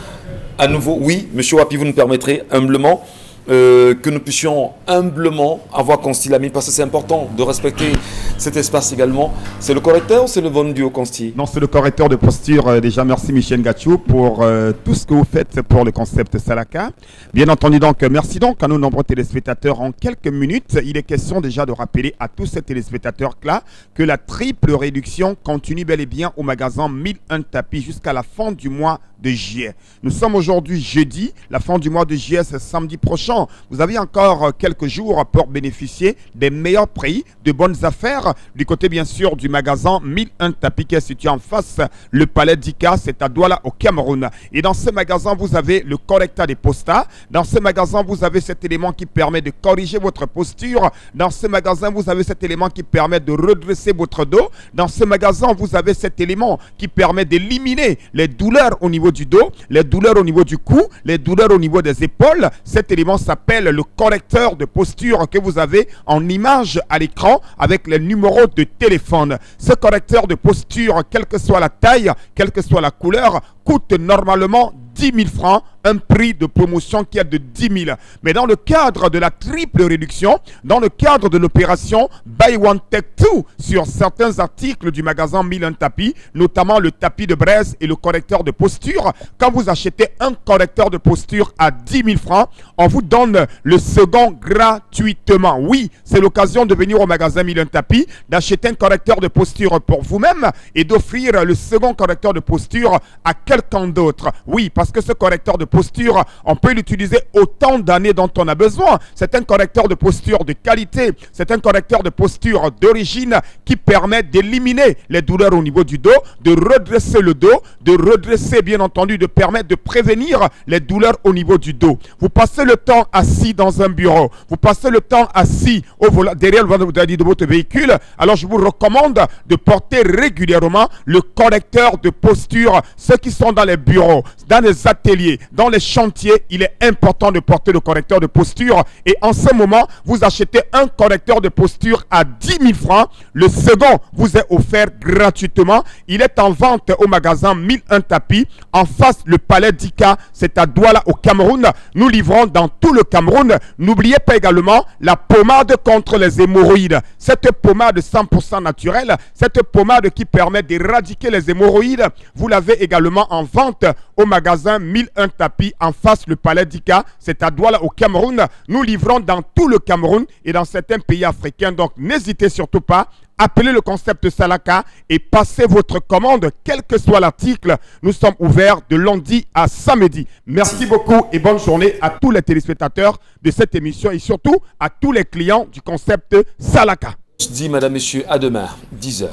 À nouveau, oui, monsieur Wapi, vous nous permettrez humblement que nous puissions humblement avoir Consti Lamy, parce que c'est important de respecter cet espace également. C'est le correcteur ou c'est le bon duo Consti? Non, c'est le correcteur de posture. Déjà, merci Michel Ngacho pour tout ce que vous faites pour le concept Salaka. Bien entendu, donc, merci donc à nos nombreux téléspectateurs. En quelques minutes, il est question déjà de rappeler à tous ces téléspectateurs-là que la triple réduction continue bel et bien au magasin 1001 tapis jusqu'à la fin du mois de juillet. Nous sommes aujourd'hui jeudi, la fin du mois de juillet c'est samedi prochain. Vous avez encore quelques jours pour bénéficier des meilleurs prix, de bonnes affaires du côté bien sûr du magasin 1001 tapis qui est situé en face le palais d'Ika, c'est à Douala au Cameroun. Et dans ce magasin vous avez le correcteur des postas. Dans ce magasin vous avez cet élément qui permet de corriger votre posture. Dans ce magasin vous avez cet élément qui permet de redresser votre dos. Dans ce magasin vous avez cet élément qui permet d'éliminer les douleurs au niveau du dos, les douleurs au niveau du cou, les douleurs au niveau des épaules. Cet élément s'appelle le correcteur de posture que vous avez en image à l'écran avec les numéros numéro de téléphone. Ce correcteur de posture, quelle que soit la taille, quelle que soit la couleur, coûte normalement 10 000 francs, un prix de promotion qui est de 10 000. Mais dans le cadre de la triple réduction, dans le cadre de l'opération Buy One Take Two sur certains articles du magasin 1001 tapis, notamment le tapis de braise et le correcteur de posture, quand vous achetez un correcteur de posture à 10 000 francs, on vous donne le second gratuitement. Oui, c'est l'occasion de venir au magasin 1001 tapis, d'acheter un correcteur de posture pour vous-même et d'offrir le second correcteur de posture à quelqu'un d'autre. Oui, parce que ce correcteur de posture, on peut l'utiliser autant d'années dont on a besoin. C'est un correcteur de posture de qualité. C'est un correcteur de posture d'origine qui permet d'éliminer les douleurs au niveau du dos, de redresser le dos, de redresser, bien entendu, de permettre de prévenir les douleurs au niveau du dos. Vous passez le temps assis dans un bureau. Vous passez le temps assis au volant, derrière le volant de votre véhicule. Alors, je vous recommande de porter régulièrement le correcteur de posture. Ceux qui sont dans les bureaux, dans les ateliers, dans les chantiers, il est important de porter le correcteur de posture. Et en ce moment, vous achetez un correcteur de posture à 10 000 francs. Le second vous est offert gratuitement. Il est en vente au magasin 1001 tapis, en face le palais d'Ika. C'est à Douala au Cameroun. Nous livrons dans tout le Cameroun. N'oubliez pas également la pommade contre les hémorroïdes. Cette pommade 100% naturelle, cette pommade qui permet d'éradiquer les hémorroïdes, vous l'avez également en vente au magasin 1001 tapis en face le palais d'Ika. C'est à Douala au Cameroun. Nous livrons dans tout le Cameroun et dans certains pays africains. Donc n'hésitez surtout pas. Appelez le concept Salaka et passez votre commande, quel que soit l'article. Nous sommes ouverts de lundi à samedi. Merci beaucoup et bonne journée à tous les téléspectateurs de cette émission et surtout à tous les clients du concept Salaka. Je dis, madame, messieurs, à demain, 10h.